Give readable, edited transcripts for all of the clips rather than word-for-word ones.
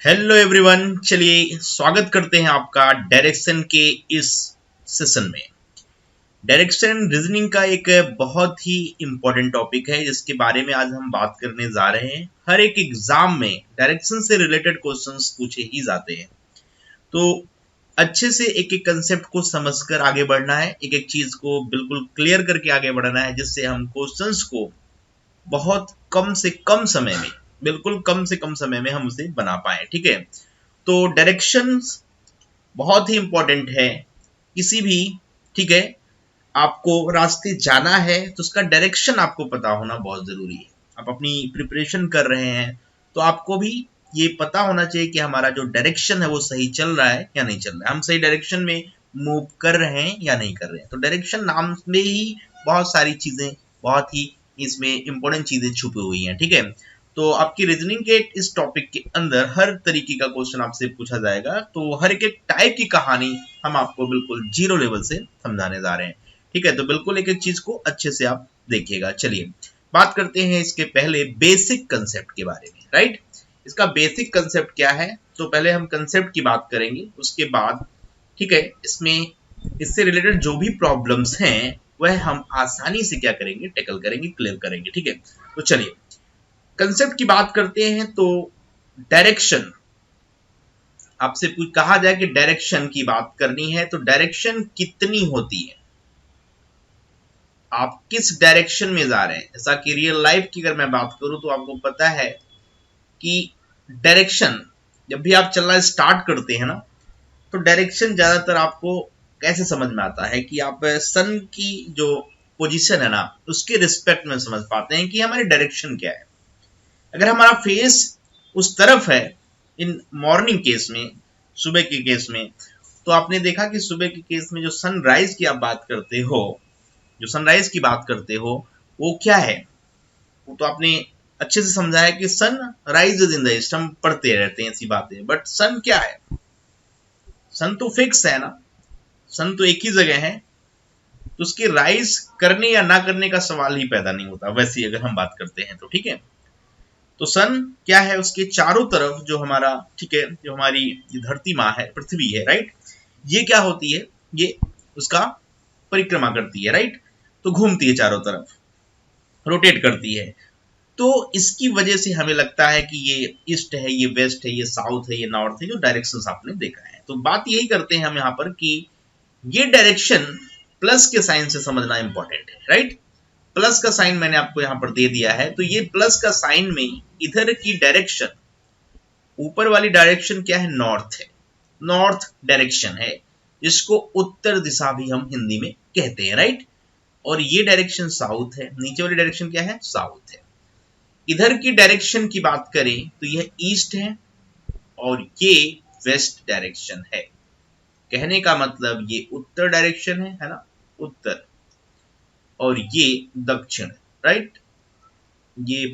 Hello everyone, चलिए स्वागत करते हैं आपका डायरेक्शन के इस सेशन में। डायरेक्शन रीजनिंग का एक बहुत ही इम्पोर्टेंट टॉपिक है जिसके बारे में आज हम बात करने जा रहे हैं। हर एक एग्जाम में डायरेक्शन से रिलेटेड क्वेश्चंस पूछे ही जाते हैं, तो अच्छे से एक एक कंसेप्ट को समझकर आगे बढ़ना है, एक एक चीज को बिल्कुल क्लियर करके आगे बढ़ना है, जिससे हम क्वेश्चंस को बहुत कम से कम समय में, बिल्कुल कम से कम समय में हम उसे बना पाए। ठीक है, तो डायरेक्शंस बहुत ही इंपॉर्टेंट है किसी भी, ठीक है, आपको रास्ते जाना है तो उसका डायरेक्शन आपको पता होना बहुत जरूरी है। आप अपनी प्रिपरेशन कर रहे हैं तो आपको भी ये पता होना चाहिए कि हमारा जो डायरेक्शन है वो सही चल रहा है या नहीं चल रहा है, हम सही डायरेक्शन में मूव कर रहे हैं या नहीं कर रहे हैं। तो डायरेक्शन नाम में ही बहुत सारी चीजें, बहुत ही इसमें इंपॉर्टेंट चीजें छुपी हुई हैं। ठीक है, तो आपकी रीजनिंग के इस टॉपिक के अंदर हर तरीके का क्वेश्चन आपसे पूछा जाएगा, तो हर एक टाइप की कहानी हम आपको बिल्कुल जीरो लेवल से समझाने जा रहे हैं। ठीक है, तो बिल्कुल एक एक चीज को अच्छे से आप देखिएगा। चलिए बात करते हैं इसके पहले बेसिक कंसेप्ट के बारे में। राइट, इसका बेसिक कंसेप्ट क्या है, तो पहले हम कंसेप्ट की बात करेंगे, उसके बाद ठीक है इसमें इससे रिलेटेड जो भी प्रॉब्लम्स हैं वह हम आसानी से क्या करेंगे, टैकल करेंगे, क्लियर करेंगे। ठीक है, तो चलिए कंसेप्ट की बात करते हैं। तो डायरेक्शन, आपसे कुछ कहा जाए कि डायरेक्शन की बात करनी है तो डायरेक्शन कितनी होती है, आप किस डायरेक्शन में जा रहे हैं। जैसा कि रियल लाइफ की अगर मैं बात करूं तो आपको पता है कि डायरेक्शन जब भी आप चलना स्टार्ट करते हैं ना, तो डायरेक्शन ज्यादातर आपको कैसे समझ में आता है कि आप सन की जो पोजीशन है ना उसके रिस्पेक्ट में समझ पाते हैं कि हमारी डायरेक्शन क्या है। अगर हमारा फेस उस तरफ है, इन मॉर्निंग केस में, सुबह के केस में, तो आपने देखा कि सुबह के केस में जो सनराइज की आप बात करते हो, जो सनराइज की बात करते हो वो क्या है, वो तो आपने अच्छे से समझा है कि sun rise in the east, हम पढ़ते रहते हैं ऐसी बातें, बट सन क्या है, सन तो फिक्स है ना, सन तो एक ही जगह है, तो उसके राइज करने या ना करने का सवाल ही पैदा नहीं होता वैसे अगर हम बात करते हैं तो। ठीक है, तो सन क्या है, उसके चारों तरफ जो हमारा, ठीक है, जो हमारी धरती माँ है, पृथ्वी है, राइट, ये क्या होती है, ये उसका परिक्रमा करती है, राइट, तो घूमती है चारों तरफ, रोटेट करती है। तो इसकी वजह से हमें लगता है कि ये ईस्ट है, ये वेस्ट है, ये साउथ है, ये नॉर्थ है, जो डायरेक्शंस आपने देखा है। तो बात यही करते हैं हम यहाँ पर कि ये डायरेक्शन प्लस के साइन से समझना इंपॉर्टेंट है। राइट, प्लस का साइन मैंने आपको यहां पर दे दिया है, तो ये प्लस का साइन में इधर की डायरेक्शन, ऊपर वाली डायरेक्शन क्या है, नॉर्थ है, नॉर्थ डायरेक्शन है, जिसको उत्तर दिशा भी हम हिंदी में कहते हैं। राइट, और ये डायरेक्शन साउथ है, नीचे वाली डायरेक्शन क्या है, साउथ है। इधर की डायरेक्शन की बात करें तो यह ईस्ट है और ये वेस्ट डायरेक्शन है। कहने का मतलब ये उत्तर डायरेक्शन है ना, उत्तर, और ये दक्षिण, राइट, ये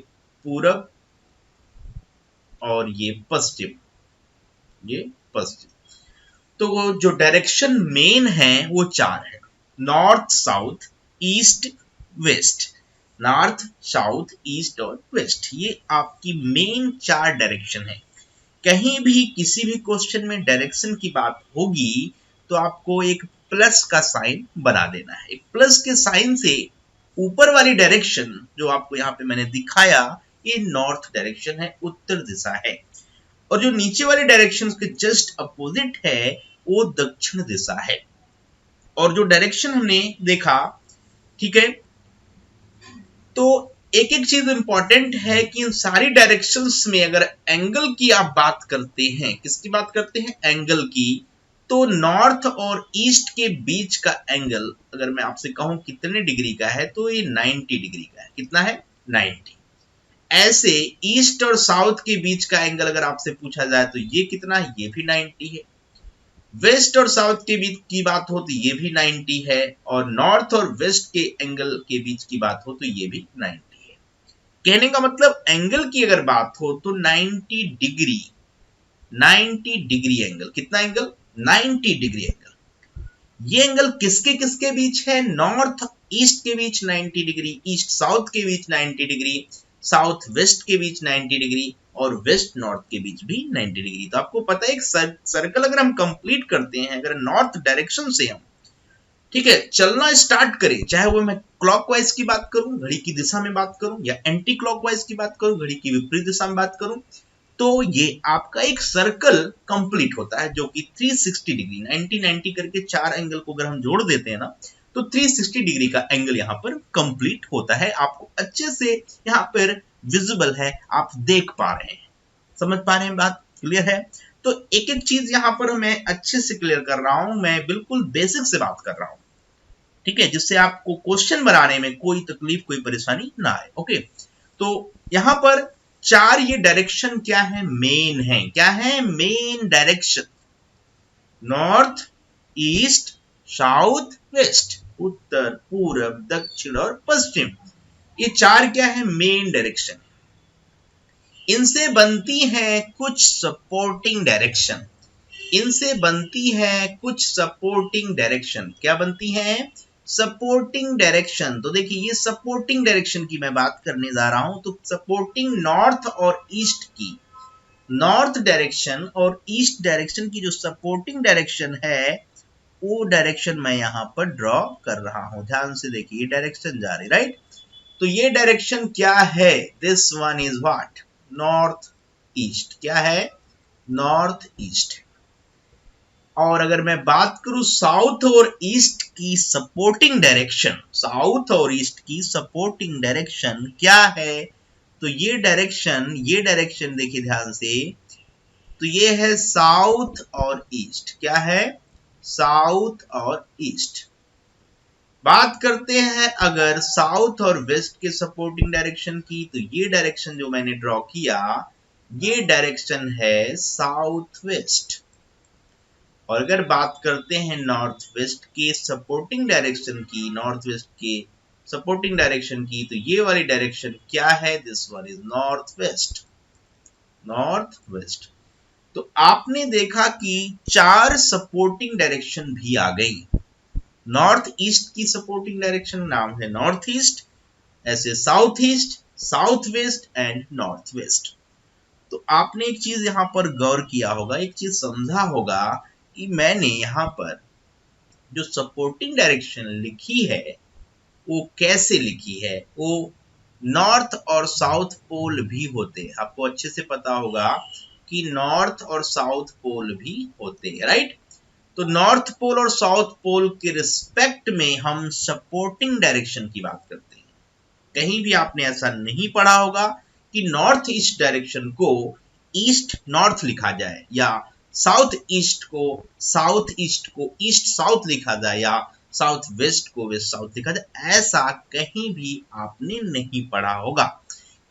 पूरब और ये पश्चिम, ये पश्चिम। तो वो जो डायरेक्शन मेन है वो चार है, north, south, east, west. North, south, east और वेस्ट, ये आपकी मेन चार डायरेक्शन है। कहीं भी किसी भी क्वेश्चन में डायरेक्शन की बात होगी तो आपको एक प्लस का साइन बना देना है। एक प्लस के साइन से ऊपर वाली डायरेक्शन जो आपको यहाँ पे मैंने दिखाया, ये नॉर्थ डायरेक्शन है, उत्तर दिशा है, और जो नीचे वाली डायरेक्शन के जस्ट अपोजिट है वो दक्षिण दिशा है। और जो डायरेक्शन हमने देखा, ठीक है, तो एक एक चीज इंपॉर्टेंट है कि इन सारी डायरेक्शंस में अगर एंगल की आप बात करते हैं, किसकी बात करते हैं, एंगल की, तो नॉर्थ और ईस्ट के बीच का एंगल अगर मैं आपसे कहूं कितने डिग्री का है, तो ये 90 डिग्री का है। कितना है, 90। ऐसे ईस्ट और साउथ के बीच का एंगल अगर आपसे पूछा जाए तो ये कितना है, ये भी 90 है। वेस्ट और साउथ के बीच की बात हो तो ये भी 90 है, और नॉर्थ और वेस्ट के एंगल के बीच की बात हो तो ये भी 90 है। कहने का मतलब एंगल की अगर बात हो तो 90 डिग्री, 90 डिग्री एंगल, कितना एंगल, 90 डिग्री एंगल। ये एंगल किसके किसके बीच है, नॉर्थ ईस्ट के बीच 90 डिग्री, ईस्ट साउथ के बीच 90 डिग्री, साउथ वेस्ट के बीच 90 डिग्री, और वेस्ट नॉर्थ के बीच भी 90 डिग्री। तो आपको पता है एक सर्कल अगर हम कंप्लीट करते हैं, अगर नॉर्थ डायरेक्शन से हम ठीक है चलना स्टार्ट करें, चाहे वो मैं क्लॉकवाइज की बात करूं, घड़ी की दिशा में बात करूं, या एंटी क्लॉकवाइज की बात करूं, घड़ी की विपरीत दिशा में बात करूं, तो ये आपका एक सर्कल कंप्लीट होता है जो कि 360 डिग्री 90 करके 4 एंगल को अगर हम जोड़ देते हैं ना, तो 360 डिग्री का एंगल यहाँ पर कंप्लीट होता है। आपको अच्छे से यहाँ पर विजिबल है, आप देख पा रहे हैं, समझ पा रहे हैं, बात क्लियर है। तो एक एक चीज यहाँ पर मैं अच्छे से क्लियर कर रहा हूं, मैं बिल्कुल बेसिक से बात कर रहा हूं, ठीक है, जिससे आपको क्वेश्चन बनाने में कोई तकलीफ कोई परेशानी ना आए। ओके, तो यहां पर 4 ये डायरेक्शन क्या है, मेन है, क्या है, main direction, north, east, south, west, उत्तर, पूरब, दक्षिण और पश्चिम, ये 4 क्या है, मेन डायरेक्शन। इनसे बनती है कुछ सपोर्टिंग डायरेक्शन, इनसे बनती है कुछ सपोर्टिंग डायरेक्शन, क्या बनती है, सपोर्टिंग डायरेक्शन। तो देखिए ये सपोर्टिंग डायरेक्शन की मैं बात करने जा रहा हूं, तो सपोर्टिंग नॉर्थ और ईस्ट की, नॉर्थ डायरेक्शन और ईस्ट डायरेक्शन की जो सपोर्टिंग डायरेक्शन है, वो डायरेक्शन मैं यहां पर ड्रॉ कर रहा हूं, ध्यान से देखिए, ये डायरेक्शन जा रही, राइट। तो ये डायरेक्शन क्या है, this one is what, north east, क्या है, नॉर्थ ईस्ट। और अगर मैं बात करूं साउथ और ईस्ट की सपोर्टिंग डायरेक्शन, साउथ और ईस्ट की सपोर्टिंग डायरेक्शन क्या है, तो ये डायरेक्शन देखिए ध्यान से, तो ये है साउथ और ईस्ट, क्या है, साउथ और ईस्ट। बात करते हैं अगर साउथ और वेस्ट के सपोर्टिंग डायरेक्शन की, तो ये डायरेक्शन जो मैंने ड्रॉ किया, ये डायरेक्शन है साउथ वेस्ट। और अगर बात करते हैं नॉर्थ वेस्ट के सपोर्टिंग डायरेक्शन की, नॉर्थ वेस्ट के सपोर्टिंग डायरेक्शन की, तो ये वाली डायरेक्शन क्या है, this one is north west, north west. तो आपने देखा कि 4 सपोर्टिंग डायरेक्शन भी आ गई। नॉर्थ ईस्ट की सपोर्टिंग डायरेक्शन नाम है नॉर्थ ईस्ट, ऐसे south east, south waste and north west. तो आपने एक चीज यहां पर गौर किया होगा, एक चीज समझा होगा कि मैंने यहां पर जो सपोर्टिंग डायरेक्शन लिखी है वो कैसे लिखी है, वो नॉर्थ और साउथ पोल भी होते हैं, आपको अच्छे से पता होगा कि नॉर्थ और साउथ पोल भी होते हैं, राइट। तो नॉर्थ पोल और साउथ पोल के रिस्पेक्ट में हम सपोर्टिंग डायरेक्शन की बात करते हैं। कहीं भी आपने ऐसा नहीं पढ़ा होगा कि नॉर्थ ईस्ट डायरेक्शन को ईस्ट नॉर्थ लिखा जाए, या साउथ ईस्ट को ईस्ट साउथ लिखा जाए, या साउथ वेस्ट को वेस्ट साउथ लिखा जाए, ऐसा कहीं भी आपने नहीं पढ़ा होगा।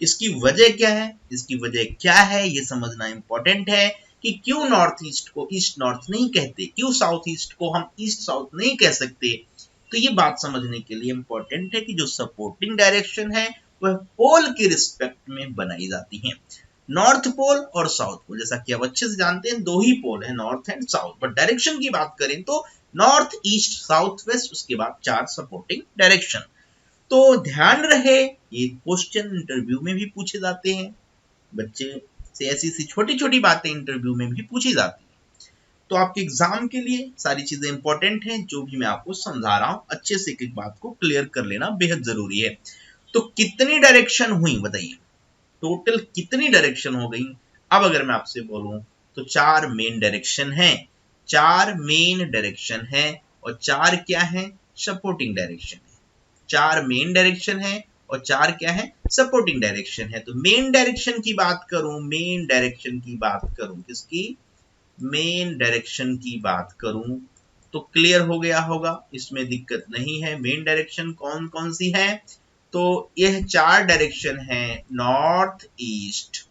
इसकी वजह क्या है, इसकी वजह क्या है ये समझना इंपॉर्टेंट है कि क्यों नॉर्थ ईस्ट को ईस्ट नॉर्थ नहीं कहते, क्यों साउथ ईस्ट को हम ईस्ट साउथ नहीं कह सकते। तो ये बात समझने के लिए इंपॉर्टेंट है कि जो सपोर्टिंग डायरेक्शन है वह पोल के रिस्पेक्ट में बनाई जाती है, नॉर्थ पोल और साउथ पोल। जैसा कि आप अच्छे से जानते हैं 2 ही पोल है, north and south, but direction की बात करें तो नॉर्थ ईस्ट साउथ वेस्ट, उसके बाद 4 सपोर्टिंग डायरेक्शन। तो ध्यान रहे ये क्वेश्चन इंटरव्यू में भी पूछे जाते हैं, बच्चे से ऐसी सी छोटी छोटी बातें इंटरव्यू में भी पूछी जाती है। तो आपके एग्जाम के लिए सारी चीजें इंपॉर्टेंट हैं, जो भी मैं आपको समझा रहा हूं अच्छे से एक एक बात को क्लियर कर लेना बेहद जरूरी है। तो कितनी डायरेक्शन हुई बताइए, टोटल कितनी डायरेक्शन हो गई। अब अगर मैं आपसे बोलूं तो 4 मेन डायरेक्शन है, 4 मेन डायरेक्शन है, और 4 क्या है, सपोर्टिंग डायरेक्शन है। 4 मेन डायरेक्शन है और 4 क्या है, सपोर्टिंग डायरेक्शन है। तो मेन डायरेक्शन की बात करूं, मेन डायरेक्शन की बात करूं, किसकी, मेन डायरेक्शन की बात करूं, तो क्लियर हो गया होगा, इसमें दिक्कत नहीं है। मेन डायरेक्शन कौन कौन सी है, तो यह 4 डायरेक्शन है, नॉर्थ ईस्ट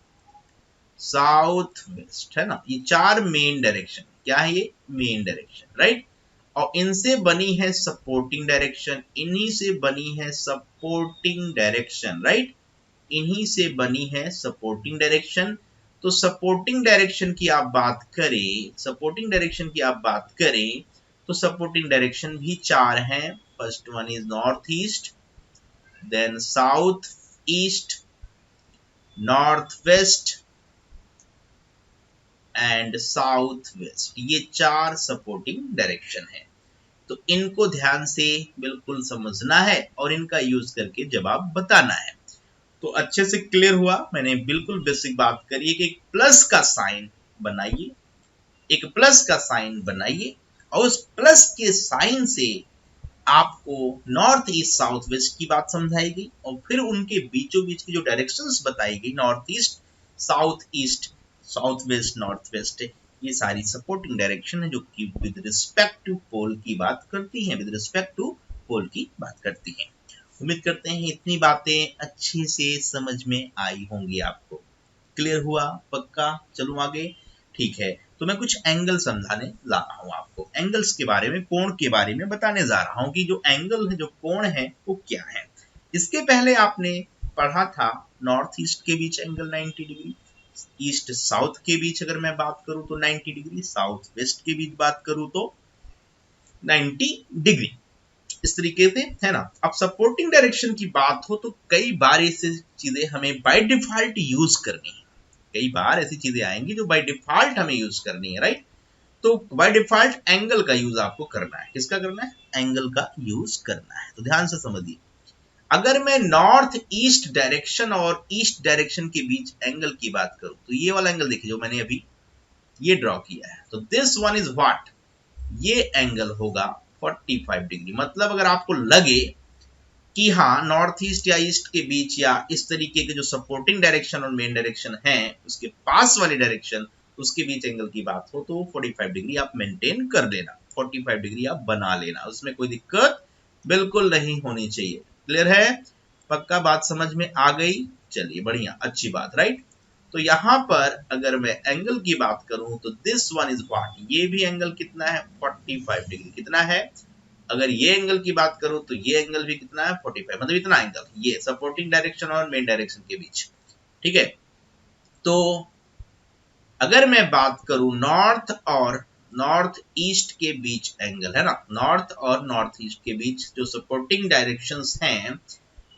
साउथ वेस्ट, है ना, ये 4 मेन डायरेक्शन, क्या है ये, मेन डायरेक्शन, राइट। और इनसे बनी है सपोर्टिंग डायरेक्शन, इन्हीं से बनी है सपोर्टिंग डायरेक्शन, राइट, इन्हीं से बनी है सपोर्टिंग डायरेक्शन। तो सपोर्टिंग डायरेक्शन की आप बात करें, सपोर्टिंग डायरेक्शन की आप बात करें तो सपोर्टिंग डायरेक्शन भी 4 हैं। First one is north east, then south east, north west and south west, ये 4 सपोर्टिंग डायरेक्शन है। तो इनको ध्यान से बिल्कुल समझना है और इनका यूज करके जवाब बताना है। तो अच्छे से क्लियर हुआ, मैंने बिल्कुल बेसिक बात करी है कि एक प्लस का साइन बनाइए, एक प्लस का साइन बनाइए और उस प्लस के साइन से आपको नॉर्थ ईस्ट साउथ वेस्ट की बात समझाई गई और फिर उनके बीचों बीच की जो डायरेक्शंस बताई गई, north east south east, south west north west, ये सारी सपोर्टिंग डायरेक्शन है जो कि विद रिस्पेक्ट टू पोल की बात करती हैं, विद रिस्पेक्ट टू पोल की बात करती हैं। उम्मीद करते हैं इतनी बातें अच्छे से समझ में आई होंगी आपको। क्लियर हुआ? पक्का? चलो आगे। ठीक है, तो मैं कुछ एंगल समझाने जा रहा हूं आपको, एंगल्स के बारे में, कोण के बारे में बताने जा रहा हूं कि जो एंगल है, जो कोण है, वो क्या है। इसके पहले आपने पढ़ा था नॉर्थ ईस्ट के बीच एंगल 90 डिग्री, ईस्ट साउथ के बीच अगर मैं बात करूं तो 90 डिग्री, साउथ वेस्ट के बीच बात करूं तो 90 डिग्री, इस तरीके से, है ना। अब सपोर्टिंग डायरेक्शन की बात हो तो कई बार ऐसी चीजें हमें बाय डिफॉल्ट यूज करनी है, कई बार ऐसी चीजें आएंगी जो बाय डिफॉल्ट हमें यूज करनी है, राइट। तो बाय डिफॉल्ट एंगल का यूज आपको करना है, किसका करना है? एंगल का यूज करना है। तो ध्यान से समझिए, अगर मैं नॉर्थ ईस्ट डायरेक्शन और ईस्ट डायरेक्शन के बीच एंगल की बात करूं तो ये वाला एंगल देखिए जो मैंने अभी ये ड्रॉ किया है, तो दिस वन इज व्हाट, ये एंगल होगा 45 डिग्री। मतलब अगर आपको लगे कि हाँ नॉर्थ ईस्ट या ईस्ट के बीच या इस तरीके के जो सपोर्टिंग डायरेक्शन और मेन डायरेक्शन है उसके पास वाली डायरेक्शन, उसके बीच एंगल की बात हो तो 45 डिग्री आप मेंटेन कर लेना, 45 डिग्री आप बना लेना, उसमें कोई दिक्कत बिल्कुल नहीं होनी चाहिए। क्लियर है? पक्का बात समझ में आ गई? चलिए बढ़िया, अच्छी बात, राइट। तो यहां पर अगर मैं एंगल की बात करूं तो दिस वन इज व्हाट, ये भी एंगल कितना है? 45 डिग्री। कितना है? अगर ये एंगल की बात करूं तो ये एंगल भी कितना है? 45, मतलब इतना एंगल, ये सपोर्टिंग डायरेक्शन और मेन डायरेक्शन के बीच। ठीक है, तो अगर मैं बात करूं नॉर्थ और नॉर्थ ईस्ट के बीच एंगल, है ना, नॉर्थ और नॉर्थ ईस्ट के बीच जो सपोर्टिंग डायरेक्शंस हैं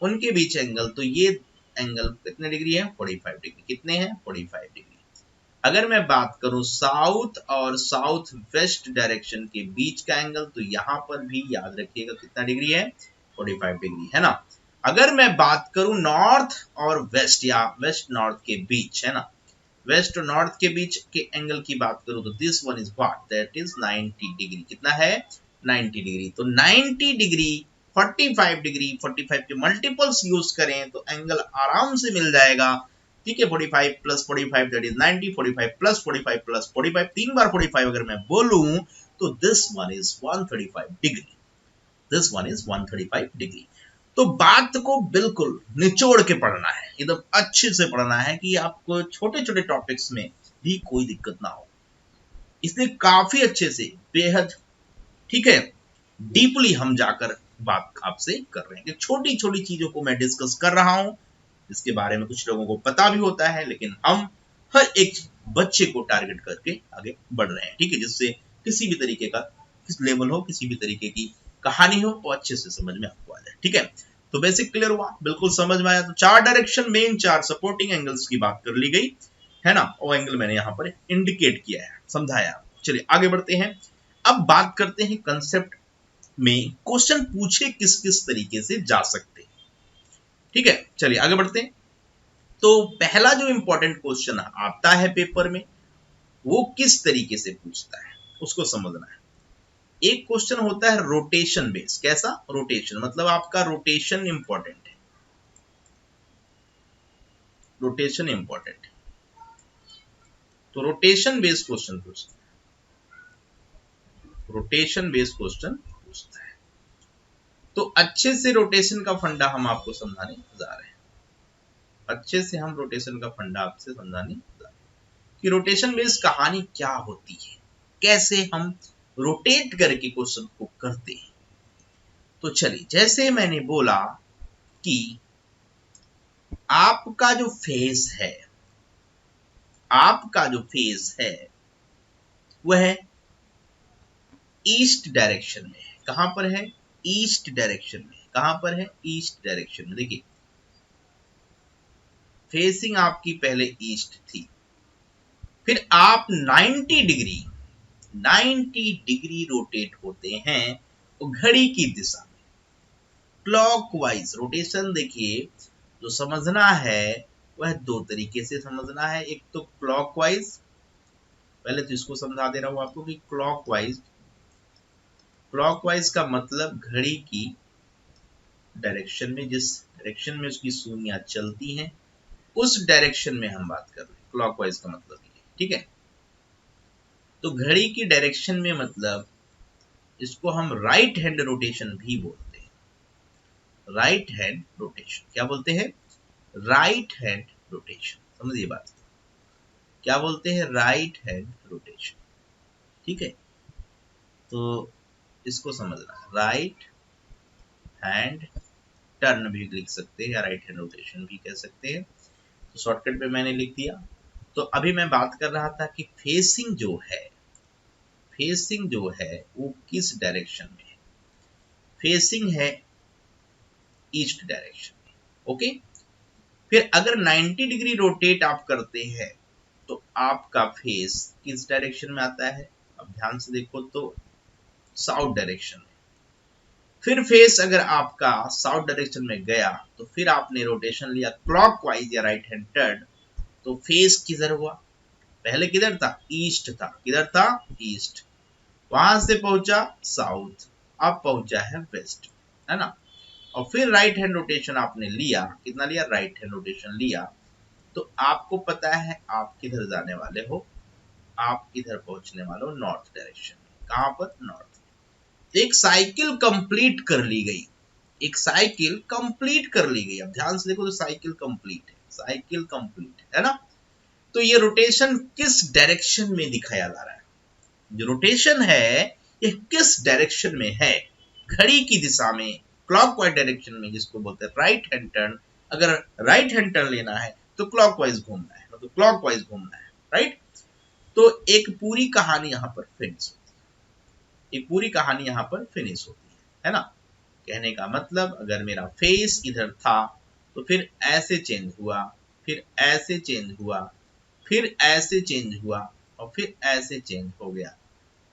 उनके बीच एंगल, तो ये एंगल कितने डिग्री है? 45 डिग्री। कितने हैं? 45 डिग्री। अगर मैं बात करूं साउथ और साउथ वेस्ट डायरेक्शन के बीच का एंगल, तो यहां पर भी याद रखिएगा कितना डिग्री है? 45 डिग्री, है ना। अगर मैं बात करूं नॉर्थ और वेस्ट या वेस्ट नॉर्थ के बीच, है ना, वेस्ट और नॉर्थ के बीच के एंगल की बात करूं तो this one is what, that is 90 degree. कितना है? 90 डिग्री। तो 90 डिग्री, 45 डिग्री, 45 के मल्टीपल्स यूज करें तो एंगल आराम से मिल जाएगा। ठीक है, 45 plus 45 that is 90, 45 plus 45 plus 45, 3 बार 45 अगर मैं बोलूं तो this one is 135 degree, this one is 135 degree. तो बात को बिल्कुल निचोड़ के पढ़ना है, एकदम अच्छे से पढ़ना है कि आपको छोटे छोटे टॉपिक्स में भी कोई दिक्कत ना हो, इसलिए काफी अच्छे से, बेहद, ठीक है, डीपली हम जाकर बात आपसे कर रहे हैं कि छोटी छोटी चीजों को मैं डिस्कस कर रहा हूं, इसके बारे में कुछ लोगों को पता भी होता है, लेकिन हम हर एक बच्चे को टारगेट करके आगे बढ़ रहे हैं। ठीक है, जिससे किसी भी तरीके का किस लेवल हो, किसी भी तरीके की कहानी हो, वो अच्छे से समझ में आपको आ जाए। ठीक है, तो बेसिक क्लियर हुआ, बिल्कुल समझ में आया। तो 4 डायरेक्शन मेन, 4 सपोर्टिंग एंगल्स की बात कर ली गई, है ना, वो एंगल मैंने यहां पर इंडिकेट किया है, समझाया। चलिए आगे बढ़ते हैं। अब बात करते हैं कंसेप्ट में क्वेश्चन पूछे किस किस तरीके से जा सकते हैं। ठीक है, चलिए आगे बढ़ते हैं। तो पहला जो इंपॉर्टेंट क्वेश्चन आता है पेपर में वो किस तरीके से पूछता है उसको समझना है। एक क्वेश्चन होता है रोटेशन बेस। कैसा? रोटेशन, मतलब आपका रोटेशन इंपॉर्टेंट है, रोटेशन इंपॉर्टेंट है, तो रोटेशन बेस क्वेश्चन पूछता है, रोटेशन बेस क्वेश्चन पूछता है। तो अच्छे से रोटेशन का फंडा हम आपको समझाने जा रहे हैं, अच्छे से हम रोटेशन का फंडा आपसे समझाने जा रहे हैं कि रोटेशन बेस कहानी क्या होती है, कैसे हम रोटेट करके क्वेश्चन को करते हैं। तो चलिए, जैसे मैंने बोला कि आपका जो फेस है, आपका जो फेस है वह ईस्ट डायरेक्शन में है। कहां पर है? ईस्ट डायरेक्शन में। कहां पर है? ईस्ट डायरेक्शन में। देखिए, फेसिंग आपकी पहले ईस्ट थी, फिर आप 90 डिग्री रोटेट होते हैं वो घड़ी की दिशा में, क्लॉकवाइज रोटेशन। देखिए जो समझना है वह दो तरीके से समझना है, एक तो क्लॉकवाइज, पहले तो इसको समझा दे रहा हूं आपको कि क्लॉकवाइज, क्लॉकवाइज का मतलब घड़ी की डायरेक्शन में, जिस डायरेक्शन में उसकी सुइयां चलती हैं उस डायरेक्शन में हम बात कर रहे हैं, क्लॉकवाइज का मतलब ये, ठीक है। तो घड़ी की डायरेक्शन में मतलब इसको हम राइट हैंड रोटेशन भी बोलते हैं, राइट हैंड रोटेशन। क्या बोलते हैं? Right hand rotation. समझिए बात, क्या बोलते हैं? राइट हैंड रोटेशन, ठीक है। तो इसको समझना, राइट हैंड टर्न भी लिख सकते हैं या राइट हैंड रोटेशन भी कह सकते हैं, तो शॉर्टकट में मैंने लिख दिया। तो अभी मैं बात कर रहा था कि फेसिंग जो है, फेसिंग जो है वो किस डायरेक्शन में है? फेसिंग है ईस्ट डायरेक्शन में, ओके। फिर अगर 90 डिग्री रोटेट आप करते हैं तो आपका फेस किस डायरेक्शन में आता है? अब ध्यान से देखो तो साउथ डायरेक्शन में। फिर फेस अगर आपका साउथ डायरेक्शन में गया तो फिर आपने रोटेशन लिया क्लॉकवाइज या राइट हैंड टर्न, तो फेस किधर हुआ? पहले किधर था? ईस्ट था। किधर था? ईस्ट। वहां से पहुंचा साउथ, अब पहुंचा है वेस्ट, है ना। और फिर राइट हैंड रोटेशन आपने लिया, कितना लिया? राइट हैंड रोटेशन लिया, तो आपको पता है आप किधर जाने वाले हो, आप इधर पहुंचने वाले हो नॉर्थ डायरेक्शन में। कहां पर? नॉर्थ। एक साइकिल कंप्लीट कर ली गई, एक साइकिल कंप्लीट कर ली गई। अब ध्यान से देखो तो साइकिल कंप्लीट है, साइकिल कंप्लीट है ना। तो ये रोटेशन किस डायरेक्शन में दिखाया जा रहा है? जो रोटेशन है ये किस डायरेक्शन में है? घड़ी की दिशा में, क्लॉकवाइज डायरेक्शन में, जिसको बोलते हैं राइट हैंड टर्न। अगर राइट हैंड टर्न लेना है तो क्लॉकवाइज घूमना है, मतलब क्लॉकवाइज घूमना है, राइट। तो एक पूरी कहानी यहां पर फिनिश होती है, एक पूरी कहानी यहां पर फिनिश होती है ना। कहने का मतलब अगर मेरा फेस इधर था तो फिर ऐसे चेंज हुआ, फिर ऐसे चेंज हुआ, फिर ऐसे चेंज हुआ और फिर ऐसे चेंज हो गया।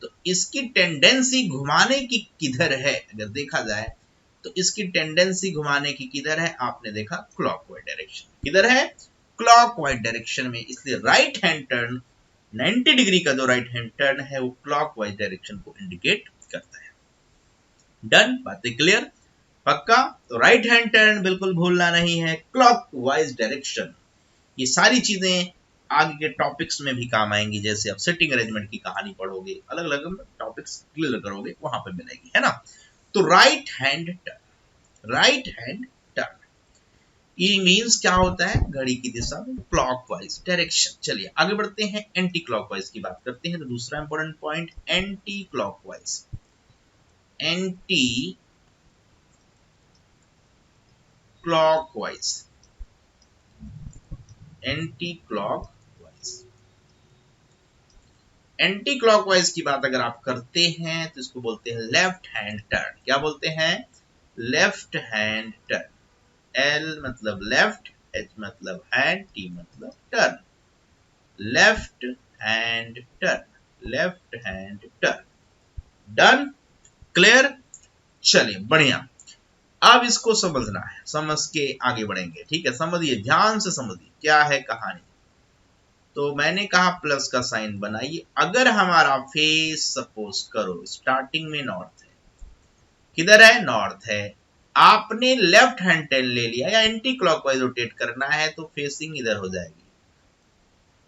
तो इसकी टेंडेंसी घुमाने की किधर है? अगर देखा जाए तो इसकी टेंडेंसी घुमाने की किधर है? आपने देखा क्लॉकवाइज डायरेक्शन। किधर है? क्लॉकवाइज डायरेक्शन में। इसलिए राइट हैंड टर्न, 90 डिग्री का जो राइट हैंड टर्न है वो क्लॉकवाइज डायरेक्शन को इंडिकेट करता है। डन? बातें क्लियर? पक्का? तो राइट हैंड टर्न बिल्कुल भूलना नहीं है, क्लॉकवाइज डायरेक्शन। ये सारी चीजें आगे के टॉपिक्स में भी काम आएंगी, जैसे आप सिटिंग अरेंजमेंट की कहानी पढ़ोगे, अलग अलग टॉपिक्स क्लियर करोगे, वहां पे मिलेगी, है ना। तो right hand turn, right hand turn ये मींस क्या होता है? घड़ी की दिशा में क्लॉकवाइज डायरेक्शन। चलिए आगे बढ़ते हैं, एंटी क्लॉकवाइज की बात करते हैं। तो दूसरा important point, anti clockwise. Anti clockwise, anti clockwise. Anti clockwise की बात अगर आप करते हैं तो इसको बोलते हैं लेफ्ट हैंड टर्न। क्या बोलते हैं? Left hand turn. एल मतलब लेफ्ट, एच मतलब हैंड, टी मतलब turn. Left hand turn, left hand turn. Done? Clear? चलिए बढ़िया। अब इसको समझना है, समझ के आगे बढ़ेंगे, ठीक है। समझिए, ध्यान से समझिए क्या है कहानी। तो मैंने कहा प्लस का साइन बनाइए। अगर हमारा फेस सपोज करो स्टार्टिंग में नॉर्थ है, किधर है? नॉर्थ है। आपने लेफ्ट हैंड टर्न ले लिया या एंटी क्लॉकवाइज रोटेट करना है तो फेसिंग इधर हो जाएगी,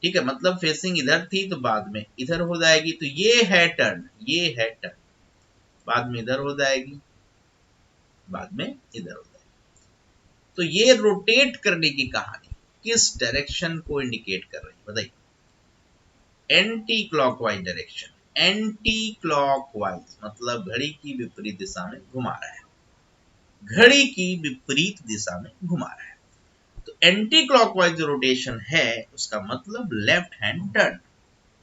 ठीक है। मतलब फेसिंग इधर थी तो बाद में इधर हो जाएगी। तो ये है टर्न, ये है टर्न, बाद में इधर हो जाएगी, बाद में इधर हो जाएगी। तो ये रोटेट करने की कहानी किस डायरेक्शन को इंडिकेट कर रही है बताइए? Anti clockwise direction. Anti clockwise मतलब घड़ी की विपरीत दिशा में घुमा रहा है, घड़ी की विपरीत दिशा में घुमा रहा है। तो एंटी क्लॉकवाइज जो रोटेशन है उसका मतलब left hand turn,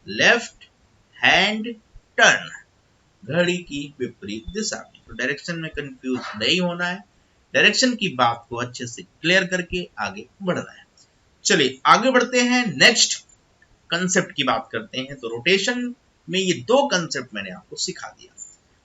left hand turn, घड़ी की विपरीत दिशा में। तो डायरेक्शन में कंफ्यूज नहीं होना है, डायरेक्शन की बात को अच्छे से क्लियर करके आगे बढ़ना है। चलिए आगे बढ़ते हैं। नेक्स्ट कंसेप्ट की बात करते हैं तो रोटेशन में ये दो कंसेप्ट मैंने आपको सिखा दिया।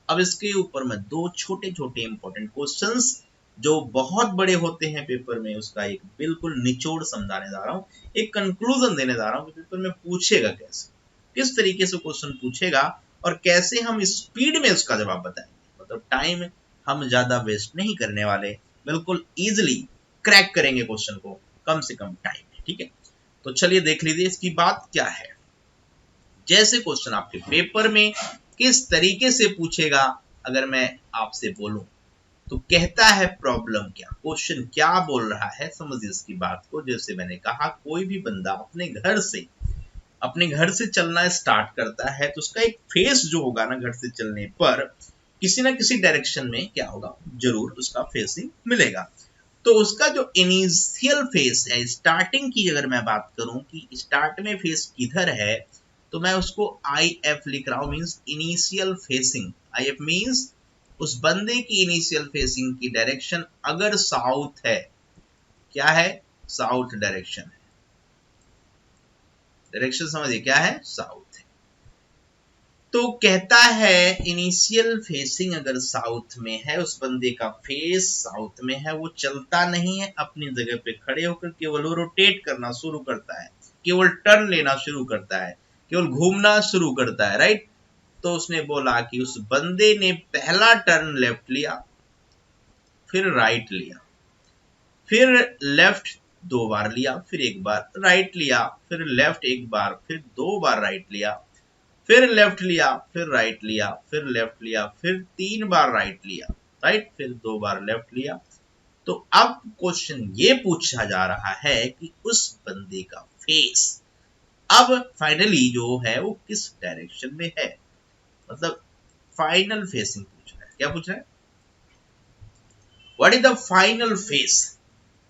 अब इसके ऊपर मैं दो छोटे छोटे इंपॉर्टेंट क्वेश्चंस जो बहुत बड़े होते हैं पेपर में, उसका एक बिल्कुल निचोड़ समझाने जा रहा हूँ, एक कंक्लूजन देने जा रहा हूँ कि पेपर में पूछेगा कैसे, किस तरीके से क्वेश्चन पूछेगा और कैसे हम स्पीड में उसका जवाब बताएंगे। मतलब टाइम हम ज्यादा वेस्ट नहीं करने वाले, बिल्कुल इजिली क्रैक करेंगे क्वेश्चन को कम से कम टाइम में। ठीक है, तो चलिए देख लीजिए इसकी बात क्या है। जैसे क्वेश्चन आपके पेपर में किस तरीके से पूछेगा, अगर मैं आपसे बोलूं तो कहता है प्रॉब्लम क्या, क्वेश्चन क्या बोल रहा है, समझिए इसकी बात को। जैसे मैंने कहा कोई भी बंदा अपने घर से चलना स्टार्ट करता है तो उसका एक फेस जो होगा ना, घर से चलने पर किसी ना किसी डायरेक्शन में क्या होगा, जरूर उसका फेसिंग मिलेगा। तो उसका जो इनिशियल फेस है, स्टार्टिंग की अगर मैं बात करूं कि स्टार्ट में फेस किधर है, तो मैं उसको आई एफ लिख रहा हूं, means initial facing. I F means उस बंदे की इनिशियल फेसिंग की डायरेक्शन अगर साउथ है, क्या है, साउथ डायरेक्शन है। डायरेक्शन समझिए क्या है, साउथ है। तो कहता है इनिशियल फेसिंग अगर साउथ में है, उस बंदे का फेस साउथ में है, वो चलता नहीं है, अपनी जगह पे खड़े होकर केवल वो रोटेट करना शुरू करता है, केवल टर्न लेना शुरू करता है, केवल घूमना शुरू करता है, राइट। तो उसने बोला कि उस बंदे ने पहला टर्न लेफ्ट लिया, फिर राइट लिया, फिर लेफ्ट दो बार लिया, फिर एक बार राइट लिया, फिर लेफ्ट एक बार, फिर दो बार राइट लिया, फिर लेफ्ट लिया, फिर राइट लिया, फिर लेफ्ट लिया, फिर 3 बार राइट लिया, राइट, फिर 2 बार लेफ्ट लिया। तो अब क्वेश्चन ये पूछा जा रहा है कि उस बंदे का फेस अब फाइनली जो है वो किस डायरेक्शन में है, मतलब फाइनल फेसिंग पूछ रहा है। क्या पूछ रहा है, what is the final face,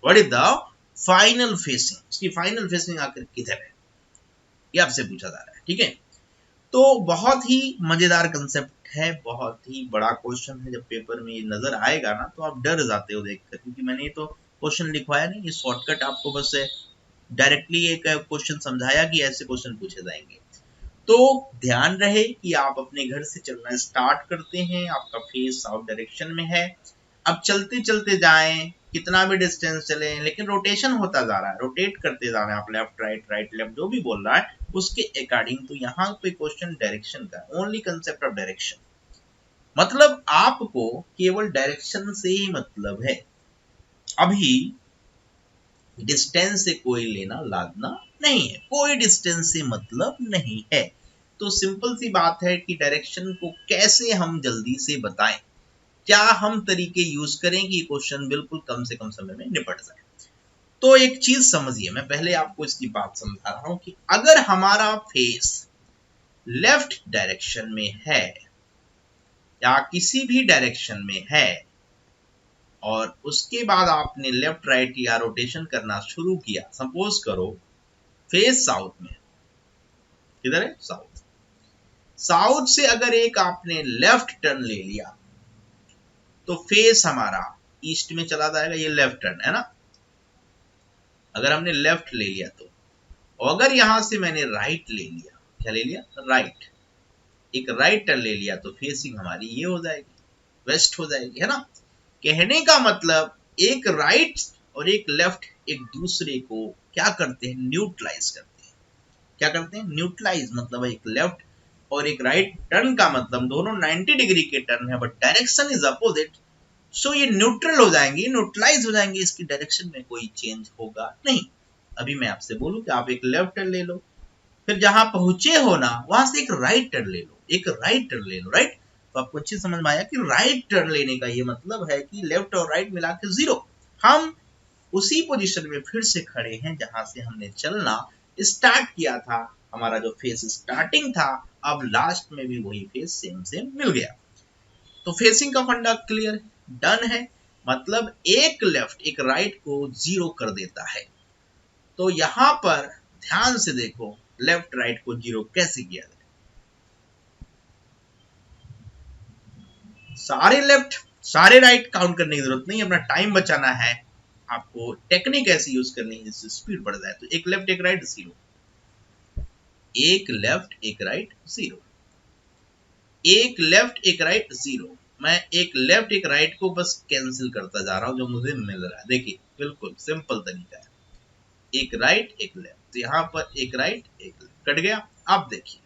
what is the final facing, उसकी फाइनल फेसिंग आकर किधर है, ये आपसे पूछा जा रहा है। ठीक है, तो बहुत ही मजेदार कंसेप्ट है, बहुत ही बड़ा क्वेश्चन है। जब पेपर में ये नजर आएगा ना तो आप डर जाते हो देखकर, क्योंकि मैंने तो क्वेश्चन लिखवाया नहीं, ये शॉर्टकट आपको बस डायरेक्टली एक क्वेश्चन समझाया कि ऐसे क्वेश्चन पूछे जाएंगे। तो ध्यान रहे कि आप अपने घर से चलना स्टार्ट करते हैं, आपका फेस साउथ डायरेक्शन में है। अब चलते चलते जाएं, कितना भी डिस्टेंस चले, लेकिन रोटेशन होता जा रहा है, रोटेट करते जा रहे हैं आप, लेफ्ट राइट राइट लेफ्ट जो भी बोल रहा है उसके अकॉर्डिंग। तो यहाँ पे क्वेश्चन डायरेक्शन का, ओनली कंसेप्ट ऑफ डायरेक्शन, मतलब आपको केवल डायरेक्शन से ही मतलब है, अभी डिस्टेंस से कोई लेना लादना नहीं है, कोई डिस्टेंस से मतलब नहीं है। तो सिंपल सी बात है कि डायरेक्शन को कैसे हम जल्दी से बताएं, क्या हम तरीके यूज करें कि क्वेश्चन बिल्कुल कम से कम समय में निपट जाए। तो एक चीज समझिए, मैं पहले आपको इसकी बात समझा रहा हूं कि अगर हमारा फेस लेफ्ट डायरेक्शन में है या किसी भी डायरेक्शन में है और उसके बाद आपने लेफ्ट राइट या रोटेशन करना शुरू किया, सपोज करो फेस साउथ में, किधर है, साउथ, साउथ से अगर एक आपने लेफ्ट टर्न ले लिया तो फेस हमारा ईस्ट में चला जाएगा, ये लेफ्ट टर्न है ना, अगर हमने लेफ्ट ले लिया तो। और अगर यहां से मैंने राइट ले लिया, क्या ले लिया, राइट, एक राइट टर्न ले लिया तो फेसिंग हमारी ये हो जाएगी, वेस्ट हो जाएगी, है ना। कहने का मतलब एक राइट और एक लेफ्ट एक दूसरे को क्या करते हैं, न्यूट्रलाइज करते हैं। क्या करते हैं, न्यूट्रलाइज, मतलब एक लेफ्ट और एक राइट टर्न का मतलब दोनों 90 डिग्री के टर्न है, बट डायरेक्शन इज अपोजिट, सो ये न्यूट्रल हो जाएंगे, न्यूट्रलाइज हो जाएंगे, इसकी डायरेक्शन में कोई चेंज होगा नहीं। अभी मैं आपसे बोलूं कि आप एक लेफ्ट टर्न ले लो, फिर जहां पहुंचे हो ना वहां से एक राइट टर्न ले लो, एक राइट टर्न ले लो, राइट। तो आपको अच्छी समझ में आया कि राइट टर्न लेने का ये मतलब है कि लेफ्ट और राइट मिला के 0, हम उसी पोजीशन में फिर से खड़े हैं जहां से हमने चलना स्टार्ट किया था। हमारा जो फेस स्टार्टिंग था, अब लास्ट में भी वही फेस सेम सेम मिल गया। तो फेसिंग का फंडा क्लियर, डन है, मतलब एक लेफ्ट एक राइट को 0 कर देता है। तो यहां पर ध्यान से देखो लेफ्ट राइट को 0 कैसे किया जाए, सारे लेफ्ट सारे राइट काउंट करने की जरूरत नहीं, अपना टाइम बचाना है, आपको टेक्निक ऐसी यूज करनी है जिससे स्पीड बढ़ जाए। तो एक लेफ्ट एक राइट 0, एक लेफ्ट एक राइट 0, एक लेफ्ट एक राइट 0। मैं एक लेफ्ट एक राइट को बस कैंसिल करता जा रहा हूं जो मुझे मिल रहा है। देखिए बिल्कुल सिंपल तरीका है, एक राइट एक लेफ्ट, तो यहां पर एक राइट एक लेफ्ट कट गया। अब देखिए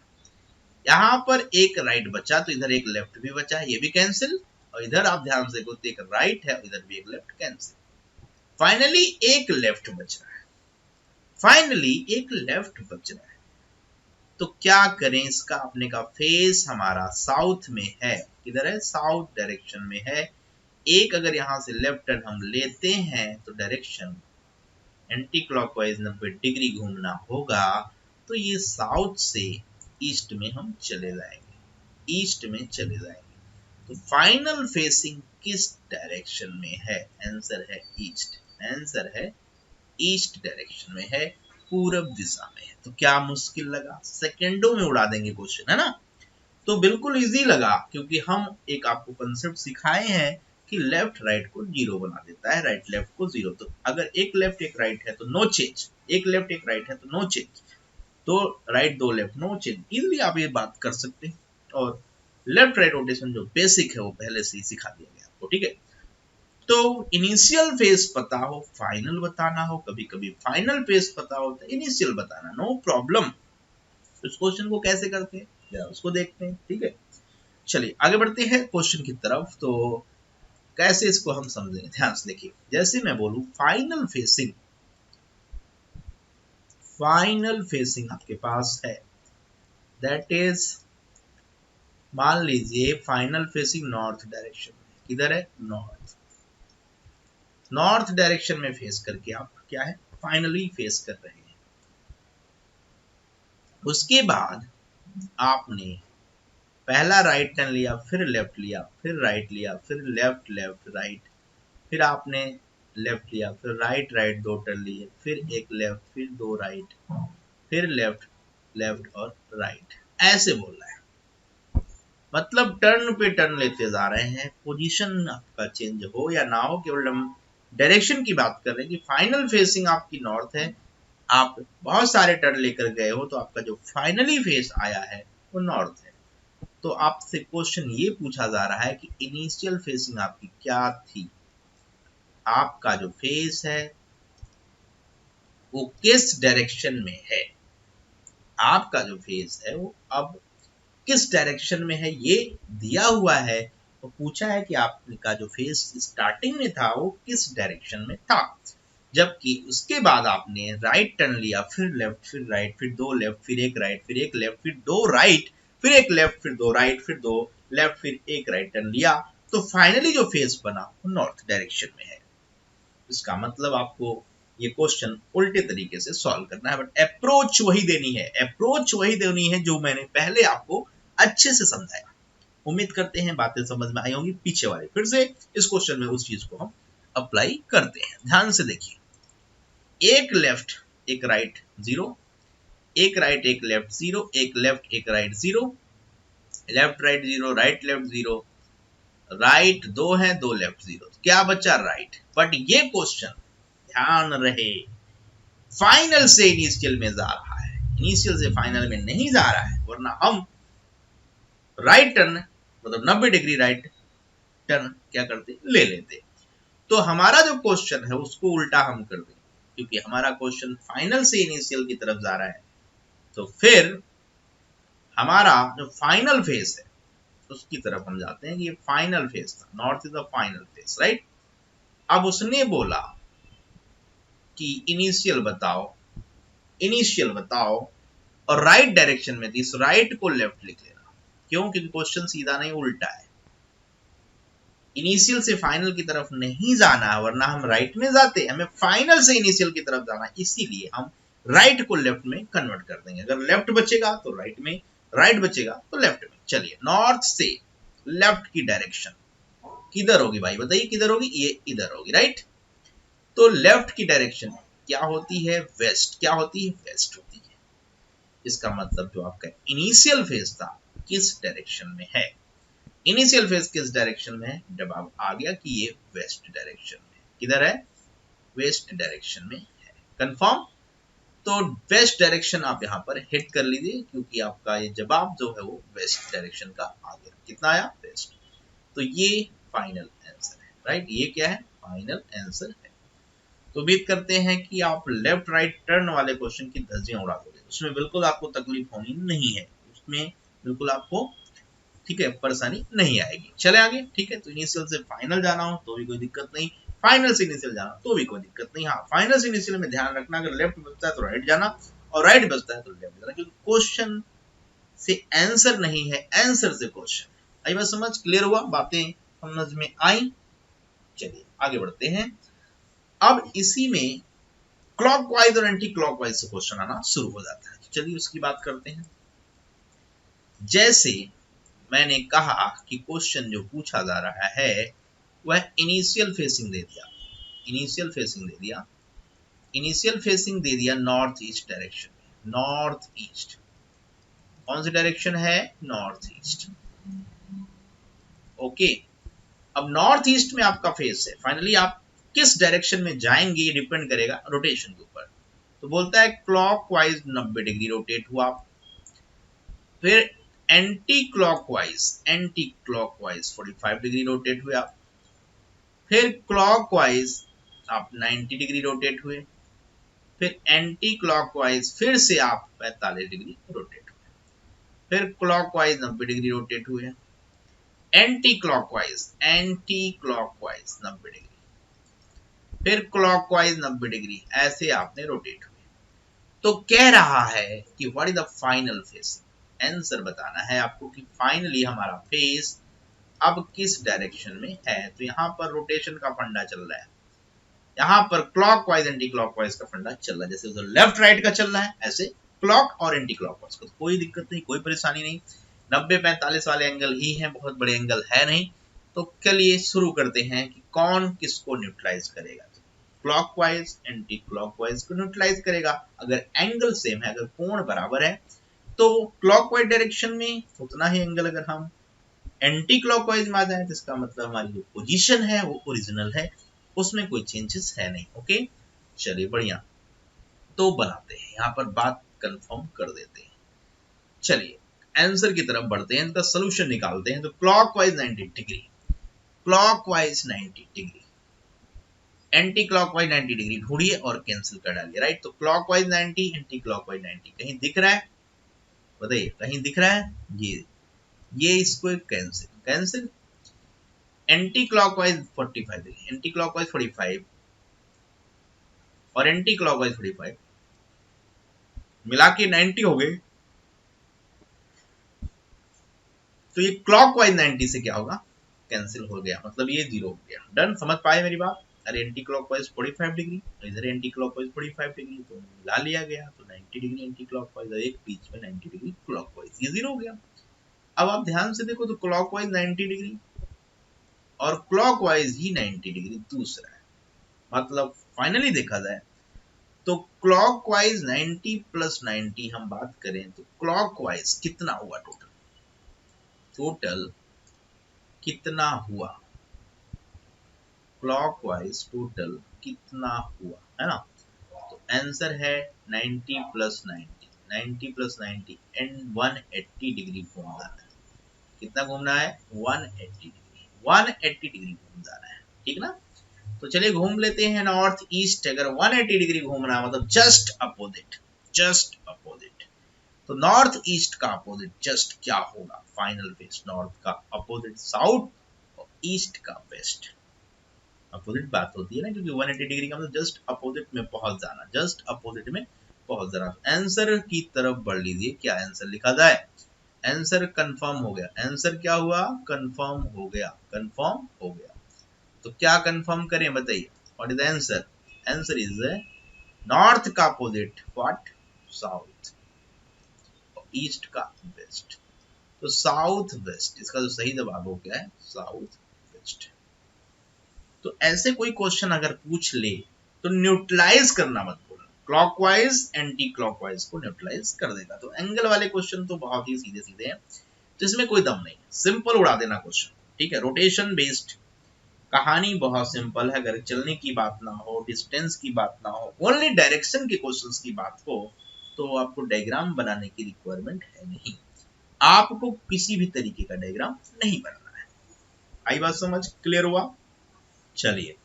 यहां पर एक राइट बचा तो इधर एक लेफ्ट भी बचा, ये भी कैंसिल, और इधर आप ध्यान से देखो एक राइट है, इधर भी एक लेफ्ट कैंसिल। फाइनली एक लेफ्ट बच रहा है, फाइनली एक लेफ्ट बच रहा है। तो क्या करें इसका, अपने का फेस हमारा साउथ में है, किधर है, साउथ डायरेक्शन में है। एक अगर यहां से लेफ्ट टर्न हम लेते हैं तो डायरेक्शन एंटी क्लॉकवाइज 90 डिग्री घूमना होगा, तो ये साउथ से ईस्ट में हम चले जाएंगे, ईस्ट में चले जाएंगे। तो फाइनल फेसिंग किस डायरेक्शन में है, आंसर है ईस्ट, आंसर है ईस्ट डायरेक्शन में है, पूरब दिशा में है। तो क्या मुश्किल लगा, सेकंडों में उड़ा देंगे क्वेश्चन, है ना। तो बिल्कुल इजी लगा, क्योंकि हम एक आपको कंसेप्ट सिखाए हैं कि लेफ्ट राइट को 0 बना देता है, राइट लेफ्ट को 0। तो अगर एक लेफ्ट एक राइट है तो नो चेंज, एक लेफ्ट एक राइट है तो नो चेंज, तो राइट दो लेफ्ट नो चेंज, इजीली आप ये बात कर सकते हैं। और लेफ्ट राइट रोटेशन जो बेसिक है वो पहले से ही सिखा दिया गया आपको, ठीक है। तो इनिशियल फेज पता हो, फाइनल बताना हो, कभी कभी फाइनल फेज पता हो तो इनिशियल बताना, नो प्रॉब्लम। इस क्वेश्चन को कैसे करते हैं जरा उसको देखते हैं, ठीक है। चलिए आगे बढ़ते हैं क्वेश्चन की तरफ। तो कैसे इसको हम समझेंगे, ध्यान से देखिए। जैसे मैं बोलूं फाइनल फेसिंग, फाइनल फेसिंग आपके पास है, दैट इज, मान लीजिए फाइनल फेसिंग नॉर्थ डायरेक्शन में, किधर है, नॉर्थ, नॉर्थ डायरेक्शन में फेस करके आप क्या है, फाइनली फेस कर रहे हैं। उसके बाद आपने पहला राइट टर्न लिया, फिर लेफ्ट लिया, फिर राइट लिया, फिर लेफ्ट लेफ्ट राइट, फिर आपने लेफ्ट लिया, फिर राइट राइट दो टर्न लिए, फिर एक लेफ्ट, फिर दो राइट, फिर लेफ्ट लेफ्ट और राइट, ऐसे बोल रहा है। मतलब टर्न पे टर्न लेते जा रहे हैं, पोजीशन आपका चेंज हो या ना हो, केवल हम डायरेक्शन की बात कर रहे हैं कि फाइनल फेसिंग आपकी नॉर्थ है, आप बहुत सारे टर्न लेकर गए हो तो आपका जो फाइनली फेस आया है वो नॉर्थ है। तो आपसे क्वेश्चन ये पूछा जा रहा है कि इनिशियल फेसिंग आपकी क्या थी, आपका जो फेस है वो किस डायरेक्शन में है, आपका जो फेस है वो अब किस डायरेक्शन में है ये दिया हुआ है। तो पूछा है कि आपका जो फेस स्टार्टिंग में था वो किस डायरेक्शन में था, जबकि उसके बाद आपने राइट टर्न लिया, फिर लेफ्ट, फिर राइट, फिर दो लेफ्ट, फिर एक राइट, फिर एक लेफ्ट, फिर दो राइट, फिर एक लेफ्ट, फिर दो राइट, फिर दो लेफ्ट, फिर एक राइट टर्न लिया, तो फाइनली जो फेस बना वो नॉर्थ डायरेक्शन में है। इसका मतलब आपको ये क्वेश्चन उल्टे तरीके से सॉल्व करना है, बट अप्रोच वही देनी है, अप्रोच वही देनी है जो मैंने पहले आपको अच्छे से समझाया। उम्मीद करते हैं बातें समझ में आई होंगी। पीछे वाले फिर से इस क्वेश्चन में उस चीज को हम अप्लाई करते हैं, ध्यान से देखिए। एक लेफ्ट एक राइट 0, एक राइट एक लेफ्ट 0, एक लेफ्ट एक right 0, left right 0, right left 0, right दो है, दो लेफ्ट 0, क्या बचा, राइट। बट ये क्वेश्चन ध्यान रहे फाइनल से इनिशियल में जा रहा है, इनिशियल से फाइनल में नहीं जा रहा है, वरना हम राइट टर्न मतलब 90 डिग्री राइट टर्न क्या करते, ले लेते। तो हमारा जो क्वेश्चन है उसको उल्टा हम कर दें, क्योंकि हमारा क्वेश्चन फाइनल से इनिशियल की तरफ जा रहा है। तो फिर हमारा जो फाइनल फेस है उसकी तरफ हम जाते हैं कि ये फाइनल फेस था, north is the final face, right. अब उसने बोला कि इनिशियल बताओ, इनिशियल बताओ, और राइट डायरेक्शन में थी, इस राइट को लेफ्ट लिख लेना। क्यों, क्योंकि क्वेश्चन सीधा नहीं उल्टा है, इनिशियल से फाइनल की तरफ नहीं जाना है, वरना हम राइट में जाते, हमें फाइनल से इनिशियल की तरफ जाना है, इसीलिए हम राइट को लेफ्ट में कन्वर्ट कर देंगे। अगर लेफ्ट बचेगा तो राइट में, राइट बचेगा तो लेफ्ट में। चलिए नॉर्थ से लेफ्ट की डायरेक्शन किधर होगी भाई, बताइए किधर होगी, ये इधर होगी, राइट। तो लेफ्ट की डायरेक्शन क्या होती है, वेस्ट, क्या होती है, वेस्ट होती है। इसका मतलब जो आपका इनिशियल फेज था किस डायरेक्शन में है, इनिशियल फेज किस डायरेक्शन में है, जब आप आ गया कि ये वेस्ट डायरेक्शन में, किधर है, वेस्ट डायरेक्शन में है। कंफर्म, तो वेस्ट डायरेक्शन आप यहाँ पर हिट कर लीजिए, क्योंकि आपका ये जवाब जो है वो वेस्ट डायरेक्शन का आ गया। कितना आया? वेस्ट। तो ये फाइनल आंसर है, राइट। ये क्या है? फाइनल आंसर है। तो उम्मीद करते हैं कि आप लेफ्ट राइट टर्न वाले क्वेश्चन की धज्जियां उड़ा दोगे, उसमें बिल्कुल आपको तकलीफ होनी नहीं है, उसमें बिल्कुल आपको, ठीक है, परेशानी नहीं आएगी। चले आगे, ठीक है। तो इनिशियल से फाइनल जाना हो तो भी कोई दिक्कत नहीं, फाइनल से इनिशियल जाना तो भी कोई दिक्कत नहीं। हाँ, फाइनल से इनिशियल में ध्यान रखना, अगर लेफ्ट बचता है तो राइट जाना, और राइट बचता है तो लेफ्ट जाना, क्योंकि क्वेश्चन से आंसर नहीं है, आंसर से क्वेश्चन। आई बात समझ? क्लियर हुआ? बातें समझ में आई? चलिए आगे बढ़ते हैं। अब इसी में क्लॉकवाइज और एंटी क्लॉकवाइज से क्वेश्चन आना शुरू हो जाता है। चलिए उसकी बात करते हैं। जैसे मैंने कहा कि क्वेश्चन जो पूछा जा रहा है वह इनिशियल फेसिंग दे दिया, इनिशियल फेसिंग दे दिया, इनिशियल फेसिंग दे दिया नॉर्थ ईस्ट डायरेक्शन में। नॉर्थ ईस्ट कौन सी डायरेक्शन है? North east. ओके, अब नॉर्थ ईस्ट में आपका फेस है, फाइनली आप किस डायरेक्शन में जाएंगे ये डिपेंड करेगा रोटेशन के ऊपर। तो बोलता है क्लॉकवाइज 90 डिग्री रोटेट हुआ, फिर एंटी क्लॉकवाइज 45 डिग्री रोटेट हुए आप, फिर क्लॉकवाइज आप 90 डिग्री रोटेट हुए, फिर एंटी क्लॉकवाइज फिर से आप 45 डिग्री रोटेट हुए, फिर क्लॉकवाइज 90 डिग्री रोटेट हुए, एंटी क्लॉकवाइज 90 डिग्री, फिर क्लॉकवाइज 90 डिग्री, ऐसे आपने रोटेट हुए। तो कह रहा है कि what is the final face. Answer बताना है आपको कि फाइनली हमारा फेस अब किस डायरेक्शन में है। तो यहाँ पर रोटेशन का फंडा चल रहा है, यहाँ पर क्लॉकवाइज एंटी क्लॉकवाइज का फंडा चल रहा है। जैसे उधर लेफ्ट राइट का चल रहा है, ऐसे क्लॉक और एंटी क्लॉकवाइज का। तो कोई दिक्कत नहीं, कोई परेशानी नहीं। 90-45 वाले एंगल ही हैं, बहुत बड़े एंगल है नहीं। तो चलिए शुरू करते हैं कि कौन किसको न्यूट्रलाइज करेगा। क्लॉकवाइज एंटी क्लॉकवाइज को न्यूट्रलाइज करेगा। अगर एंगल सेम है, अगर कोण बराबर है, तो क्लॉकवाइज डायरेक्शन में उतना ही एंगल, अगर हम एंटी क्लॉकवाइज में आ जाए तो इसका मतलब हमारी जो पोजीशन है वो ओरिजिनल है, उसमें कोई चेंजेस है नहीं। ओके, चलिए बढ़िया। तो बनाते हैं, यहाँ पर बात कंफर्म कर देते हैं। चलिए आंसर की तरफ बढ़ते हैं, इनका सोल्यूशन निकालते हैं। तो clockwise 90 degree, clockwise 90 degree, anti clockwise 90 degree ढूंढिए और कैंसिल कर डालिए, राइट। तो क्लॉकवाइज 90, एंटी क्लॉकवाइज 90 कहीं दिख रहा है? बताइए, कहीं दिख रहा है? ये इसको cancel, cancel. Anti clockwise 45 degree, anti clockwise 45 और एंटी क्लॉकवाइज 45 मिला के 90 हो गए। तो ये क्लॉकवाइज 90 से क्या होगा? कैंसिल हो गया, मतलब ये 0 हो गया। डन, समझ पाए मेरी बात? अरे एंटी क्लॉकवाइज 45 डिग्री, इधर एंटी क्लॉकवाइज 45 डिग्री, तो मिला लिया गया, तो 90 डिग्री एंटी क्लॉकवाइज और एक बीच में 90 डिग्री क्लॉकवाइज, ये 0 हो गया। अब आप ध्यान से देखो तो क्लॉकवाइज 90 डिग्री और क्लॉकवाइज ही 90 डिग्री दूसरा है। मतलब फाइनली देखा जाए तो क्लॉकवाइज 90 प्लस 90 हम बात करें तो क्लॉकवाइज कितना हुआ टोटल? टोटल कितना हुआ? क्लॉकवाइज टोटल कितना हुआ, है ना? तो आंसर है 90 प्लस 90, 90 प्लस 90 एंड 180 डिग्री घूम जाना है। कितना घूमना है? 180 डिग्री, 180 डिग्री घूम जाना है, ठीक ना? तो चलिए घूम लेते हैं नॉर्थ ईस्ट। अगर 180 डिग्री घूमना मतलब जस्ट अपोजिट, जस्ट अपोजिट। तो नॉर्थ ईस्ट का अपोजिट जस्ट क्या होगा? फाइनल फेस नॉर्थ का अपोजिट साउथ और ईस्ट का वेस्ट। अपोजिट बात होती है ना, क्योंकि 180 डिग्री का मतलब जस्ट अपोजिट में पहुंच जाना, जस्ट अपोजिट में पहुंच जाना। आंसर की तरफ बढ़ लीजिए, क्या आंसर लिखा जाए? आंसर कंफर्म हो गया। आंसर क्या हुआ? कंफर्म हो गया, कंफर्म हो गया। तो क्या कंफर्म करें बताइए? What is the answer? Answer is north का अपोजिट व्हाट? साउथ, ईस्ट का वेस्ट। तो साउथ वेस्ट, इसका जो सही जवाब हो गया है साउथ वेस्ट। तो ऐसे कोई क्वेश्चन अगर पूछ ले तो न्यूट्रलाइज करना मत बोलना, क्लॉकवाइज एंटी क्लॉकवाइज को न्यूट्रलाइज कर देगा। तो एंगल वाले क्वेश्चन तो बहुत ही सीधे सीधे हैं, जिसमें कोई दम नहीं है, सिंपल उड़ा देना क्वेश्चन, ठीक है। रोटेशन बेस्ड कहानी बहुत सिंपल है। अगर चलने की बात ना हो, डिस्टेंस की बात ना हो, ओनली डायरेक्शन के क्वेश्चंस की बात हो, तो आपको डायग्राम बनाने की रिक्वायरमेंट है नहीं। आपको किसी भी तरीके का डायग्राम नहीं बनाना है। आई बात समझ? क्लियर हुआ? चलिए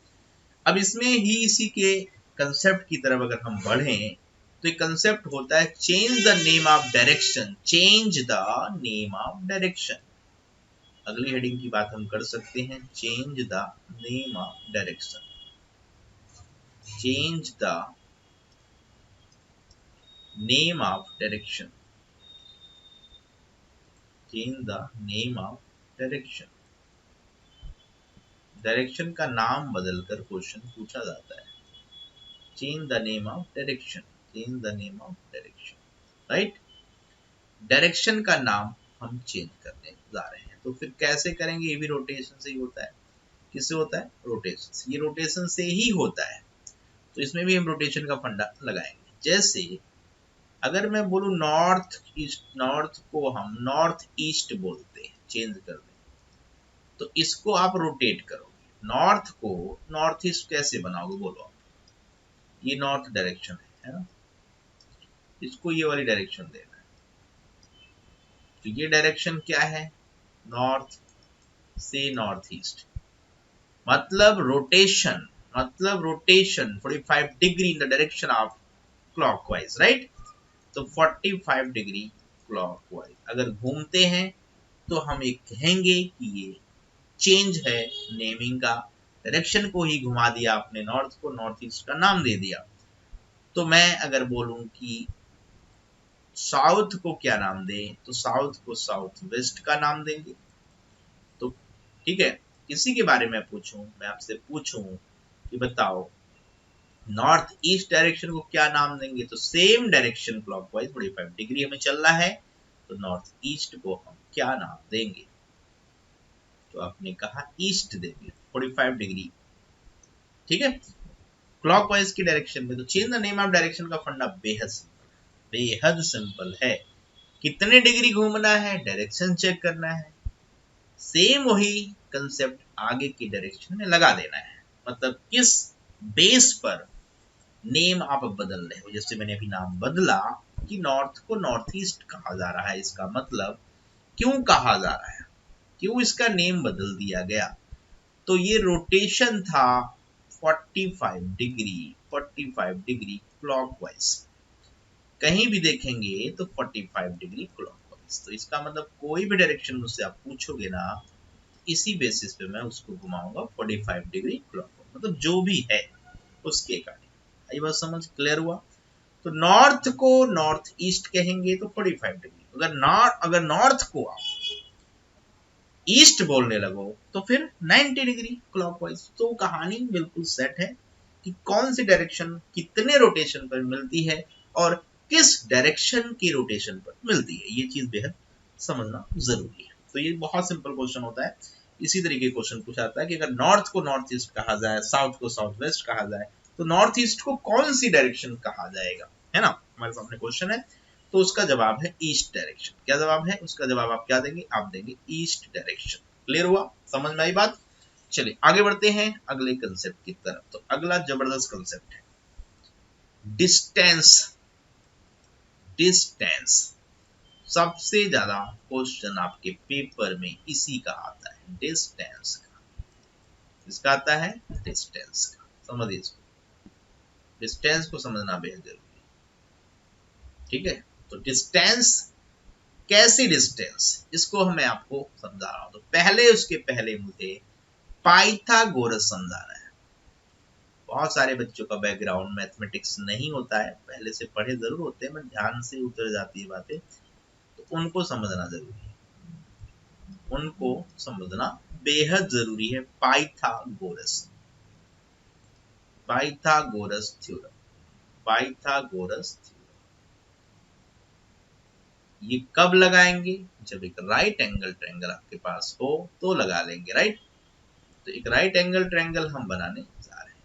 अब इसमें ही इसी के कंसेप्ट की तरफ अगर हम बढ़ें तो एक कंसेप्ट होता है change the name of direction. Change the name of direction, अगली हेडिंग की बात हम कर सकते हैं। Change the name of direction. Change the name of direction. Change the name of direction. Direction का नाम बदलकर क्वेश्चन पूछा जाता है। Change the name of direction. Change the name of direction, right. Direction का नाम हम चेंज करने जा रहे हैं, तो फिर कैसे करेंगे? ये भी रोटेशन से ही होता है। किससे होता है? रोटेशन से। ये रोटेशन से ही होता है, तो इसमें भी हम रोटेशन का फंडा लगाएंगे। जैसे अगर मैं बोलूं नॉर्थ ईस्ट, नॉर्थ को हम नॉर्थ ईस्ट बोलते हैं, चेंज कर दें तो इसको आप रोटेट करोगे। नॉर्थ को नॉर्थ ईस्ट कैसे बनाओगे बोलो आप? ये नॉर्थ डायरेक्शन है ना, इसको ये वाली डायरेक्शन देना है। तो ये डायरेक्शन क्या है? नॉर्थ से नॉर्थ ईस्ट, मतलब रोटेशन, मतलब rotation 45 degree in the direction of clockwise, right. तो 45 डिग्री क्लॉकवाइज अगर घूमते हैं तो हम एक कहेंगे कि ये चेंज है नेमिंग का। डायरेक्शन को ही घुमा दिया आपने, नॉर्थ को नॉर्थ ईस्ट का नाम दे दिया। तो मैं अगर बोलूं कि साउथ को क्या नाम दें, तो साउथ को साउथ वेस्ट का नाम देंगे। तो ठीक है, इसी के बारे में पूछूं, मैं आपसे पूछूं कि बताओ नॉर्थ ईस्ट डायरेक्शन को क्या नाम देंगे? तो सेम डायरेक्शन क्लॉकवाइज 45 डिग्री हमें चलना है, तो नॉर्थ ईस्ट को हम क्या नाम देंगे? तो आपने कहा ईस्ट देंगे 45 डिग्री, ठीक है, क्लॉकवाइज की डायरेक्शन में। तो change the name of direction का फंडा बेहद सिंपल है। कितने डिग्री घूमना है, डायरेक्शन चेक करना है, सेम वही कंसेप्ट आगे की डायरेक्शन में लगा देना है। मतलब किस बेस पर नेम आप बदल रहे हो। जैसे मैंने अभी नाम बदला कि नॉर्थ को नॉर्थ ईस्ट कहा जा रहा है, इसका मतलब क्यों कहा जा रहा है, क्यों इसका नेम बदल दिया गया? तो ये रोटेशन था 45 डिग्री क्लॉकवाइज। कहीं भी देखेंगे तो 45 डिग्री क्लॉकवाइज। तो इसका मतलब कोई भी डायरेक्शन मुझसे आप पूछोगे ना, इसी बेसिस पे मैं उसको घुमाऊंगा 45 डिग्री क्लॉकवाइज, मतलब जो भी है उसके अकॉर्डिंग। आई बात समझ? क्लियर हुआ? तो नॉर्थ को नॉर्थ ईस्ट कहेंगे तो 45 डिग्री। अगर नॉर्थ को आप ईस्ट बोलने लगो तो फिर 90 डिग्री क्लॉकवाइज। तो कहानी बिल्कुल सेट है कि कौन सी डायरेक्शन कितने रोटेशन पर मिलती है और किस डायरेक्शन की रोटेशन पर मिलती है, ये चीज बेहद समझना जरूरी है। तो ये बहुत सिंपल क्वेश्चन होता है। इसी तरीके क्वेश्चन पूछा जाता है कि अगर नॉर्थ को नॉर्थ ईस्ट कहा जाए, साउथ को साउथ वेस्ट कहा जाए, तो नॉर्थ ईस्ट को कौन सी डायरेक्शन कहा जाएगा, है ना। हमारे सामने क्वेश्चन है, तो उसका जवाब है ईस्ट डायरेक्शन। क्या जवाब है? उसका जवाब आप क्या देंगे? आप देंगे ईस्ट डायरेक्शन। क्लियर हुआ? समझ में आई बात? चलिए आगे बढ़ते हैं अगले कंसेप्ट की तरफ। तो अगला जबरदस्त कंसेप्ट है डिस्टेंस। डिस्टेंस सबसे ज्यादा क्वेश्चन आपके पेपर में इसी का आता है, डिस्टेंस का। इसका आता है डिस्टेंस का। समझिए इसको, डिस्टेंस को समझना बेहद जरूरी है, ठीक है। तो डिस्टेंस, कैसी डिस्टेंस, इसको मैं आपको समझा रहा हूं। तो पहले उसके पहले मुझे पाइथागोरस समझाना है। बहुत सारे बच्चों का बैकग्राउंड मैथमेटिक्स नहीं होता है, पहले से पढ़े जरूर होते हैं, बट ध्यान से उतर जाती है बातें, तो उनको समझना जरूरी है, उनको समझना बेहद जरूरी है। Pythagoras, Pythagoras theorem, Pythagoras theorem ये कब लगाएंगे? जब एक राइट एंगल ट्रायंगल आपके पास हो तो लगा लेंगे, राइट। तो एक राइट एंगल ट्रायंगल हम बनाने जा रहे हैं।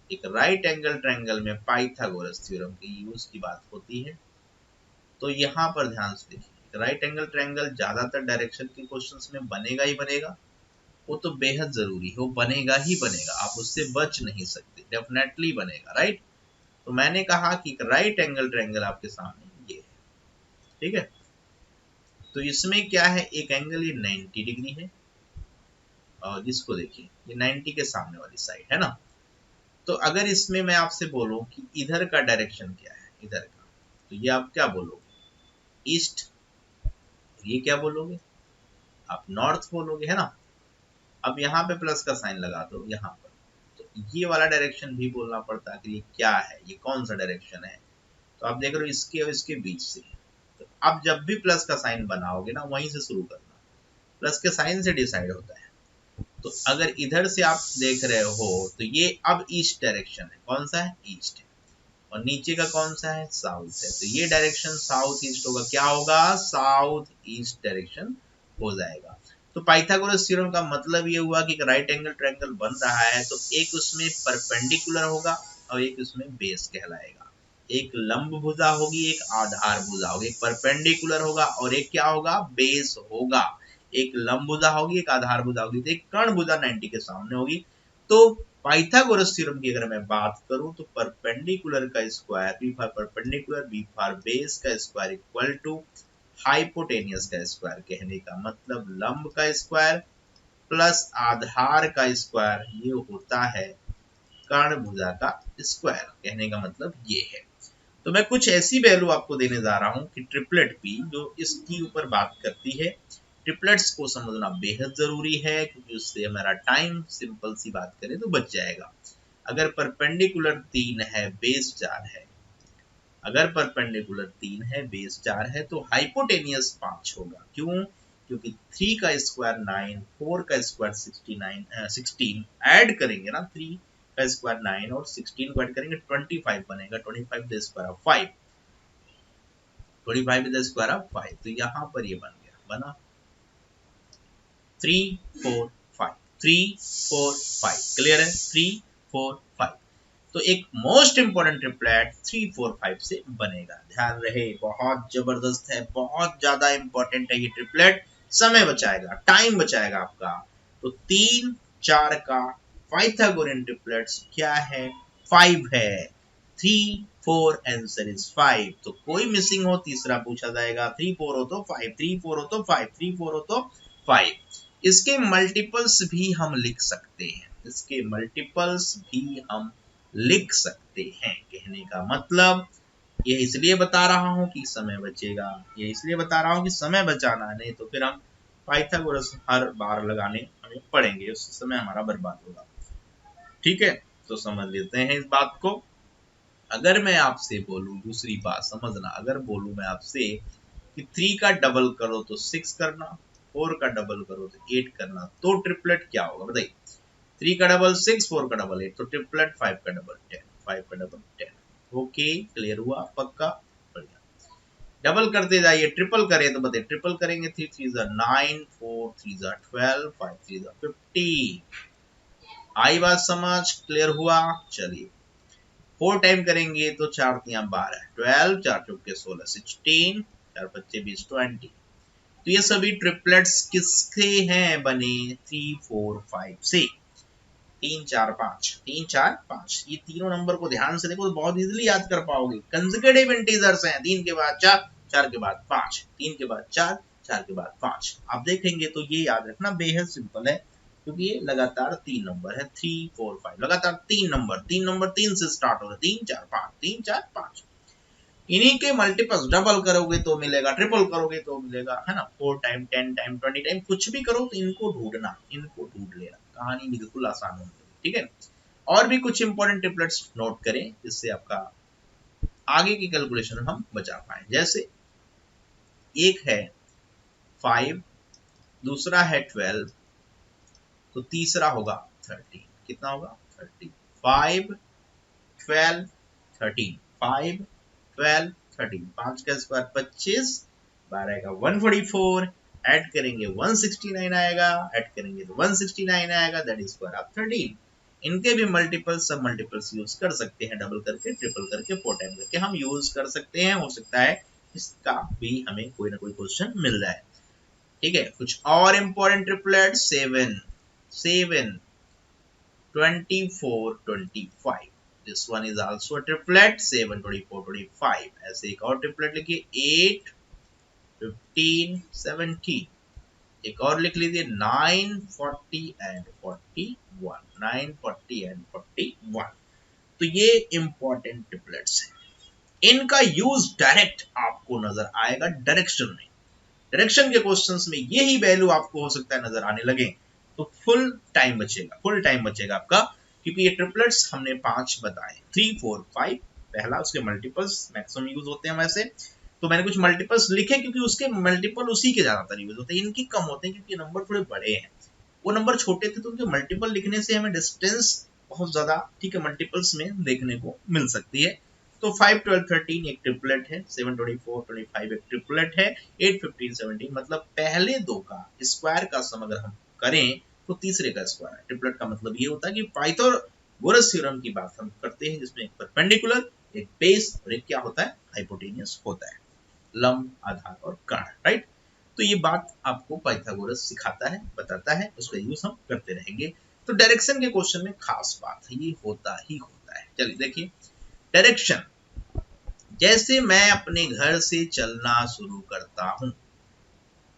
एक राइट एंगल ट्रायंगल में पाइथागोरस थ्योरम के यूज की बात होती है। तो यहां पर ध्यान से देखिए, राइट एंगल ट्रायंगल ज्यादातर डायरेक्शन के क्वेश्चंस में बनेगा ही बनेगा। वो तो बेहद जरूरी है, वो बनेगा ही बनेगा, आप उससे बच नहीं सकते, डेफिनेटली बनेगा, राइट। तो मैंने कहा कि राइट एंगल ट्रायंगल आपके सामने ये है, ठीक है। तो इसमें क्या है, एक एंगल ये 90 डिग्री है, और जिसको देखिए ये 90 के सामने वाली साइड है ना। तो अगर इसमें मैं आपसे बोलूं कि इधर का डायरेक्शन क्या है, इधर का, तो ये आप क्या बोलोगे, ईस्ट। ये क्या बोलोगे, आप नॉर्थ बोलोगे, है ना। अब यहाँ पे प्लस का साइन लगा दो यहाँ पर, तो ये वाला डायरेक्शन भी बोलना पड़ता है कि ये क्या है, ये कौन सा डायरेक्शन है। तो आप देख रहे हो इसके और इसके बीच से, तो आप जब भी प्लस का साइन बनाओगे ना, वहीं से शुरू करना, प्लस के साइन से डिसाइड होता है। तो अगर इधर से आप देख रहे हो तो ये अब ईस्ट डायरेक्शन है, कौन सा है, ईस्ट है, और नीचे का कौन सा है, साउथ है। तो ये डायरेक्शन साउथ ईस्ट होगा, क्या होगा, साउथ ईस्ट डायरेक्शन हो जाएगा। तो पाइथागोरस थ्योरम का मतलब ये हुआ कि राइट एंगल ट्रायंगल बन रहा है तो एक उसमें परपेंडिकुलर होगा और एक उसमें बेस कहलाएगा। एक लंब भुजा होगी, एक आधार भुजा होगी, एक परपेंडिकुलर होगा और एक क्या होगा, बेस होगा। एक लंब भुजा होगी, एक आधार भुजा होगी, तो एक कर्ण भुजा 90 के सामने होगी। तो पाइथागोरस थ्योरम की अगर मैं बात करूं तो परपेंडिकुलर का square, B for perpendicular, B for base का स्क्वायर इक्वल टू हाइपोटेनियस का स्क्वायर, कहने का मतलब लंब का स्क्वायर प्लस आधार का स्क्वायर, ये होता है कर्ण भुजा का स्क्वायर, कहने का मतलब ये है। तो मैं कुछ ऐसी वैल्यू आपको देने जा रहा हूं कि ट्रिपलेट पी जो इसकी ऊपर बात करती है। ट्रिपलेट्स को समझना बेहद जरूरी है क्योंकि उससे हमारा टाइम, सिंपल सी बात करें तो बच जाएगा। अगर परपेंडिकुलर 3 है, बेस 4 है, अगर परपेंडिकुलर 3 है, बेस 4 है, तो हाइपोटेनियस 5 होगा। क्यों, क्योंकि 3 का स्क्वायर 9, 4 का स्क्वायर 16 ऐड करेंगे ना, 3 का स्क्वायर 9 और 16 को ऐड करेंगे 25 बनेगा, 25 the square of 5, 25 the square of 5। तो यहां पर ये बन गया, बना 3 4 5, 3 4 5, क्लियर है, 3 4 5। तो एक मोस्ट इंपोर्टेंट ट्रिपलेट 3 4 5 से बनेगा, ध्यान रहे, बहुत जबरदस्त है, बहुत ज्यादा इंपॉर्टेंट है ये ट्रिपलेट, समय बचाएगा, टाइम बचाएगा आपका। तो 3 4 का पाइथागोरियन ट्रिपलेट्स क्या है, 5 है, 3 4 आंसर इज 5। तो कोई मिसिंग हो तीसरा पूछा जाएगा, 3 4 हो तो 5, 3 4 हो तो 5, 3 4 हो तो 5। इसके मल्टीपल्स भी हम लिख सकते हैं, इसके मल्टीपल्स भी हम लिख सकते हैं, कहने का मतलब ये इसलिए बता रहा हूं कि समय बचेगा, ये इसलिए बता रहा हूं कि समय बचाना, नहीं तो फिर हम पाइथागोरस हर बार लगाने हमें पड़ेंगे, उस समय हमारा बर्बाद होगा। ठीक है, तो समझ लेते हैं इस बात को। अगर मैं आपसे बोलूं, दूसरी बात समझना, अगर बोलूं मैं आपसे कि 3 का डबल करो तो 6 करना, 4 का डबल करो तो 8 करना, तो ट्रिपलेट क्या होगा बताइए। 3 का डबल 6, 4 का डबल 8, तो ट्रिपलेट 5 का डबल 10, 5 का डबल 10। ओके, क्लियर हुआ, पक्का, बढ़िया। डबल करते जाइए, ट्रिपल करें तो बताइए, ट्रिपल करेंगे 3 3 9, 4 3 12, 5 3 15। आई बात समझ, क्लियर हुआ, चलिए 4 टाइम करेंगे तो 4 3 12, 12, 4 चौके 16, 16, 4 25 20, 20। तो ये सभी ट्रिपलेट्स किसके हैं बने, 3 4 5 से, 3 4 5, 3 4 5, ये तीनों नंबर को ध्यान से देखो तो बहुत इजीली याद कर पाओगे, कंसेक्यूटिव इंटीजर्स हैं, 3 के बाद 4, 4 के बाद 5, 3 के बाद 4, 4 के बाद 5। आप देखेंगे तो ये याद रखना बेहद सिंपल है क्योंकि ये लगातार 3 नंबर है, 3 4 5, लगातार 3 नंबर, 3 नंबर 3 से स्टार्ट हो रहा है, 3 4 5, 3 4 5। इन्हीं के मल्टीपल्स डबल करोगे तो मिलेगा, ट्रिपल करोगे तो मिलेगा, है ना, 4 टाइम 10 टाइम 20 टाइम, कुछ भी करो तो इनको ढूंढना, इनको ढूंढ लेना, कहानी बिल्कुल आसान होगी, ठीक है। और भी कुछ इंपॉर्टेंट ट्रिपलेट्स नोट करें जिससे आपका आगे की कैलकुलेशन हम बचा पाए। जैसे एक है 5, दूसरा है 12, तो तीसरा होगा 13, कितना होगा 13, 5 12 13, 5 12 13, 5 का स्क्वायर 25, 12 का 144, ऐड करेंगे 169 आएगा, ऐड करेंगे तो 169 आएगा, दैट इज स्क्वायर ऑफ 13। इनके भी मल्टीपल सब मल्टीपल्स यूज कर सकते हैं, डबल करके, ट्रिपल करके, 4 टाइम करके हम यूज कर सकते हैं, हो सकता है इसका भी हमें कोई ना कोई क्वेश्चन मिल जाए। ठीक है, कुछ और important triplet 7, 7, 24, 25. This one is also a triplet, 7, 24, 25. ऐसे एक और ट्रिपलेट लिखिए 8, 15, 17. एक और लिख लीजिए 9, 40 एंड 41. 9, 40 एंड 41. तो ये इंपॉर्टेंट ट्रिपलेट्स हैं। इनका यूज डायरेक्ट आपको नजर आएगा डायरेक्शन में। डायरेक्शन के क्वेश्चंस में यही वैल्यू आपको हो सकता है नजर आने लगे, तो फुल टाइम बचेगा आपका, क्योंकि ये ट्रिपलेट्स हमने 5 बताए, 3, 4, 5 पहला, उसके मल्टीपल्स मैक्सिमम यूज होते हैं वैसे, तो मैंने कुछ मल्टीपल्स लिखे क्योंकि उसके मल्टीपल उसी के ज्यादातर यूज होते हैं, इनकी कम होते हैं क्योंकि नंबर थोड़े बड़े हैं। वो नंबर छोटे थे तो उनके मल्टीपल लिखने से हमें डिस्टेंस बहुत ज्यादा, ठीक है, मल्टीपल्स में देखने को मिल सकती है। तो 5, 12, 13 एक ट्रिपलेट है, 7, 24, 25 एक ट्रिपलेट है, 8, 15, 17 मतलब पहले दो का स्क्वायर का सम अगर हम करें तो तीसरे का स्क्वायर। ट्रिपलेट का मतलब ये होता है कि पाइथागोरस थ्योरम की बात हम करते हैं, जिसमें एक परपेंडिकुलर, एक बेस और एक क्या होता है, हाइपोटेनियस होता है, लंब, आधार और कर्ण, राइट। तो ये बात आपको पाइथागोरस सिखाता है, बताता है, उसका यूज हम करते रहेंगे। तो डायरेक्शन के क्वेश्चन में खास बात है, ये होता ही होता है। चलिए देखिए डायरेक्शन, जैसे मैं अपने घर से चलना शुरू करता हूं,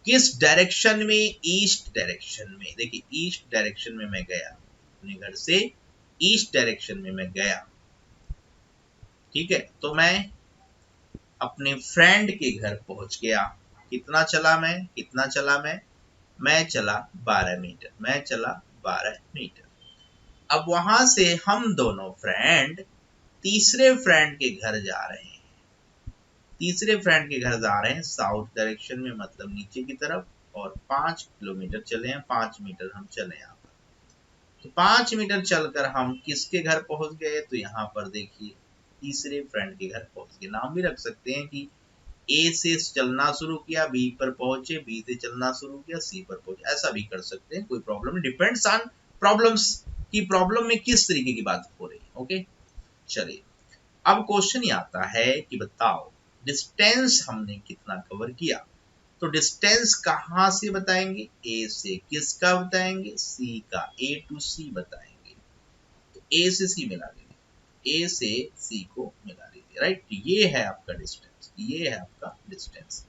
किस डायरेक्शन में, ईस्ट डायरेक्शन में। देखिए ईस्ट डायरेक्शन में मैं गया, अपने घर से ईस्ट डायरेक्शन में मैं गया, ठीक है। तो मैं अपने फ्रेंड के घर पहुंच गया। कितना चला मैं चला 12 मीटर, मैं चला 12 मीटर। अब वहां से हम दोनों फ्रेंड तीसरे फ्रेंड के घर जा रहे हैं, साउथ डायरेक्शन में, मतलब नीचे की तरफ, और 5 किलोमीटर चले हैं, 5 मीटर हम चले यहाँ पर। तो 5 मीटर चलकर हम किसके घर पहुंच गए, तो यहाँ पर देखिए तीसरे फ्रेंड के घर पहुंच गए। नाम भी रख सकते हैं कि ए से चलना शुरू किया, बी पर पहुंचे, बी से चलना शुरू किया, सी पर पहुंचे, ऐसा भी कर सकते हैं, कोई प्रॉब्लम नहीं, डिपेंड्स ऑन प्रॉब्लम्स की, प्रॉब्लम में किस तरीके की बात हो रही है। ओके चलिए, अब क्वेश्चन ये आता है कि बताओ डिस्टेंस हमने कितना कवर किया। तो डिस्टेंस कहां से बताएंगे, ए से, किसका बताएंगे, सी का, ए टू सी बताएंगे। तो ए से सी मिला लीजिए, ए से सी को मिला लीजिए, राइट। ये है आपका डिस्टेंस, ये है आपका डिस्टेंस।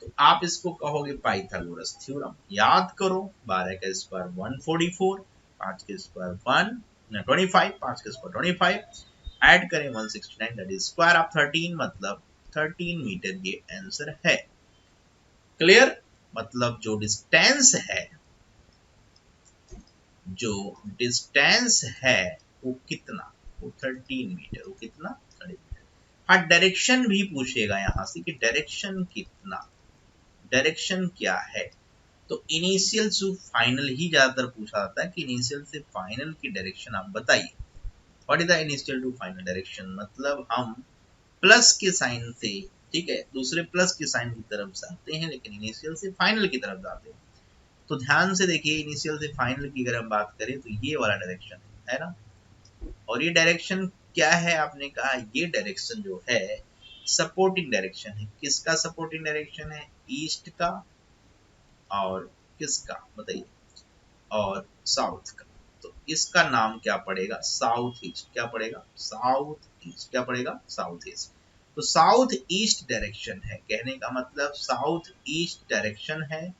तो आप इसको कहोगे पाइथागोरस थ्योरम। याद करो, 12 का स्क्वायर 144, 5 के स्क्वायर 25, 5 के स्क्वायर 25, ऐड करें 169, दैट इज स्क्वायर ऑफ 13, मतलब 13 मीटर ये आंसर है। क्लियर, मतलब जो डिस्टेंस है वो कितना, वो 13 मीटर, वो कितना 13 मीटर। हाँ, डायरेक्शन भी पूछेगा यहां से कि डायरेक्शन कितना, डायरेक्शन क्या है। तो इनिशियल टू फाइनल ही ज्यादातर पूछा जाता है कि इनिशियल से फाइनल की डायरेक्शन आप बताइए। What is the initial to final direction, मतलब हम प्लस के साइन से, ठीक है, दूसरे प्लस के साइन की तरफ जाते हैं, लेकिन इनिशियल से फाइनल की तरफ जाते हैं। तो ध्यान से देखिए, इनिशियल से फाइनल की अगर हम बात करें तो ये वाला डायरेक्शन है ना, और ये डायरेक्शन क्या है, आपने कहा ये डायरेक्शन जो है सपोर्टिंग डायरेक्शन है। किसका सपोर्टिंग डायरेक्शन है, ईस्ट का, और किसका बताइए, और साउथ का। तो इसका नाम क्या पड़ेगा, साउथ ईस्ट। क्या पड़ेगा, साउथ ईस्ट। क्या पड़ेगा, साउथ ईस्ट। तो साउथ ईस्ट डायरेक्शन है, कहने का मतलब साउथ ईस्ट डायरेक्शन है,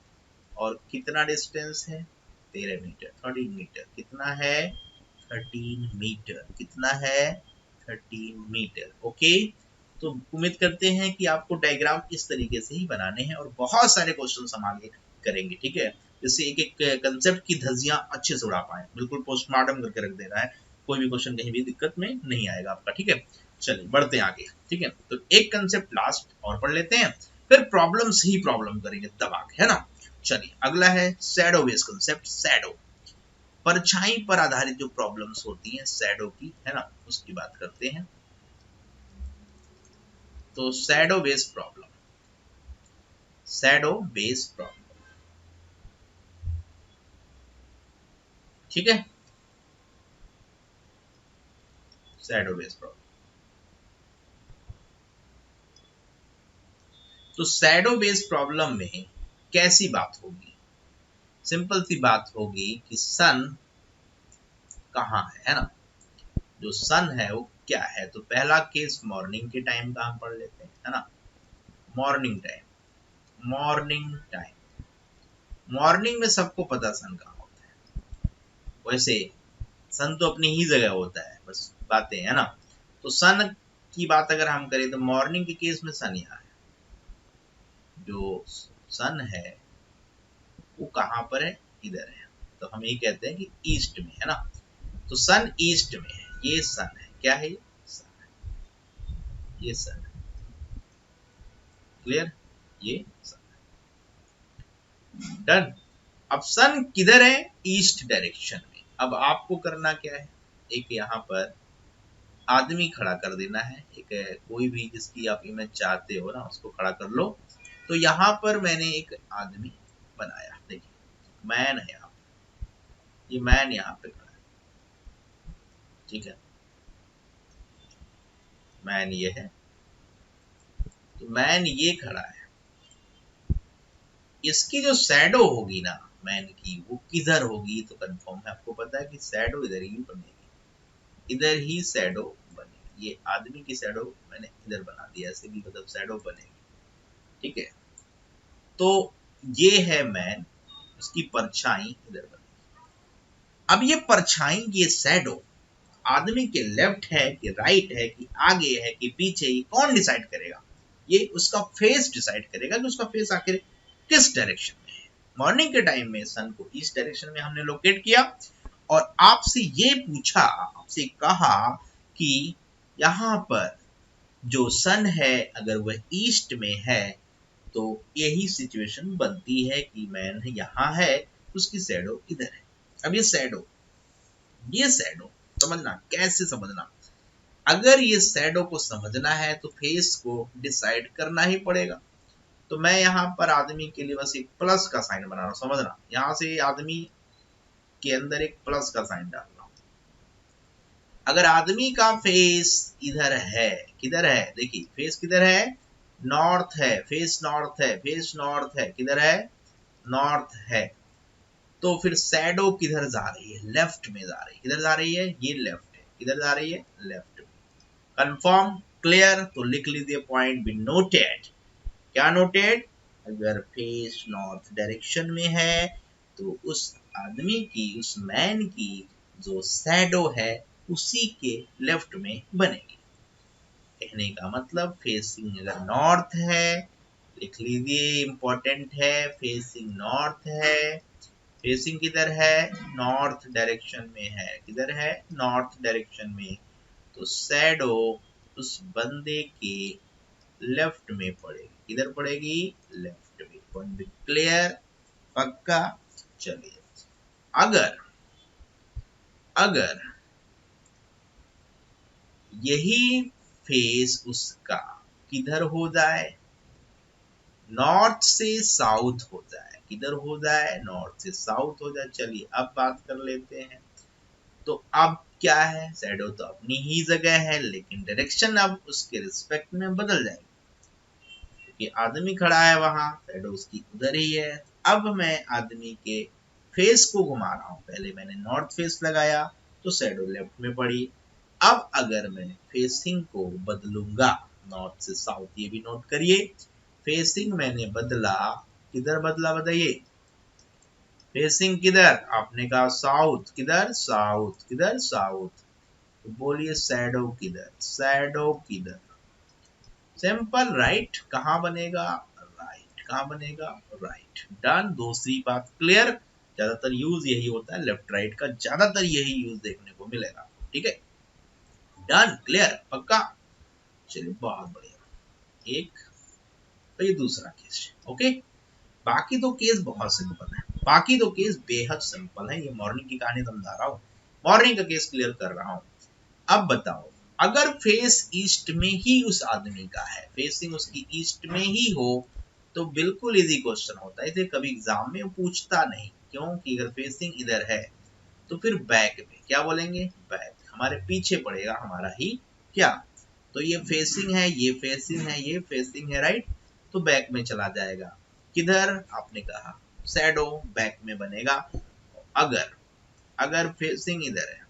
और कितना डिस्टेंस है, 13 मीटर, 13 मीटर। कितना है, 13 मीटर। कितना है, 13 मीटर। ओके, तो उम्मीद करते हैं कि आपको डायग्राम इस तरीके से ही बनाने हैं, और बहुत सारे क्वेश्चन हम आगे करेंगे, ठीक है, जिससे एक एक कंसेप्ट की धज्जियां अच्छे से उड़ा पाए, बिल्कुल पोस्टमार्टम करके रख देना है, कोई भी क्वेश्चन कहीं भी दिक्कत में नहीं आएगा आपका, ठीक है। चलिए बढ़ते हैं आगे, ठीक है। तो एक कंसेप्ट लास्ट और पढ़ लेते हैं, फिर प्रॉब्लम्स ही प्रॉब्लम करेंगे दबा के, है ना। चलिए अगला है शैडो बेस्ड कंसेप्ट। शैडो, परछाई पर आधारित जो प्रॉब्लम्स होती हैं शैडो की, है ना, उसकी बात करते हैं। तो shadow based problem, shadow based problem, ठीक है, शैडो बेस्ड प्रॉब्लम। तो शैडो बेस्ड प्रॉब्लम में कैसी बात होगी, सिंपल सी बात होगी कि सन कहाँ है ना। जो सन है वो क्या है, तो पहला केस मॉर्निंग के टाइम का हम पढ़ लेते हैं, है ना। Morning time, morning time, morning में सबको पता सन कहाँ होता है। वैसे सन तो अपनी ही जगह होता है, बस बातें है ना। तो सन की बात अगर हम करें तो मॉर्निंग के केस में सन यहाँ है। जो सन है वो कहाँ पर है, इधर है। तो हम ये कहते हैं कि ईस्ट में है ना। तो सन ईस्ट में है, ये सन है, क्या है ये सन है, ये सन है, क्लियर, ये सन है, डन। अब सन किधर है, ईस्ट डायरेक्शन में। अब आपको करना क्या है, एक यहाँ पर आदमी खड़ा कर देना है, एक कोई भी जिसकी आप इमेज चाहते हो ना उसको खड़ा कर लो। तो यहाँ पर मैंने एक आदमी बनाया, देखिए मैन है यहाँ पे, ये मैन यहाँ पे खड़ा है, ठीक है, मैन ये है, तो मैन ये खड़ा है। इसकी जो शैडो होगी ना मैन की, वो किधर होगी, तो कंफर्म है, आपको पता है कि शैडो इधर ही बनेगी, इधर ही शैडो बनेगी। ये आदमी की शैडो मैंने इधर बना दिया, ऐसे भी मतलब शैडो बनेगी, ठीक है। तो ये है मैन, उसकी परछाई इधर बनेगी। अब ये परछाई, ये शैडो आदमी के लेफ्ट है कि राइट है कि आगे है कि पीछे, ये कौन डिसाइड करेगा, ये उसका फेस डिसाइड करेगा कि उसका फेस आखिर किस डायरेक्शन में है। मॉर्निंग के टाइम में सन को ईस्ट डायरेक्शन में हमने लोकेट किया और आपसे ये पूछा, आपसे कहा कि यहाँ पर जो सन है अगर वह ईस्ट में है तो यही सिचुएशन बनती है कि मैन यहाँ है, उसकी शैडो इधर है। अब ये शैडो समझना, कैसे समझना, अगर ये शैडो को समझना है तो फेस को डिसाइड करना ही पड़ेगा। तो मैं यहाँ पर आदमी के लिए बस एक प्लस का साइन बना रहा हूँ, समझना, यहाँ से आदमी के अंदर एक प्लस का साइन डाल रहा हूँ। अगर आदमी का फेस इधर है, किधर है, देखिए फेस किधर है, नॉर्थ है, फेस नॉर्थ है, फेस नॉर्थ है, किधर है, नॉर्थ है। तो फिर शैडो किधर जा रही है, लेफ्ट में जा रही है, किधर जा रही है, ये लेफ्ट है, किधर जा रही है, लेफ्ट में। कंफर्म, क्लियर, तो लिख लीजिए पॉइंट बी नोटेड। क्या नोटेड, अगर फेस नॉर्थ डायरेक्शन में है तो उस आदमी की, उस मैन की जो शैडो है उसी के लेफ्ट में बनेगी। कहने का मतलब फेसिंग अगर नॉर्थ है, लिख लीजिए, इंपॉर्टेंट है, फेसिंग नॉर्थ है, फेसिंग किधर है, नॉर्थ डायरेक्शन में है, किधर है, नॉर्थ डायरेक्शन में, तो शैडो उस बंदे के लेफ्ट में पड़ेगी, किधर पड़ेगी, लेफ्ट में। पॉइंट क्लियर, पक्का। चलिए, अगर अगर यही फेस उसका किधर हो जाए, नॉर्थ से साउथ हो जाए, किधर हो जाए, नॉर्थ से साउथ हो जाए। चलिए अब बात कर लेते हैं। तो अब क्या है, शैडो तो अपनी ही जगह है लेकिन डायरेक्शन अब उसके रिस्पेक्ट में बदल जाएगी, क्योंकि आदमी खड़ा है वहां, शैडो उसकी उधर ही है। अब मैं आदमी के फेस को घुमा रहा हूं, पहले मैंने नॉर्थ फेस लगाया तो शैडो लेफ्ट में पड़ी। अब अगर मैं फेसिंग को बदलूंगा नॉर्थ से साउथ, ये भी नोट करिए, फेसिंग मैंने बदला, किधर बदला बताइए, फेसिंग किधर, आपने कहा साउथ, किधर साउथ, किधर साउथ, तो बोलिए शैडो किधर, शैडो किधर, सिंपल, राइट, कहां बनेगा, राइट, कहां बनेगा, राइट, डन। दूसरी बात क्लियर, ज्यादातर यूज यही होता है, लेफ्ट राइट का ज्यादातर यही यूज देखने को मिलेगा, ठीक है, डन, क्लियर, पक्का। चलिए बहुत बढ़िया, एक तो ये दूसरा केस, ओके। बाकी तो केस बहुत सिंपल है, बाकी तो केस बेहद सिंपल है। ये मॉर्निंग की कहानी समझा रहा हूँ, मॉर्निंग का केस क्लियर कर रहा हूँ। अब बताओ, अगर फेस ईस्ट में ही उस आदमी का है, फेसिंग उसकी ईस्ट में ही हो, तो बिल्कुल इजी क्वेश्चन होता है, इसे कभी एग्जाम में पूछता नहीं, क्योंकि अगर फेसिंग इधर है तो फिर बैक में क्या बोलेंगे, बैक, हमारे पीछे पड़ेगा हमारा ही क्या, तो ये फेसिंग है, ये फेसिंग है, ये फेसिंग है, राइट, तो बैक में चला जाएगा, किधर, आपने कहा शैडो बैक में बनेगा। अगर फेसिंग इधर है,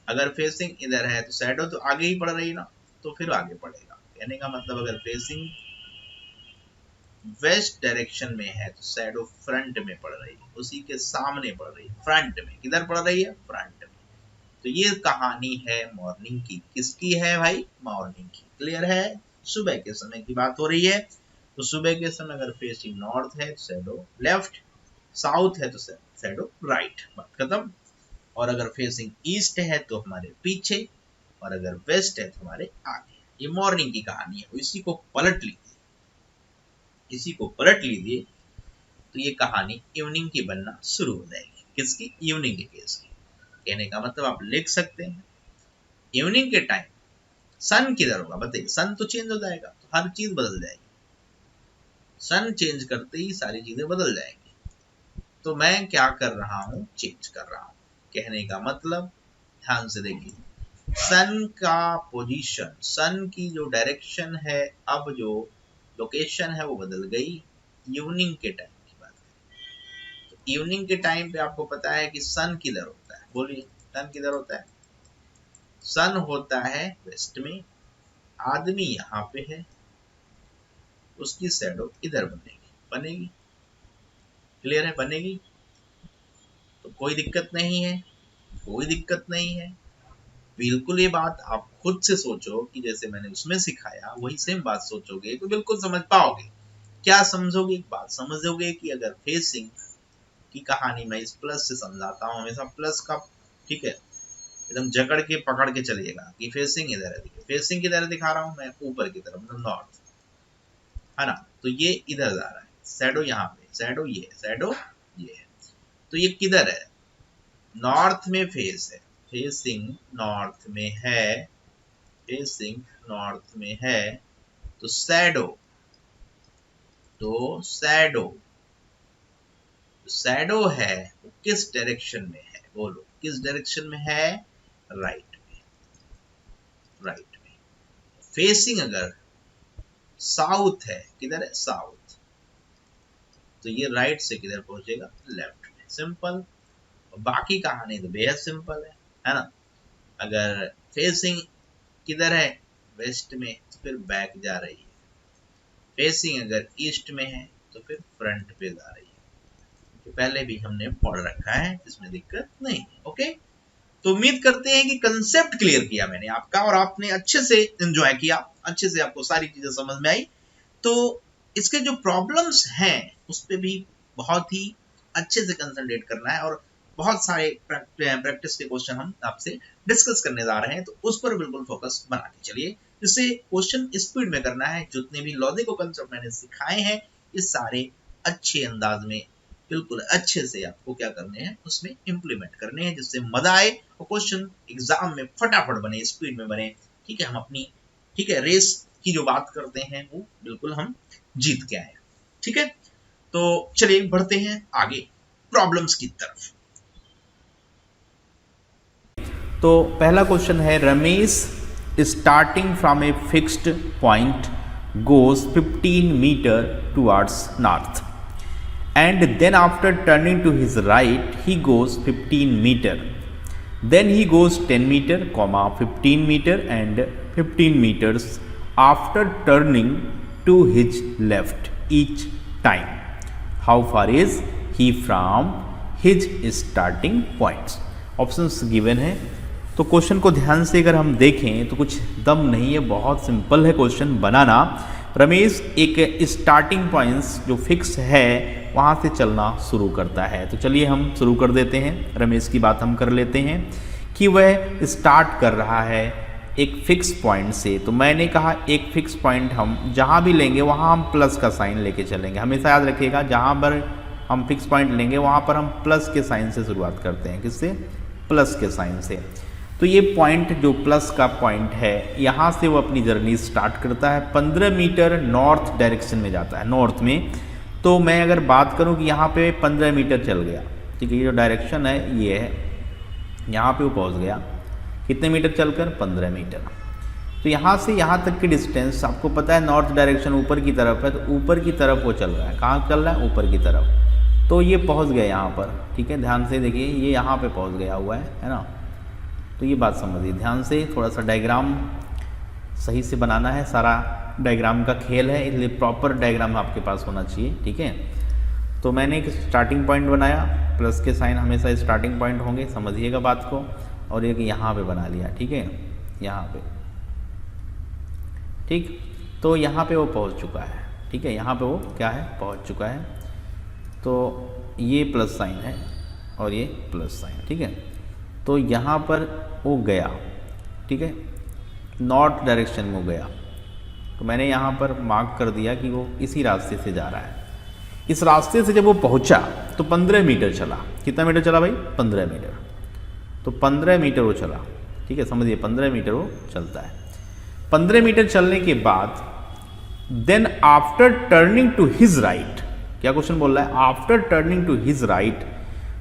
अगर फेसिंग इधर है तो शैडो तो आगे ही पड़ रही है ना, तो फिर आगे पड़ेगा। कहने का मतलब अगर फेसिंग वेस्ट डायरेक्शन में है तो शैडो फ्रंट में पड़ रही है, उसी के सामने पड़ रही है, फ्रंट में। किधर पड़ रही है? फ्रंट में। तो ये कहानी है मॉर्निंग की। किसकी है भाई? मॉर्निंग की। क्लियर है? सुबह के समय की बात हो रही है। तो सुबह के समय अगर फेसिंग नॉर्थ है तो शैडो लेफ्ट, साउथ है तो शैडो राइट। बात खत्म। और अगर फेसिंग ईस्ट है तो हमारे पीछे, और अगर वेस्ट है तो हमारे आगे। ये मॉर्निंग की कहानी है। इसी को पलट लीजिए, इसी को पलट लीजिए तो ये कहानी इवनिंग की बनना शुरू हो जाएगी। किसकी? इवनिंग के केस की। कहने का मतलब आप लिख सकते हैं इवनिंग के टाइम सन किधर होगा? बताइए। सन तो चेंज हो जाएगा तो हर चीज बदल जाएगी। सन चेंज करते ही सारी चीजें बदल जाएंगी। तो मैं क्या कर रहा हूं? चेंज कर रहा हूं। कहने का मतलब ध्यान से देखिए, सन का पोजीशन, सन की जो डायरेक्शन है, अब जो लोकेशन है वो बदल गई इवनिंग के टाइम की बात करें तो इवनिंग के टाइम पे आपको पता है कि सन किधर होता है? बोलिए, सन किधर होता है? सन होता है वेस्ट में। आदमी यहाँ पे है, उसकी शैडो इधर बनेगी। क्लियर है? बनेगी। तो कोई दिक्कत नहीं है, कोई दिक्कत नहीं है। बिल्कुल ये बात आप खुद से सोचो कि जैसे मैंने उसमें सिखाया वही सेम बात सोचोगे तो बिल्कुल समझ पाओगे। क्या समझोगे? बात समझोगे कि अगर फेसिंग की कहानी मैं इस प्लस से समझाता हूँ, हमेशा प्लस का, ठीक है, एकदम जकड़ के पकड़ के चलिएगा कि फेसिंग इधर है। देखिए फेसिंग किधर दिखा रहा हूँ मैं? ऊपर की तरफ, मतलब नॉर्थ, है ना। तो ये इधर जा रहा है, शैडो यहाँ पे, शैडो ये है, शैडो ये है। तो ये किधर है? नॉर्थ में फेस है, फेसिंग नॉर्थ में है, फेसिंग नॉर्थ में है। तो शैडो, तो शैडो है वो किस डायरेक्शन में है? बोलो, किस डायरेक्शन में है? राइट में, राइट में। फेसिंग अगर साउथ है, किधर है? साउथ, तो ये राइट से किधर पहुंचेगा? लेफ्ट में। सिंपल। बाकी कहानी तो बेहद सिंपल है ना। अगर फेसिंग किधर है? वेस्ट में, तो फिर बैक जा रही है। फेसिंग अगर ईस्ट में है तो फिर फ्रंट पे जा रही है। तो पहले भी हमने पढ़ रखा है, इसमें दिक्कत नहीं है। ओके, तो उम्मीद करते हैं कि कंसेप्ट क्लियर किया मैंने आपका और आपने अच्छे से एंजॉय किया, अच्छे से आपको सारी चीजें समझ में आई। तो इसके जो प्रॉब्लम्स हैं उस पर भी बहुत ही अच्छे से कंसंट्रेट करना है और बहुत सारे प्रैक्टिस के क्वेश्चन हम आपसे डिस्कस करने जा रहे हैं, तो उस पर बिल्कुल फोकस बना के चलिए। जिससे क्वेश्चन स्पीड में करना है। जितने भी लॉजिक और कंसेप्ट मैंने सिखाए हैं ये सारे अच्छे अंदाज में बिल्कुल अच्छे से आपको क्या करने हैं, उसमें इंप्लीमेंट करने हैं, जिससे मजा आए और क्वेश्चन एग्जाम में फटाफट बने, स्पीड में बने। ठीक है, हम अपनी, ठीक है, रेस की जो बात करते हैं वो बिल्कुल हम जीत के आए। ठीक है, तो चलिए बढ़ते हैं आगे प्रॉब्लम्स की तरफ। तो पहला क्वेश्चन है, Ramesh starting from a fixed point goes 15 metre towards north and then after turning to his right he goes 15 meter, then he goes 10 meter, 15 meter and 15 meters after turning to his left each time. How far is he from his starting points? Options given है। तो question को ध्यान से अगर हम देखें तो कुछ दम नहीं है, बहुत सिंपल है क्वेश्चन बनाना। रमेश एक स्टार्टिंग पॉइंट्स जो फिक्स है वहाँ से चलना शुरू करता है। तो चलिए हम शुरू कर देते हैं। रमेश की बात हम कर लेते हैं कि वह स्टार्ट कर रहा है एक फिक्स पॉइंट से। तो मैंने कहा एक फिक्स पॉइंट हम जहाँ भी लेंगे वहाँ हम प्लस का साइन लेके चलेंगे। हमेशा याद रखिएगा, जहाँ पर हम फिक्स पॉइंट लेंगे वहाँ पर हम प्लस के साइन से शुरुआत करते हैं। किससे? प्लस के साइन से। तो ये पॉइंट जो प्लस का पॉइंट है, यहाँ से वो अपनी जर्नी स्टार्ट करता है। 15 मीटर नॉर्थ डायरेक्शन में जाता है, नॉर्थ में। तो मैं अगर बात करूँ कि यहाँ पे 15 मीटर चल गया, ठीक है, ये जो डायरेक्शन है ये है, यहाँ पे वो पहुँच गया कितने मीटर चलकर? 15 मीटर। तो यहाँ से यहाँ तक की डिस्टेंस आपको पता है नॉर्थ डायरेक्शन ऊपर की तरफ है, तो ऊपर की तरफ वो चल रहा है। कहाँ चल रहा है? ऊपर की तरफ। तो ये पहुँच गया यहाँ पर, ठीक है, ध्यान से देखिए, ये यहाँ पे पहुँच गया हुआ है ना। तो ये बात समझिए ध्यान से, थोड़ा सा डायग्राम सही से बनाना है, सारा डायग्राम का खेल है, इसलिए प्रॉपर डायग्राम आपके पास होना चाहिए, ठीक है। तो मैंने एक स्टार्टिंग पॉइंट बनाया, प्लस के साइन हमेशा स्टार्टिंग पॉइंट होंगे, समझिएगा बात को, और एक यहाँ पे बना लिया, ठीक है, यहाँ पे, ठीक। तो यहाँ पे वो पहुँच चुका है, ठीक है, यहाँ पे वो क्या है? पहुँच चुका है। तो ये प्लस साइन है और ये प्लस साइन, ठीक है। तो यहाँ पर वो गया, ठीक है, नॉर्थ डायरेक्शन में वो गया। तो मैंने यहाँ पर मार्क कर दिया कि वो इसी रास्ते से जा रहा है। इस रास्ते से जब वो पहुँचा तो 15 मीटर चला। कितना मीटर चला भाई? 15 मीटर। तो 15 मीटर वो चला, ठीक है, समझिए 15 मीटर वो चलता है। 15 मीटर चलने के बाद then after turning to his right, क्या क्वेश्चन बोल रहा है? After turning to his right,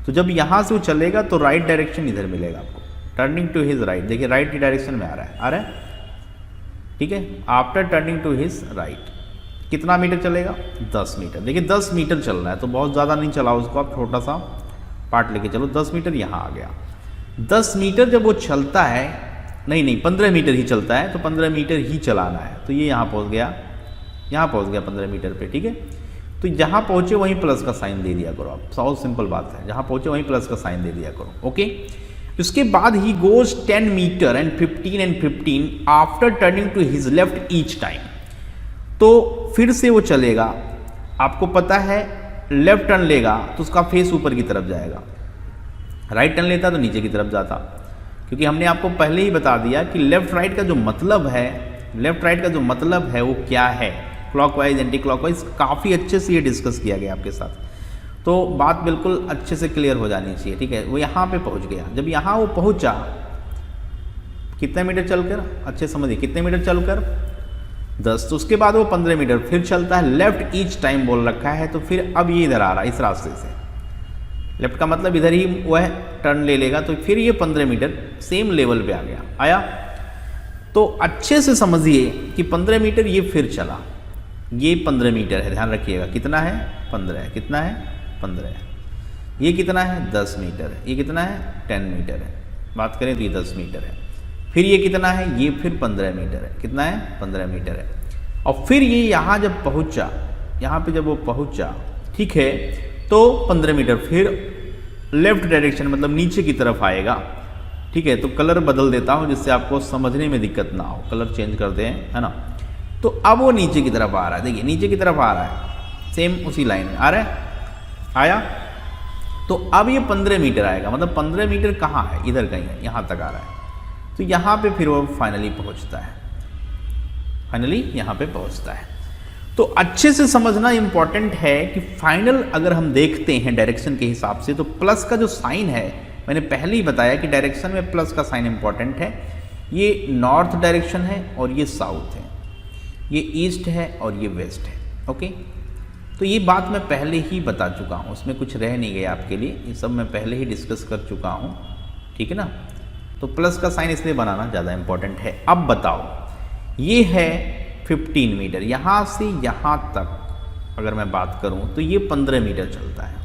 तो जब यहाँ से वो चलेगा तो राइट डायरेक्शन इधर मिलेगा आपको, टर्निंग टू हिज राइट, देखिए राइट की डायरेक्शन में आ रहा है, ठीक है। After turning to his right कितना मीटर चलेगा? 10 मीटर। देखिए 10 मीटर चल रहा है, तो बहुत ज़्यादा नहीं चला, उसको आप छोटा सा पार्ट लेके चलो। 10 मीटर यहाँ आ गया। 10 मीटर जब वो चलता है, नहीं 15 मीटर ही चलता है, तो 15 मीटर ही चलाना है। तो ये यहाँ पहुँच गया, यहाँ पहुँच गया 15 मीटर पे, ठीक है। तो जहाँ पहुँचे वहीं प्लस का साइन दे दिया करो आप, बहुत सिंपल बात है, जहाँ पहुँचे वहीं प्लस का साइन दे दिया करो, ओके। उसके बाद he goes 10 metre and 15 after turning to his left each time. तो फिर से वो चलेगा, आपको पता है लेफ्ट टर्न लेगा तो उसका फेस ऊपर की तरफ जाएगा, राइट टर्न लेता तो नीचे की तरफ जाता, क्योंकि हमने आपको पहले ही बता दिया कि लेफ्ट राइट का जो मतलब है, लेफ्ट राइट का जो मतलब है वो क्या है, क्लॉकवाइज एंटी क्लॉकवाइज, काफ़ी अच्छे से ये डिस्कस किया गया आपके साथ। तो बात बिल्कुल अच्छे से क्लियर हो जानी चाहिए, ठीक है। वो यहाँ पे पहुँच गया, जब यहाँ वो पहुँचा कितने मीटर चलकर, अच्छे समझिए, कितने मीटर चलकर? 10। तो उसके बाद वो 15 मीटर फिर चलता है, लेफ्ट ईच टाइम बोल रखा है, तो फिर अब ये इधर आ रहा है, इस रास्ते से, लेफ्ट का मतलब इधर ही वह टर्न ले लेगा, तो फिर ये 15 मीटर सेम लेवल पे आ गया, आया। तो अच्छे से समझिए कि 15 मीटर ये फिर चला, ये 15 मीटर है, ध्यान रखिएगा, कितना है? 15 है, कितना है? 15 है। ये कितना है? 10 मीटर है। ये कितना है? 10 मीटर है। बात करें तो ये 10 मीटर है। फिर ये कितना है? ये फिर 15 मीटर है। कितना है? 15 मीटर है। और फिर ये यहाँ जब पहुँचा, यहाँ पे जब वो पहुँचा, ठीक है, तो 15 मीटर फिर लेफ्ट डायरेक्शन मतलब नीचे की तरफ आएगा, ठीक है। तो कलर बदल देता हूँ जिससे आपको समझने में दिक्कत ना हो, कलर चेंज करते हैं, है ना। तो अब वो नीचे की तरफ आ रहा है, देखिए नीचे की तरफ आ रहा है, सेम उसी लाइन में आ रहा है, आया। तो अब ये 15 मीटर आएगा, मतलब 15 मीटर कहाँ है? इधर कहीं है, यहाँ तक आ रहा है। तो यहाँ पे फिर वो फाइनली पहुँचता है, फाइनली यहाँ पे पहुँचता है। तो अच्छे से समझना इंपॉर्टेंट है कि फाइनल अगर हम देखते हैं डायरेक्शन के हिसाब से, तो प्लस का जो साइन है, मैंने पहले ही बताया कि डायरेक्शन में प्लस का साइन इंपॉर्टेंट है। ये नॉर्थ डायरेक्शन है और ये साउथ है, ये ईस्ट है और ये वेस्ट है, ओके। तो ये बात मैं पहले ही बता चुका हूँ, उसमें कुछ रह नहीं गया आपके लिए, ये सब मैं पहले ही डिस्कस कर चुका हूँ, ठीक है ना। तो प्लस का साइन इसलिए बनाना ज़्यादा इंपॉर्टेंट है। अब बताओ, ये है 15 मीटर, यहाँ से यहाँ तक अगर मैं बात करूँ तो ये 15 मीटर चलता है,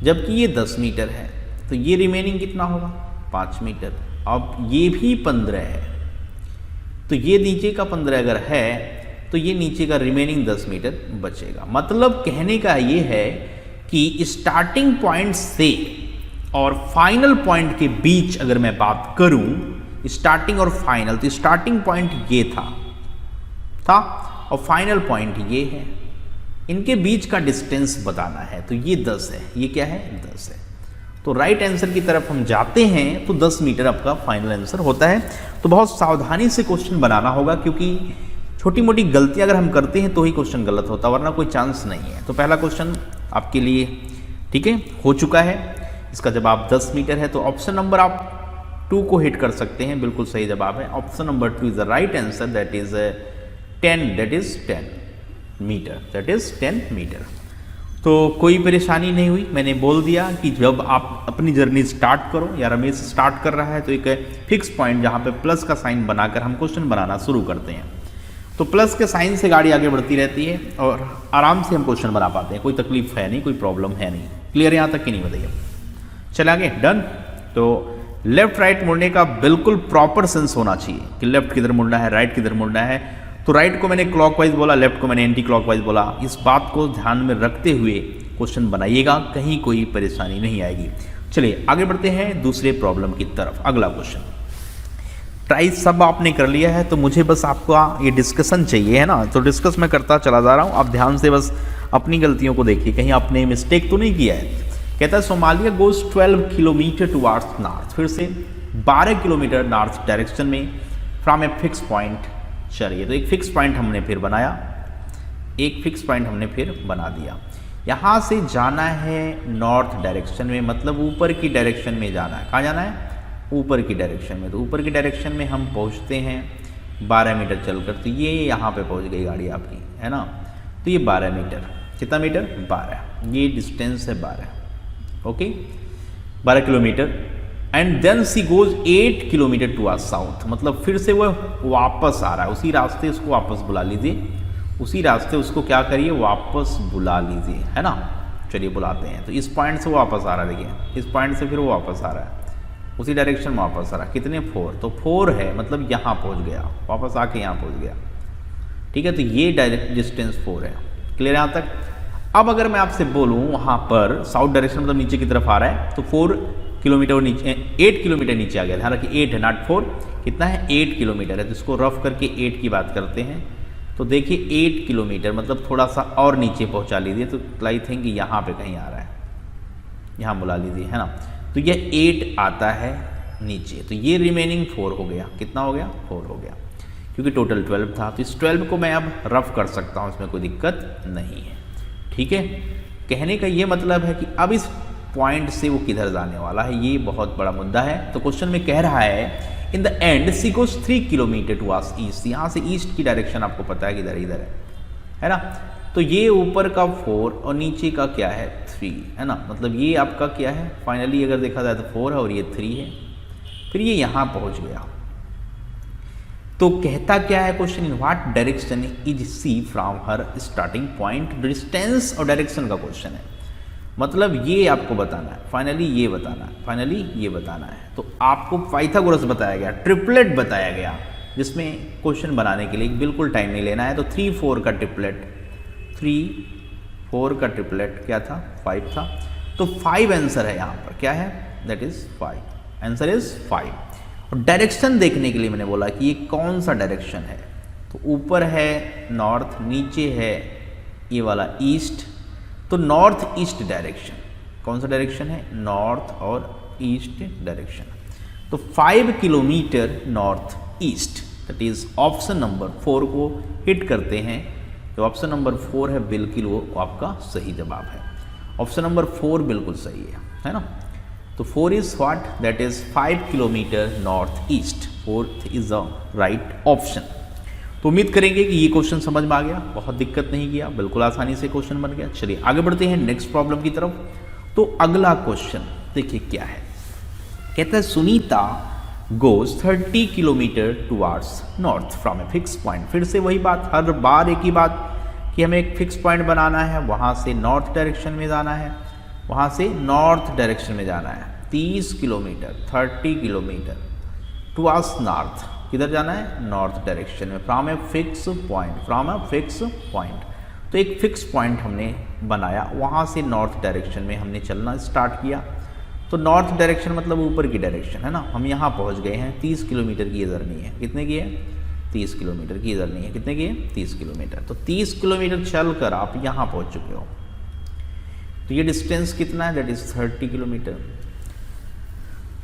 जबकि ये 10 मीटर है, तो ये रिमेनिंग कितना होगा? 5 मीटर। अब ये भी 15 है, तो ये नीचे का 15 अगर है तो ये नीचे का रिमेनिंग 10 मीटर बचेगा। मतलब कहने का ये है कि स्टार्टिंग पॉइंट से और फाइनल पॉइंट के बीच अगर मैं बात करूं, स्टार्टिंग और फाइनल, तो स्टार्टिंग पॉइंट ये था और फाइनल पॉइंट ये है, इनके बीच का डिस्टेंस बताना है, तो ये 10 है, ये क्या है? 10 है। तो राइट आंसर की तरफ हम जाते हैं तो 10 मीटर आपका फाइनल आंसर होता है। तो बहुत सावधानी से क्वेश्चन बनाना होगा, क्योंकि छोटी मोटी गलतियां अगर हम करते हैं तो ही क्वेश्चन गलत होता है, वरना कोई चांस नहीं है। तो पहला क्वेश्चन आपके लिए ठीक है हो चुका है, इसका जवाब 10 मीटर है। तो ऑप्शन नंबर आप 2 को हिट कर सकते हैं, बिल्कुल सही जवाब है। Option number 2 is the right answer, that is 10 metre, that is 10 metre. तो कोई परेशानी नहीं हुई। मैंने बोल दिया कि जब आप अपनी जर्नी स्टार्ट करो या रमेश स्टार्ट कर रहा है तो एक फिक्स पॉइंट जहाँ पे प्लस का साइन बनाकर हम क्वेश्चन बनाना शुरू करते हैं। तो प्लस के साइन से गाड़ी आगे बढ़ती रहती है और आराम से हम क्वेश्चन बना पाते हैं, कोई तकलीफ है नहीं, कोई प्रॉब्लम है नहीं। क्लियर यहाँ तक कि नहीं बताइए? चल आगे, डन। तो लेफ्ट राइट मुड़ने का बिल्कुल प्रॉपर सेंस होना चाहिए कि लेफ्ट किधर मुड़ना है, राइट किधर मुड़ना है। तो राइट को मैंने क्लॉकवाइज बोला, लेफ्ट को मैंने एंटी क्लॉकवाइज बोला। इस बात को ध्यान में रखते हुए क्वेश्चन बनाइएगा, कहीं कोई परेशानी नहीं आएगी। चलिए आगे बढ़ते हैं दूसरे प्रॉब्लम की तरफ। अगला क्वेश्चन, ट्राई सब आपने कर लिया है तो मुझे बस आपका ये डिस्कशन चाहिए, है ना। तो डिस्कस मैं करता चला जा रहा हूँ, आप ध्यान से बस अपनी गलतियों को देखिए, कहीं आपने मिस्टेक तो नहीं किया है। कहता है Somalia goes 12 kilometre towards north, फिर से 12 किलोमीटर नॉर्थ डायरेक्शन में फ्रॉम ए फिक्स पॉइंट। चलिए तो एक फिक्स पॉइंट हमने फिर बनाया, एक फिक्स पॉइंट हमने फिर बना दिया। यहाँ से जाना है नॉर्थ डायरेक्शन में, मतलब ऊपर की डायरेक्शन में जाना है। कहाँ जाना है? ऊपर की डायरेक्शन में। तो ऊपर की डायरेक्शन में हम पहुँचते हैं 12 मीटर चलकर। तो ये यहाँ पे पहुँच गई गाड़ी आपकी, है ना। तो ये 12 मीटर, कितना मीटर? 12। ये डिस्टेंस है 12, okay, 12 kilometre. And then she goes 8 kilometre to south, मतलब फिर से वह वापस आ रहा है उसी रास्ते। उसको वापस बुला लीजिए, उसी रास्ते उसको क्या करिए, वापस बुला लीजिए, है ना। चलिए बुलाते हैं। तो इस पॉइंट से वो वापस आ रहा है, देखिए इस पॉइंट से फिर वो वापस आ रहा है, उसी डायरेक्शन में वापस आ रहा है। कितने? 4। तो 4 है, मतलब यहाँ पहुँच गया, वापस आके यहाँ पहुँच गया, ठीक है। तो ये डायरेक्ट डिस्टेंस 4 है। क्लियर यहाँ तक? अब अगर मैं आपसे बोलूँ वहाँ पर साउथ डायरेक्शन मतलब नीचे की तरफ आ रहा है, तो 4 किलोमीटर नीचे, 8 किलोमीटर नीचे आ गया। ध्यान रखिए 8 है, नॉट 4। कितना है? 8 किलोमीटर है। तो इसको रफ करके 8 की बात करते हैं। तो देखिए 8 किलोमीटर मतलब थोड़ा सा और नीचे पहुंचा लीजिए। तो आई थिंक यहाँ पे कहीं आ रहा है, यहाँ बुला लीजिए, है ना। तो ये 8 आता है नीचे, तो ये रिमेनिंग 4 हो गया। कितना हो गया? 4 हो गया, क्योंकि टोटल 12 था। तो इस 12 को मैं अब रफ कर सकता हूँ, इसमें कोई दिक्कत नहीं है, ठीक है। कहने का ये मतलब है कि अब इस पॉइंट से वो किधर जाने वाला है, ये बहुत बड़ा मुद्दा है। तो क्वेश्चन में कह रहा है in the end she goes 3 kilometre towards east. यहाँ से ईस्ट की डायरेक्शन आपको पता है कि इधर इधर है ना। तो ये ऊपर का 4 और नीचे का क्या है? 3, है ना। मतलब ये आपका क्या है? फाइनली अगर देखा जाए तो 4 है और ये 3 है। फिर ये यहाँ पहुँच गया। तो कहता क्या है question, in what direction is she from her starting point. Distance और डायरेक्शन का क्वेश्चन है, मतलब ये आपको बताना है, फाइनली ये बताना है, फाइनली ये बताना है। तो आपको पाइथागोरस बताया गया, ट्रिपलेट बताया गया, जिसमें क्वेश्चन बनाने के लिए बिल्कुल टाइम नहीं लेना है। तो 3 4 का ट्रिपलेट, 3 4 का ट्रिपलेट क्या था? 5 था। तो 5 आंसर है यहाँ पर, क्या है? That is 5, answer is 5। और डायरेक्शन देखने के लिए मैंने बोला कि ये कौन सा डायरेक्शन है। तो ऊपर है नॉर्थ, नीचे है ये वाला ईस्ट। तो नॉर्थ ईस्ट डायरेक्शन, कौन सा डायरेक्शन है? नॉर्थ और ईस्ट डायरेक्शन। तो 5 kilometre north east, that is option number 4 को हिट करते हैं। तो ऑप्शन नंबर 4 है बिल्कुल वो आपका सही जवाब है। ऑप्शन नंबर 4 बिल्कुल सही है ना। तो 4 is what? That is 5 kilometre north east. 4th is the right option. तो उम्मीद करेंगे कि ये क्वेश्चन समझ में आ गया, बहुत दिक्कत नहीं किया, बिल्कुल आसानी से क्वेश्चन बन गया। चलिए आगे बढ़ते हैं नेक्स्ट प्रॉब्लम की तरफ। तो अगला क्वेश्चन देखिए क्या है। कहता है Sunita goes 30 kilometre towards north from A fix point. फिर से वही बात, हर बार एक ही बात कि हमें एक फिक्स पॉइंट बनाना है, वहाँ से नॉर्थ डायरेक्शन में जाना है, वहाँ से नॉर्थ डायरेक्शन में जाना है। 30 किलोमीटर, 30 किलोमीटर टुवार्ड्स नॉर्थ, किधर जाना है? नॉर्थ डायरेक्शन में, from A fix point, from A fix point. तो एक फिक्स पॉइंट हमने बनाया, वहाँ से नॉर्थ डायरेक्शन में हमने चलना स्टार्ट किया। तो नॉर्थ डायरेक्शन मतलब ऊपर की डायरेक्शन, है ना। हम यहाँ पहुँच गए हैं। 30 किलोमीटर की जर्नी है। कितने की है? 30 किलोमीटर की जर्नी है। कितने की है? 30 किलोमीटर। तो 30 किलोमीटर चल कर आप यहाँ पहुँच चुके हो। तो ये डिस्टेंस कितना है? That is 30 kilometre.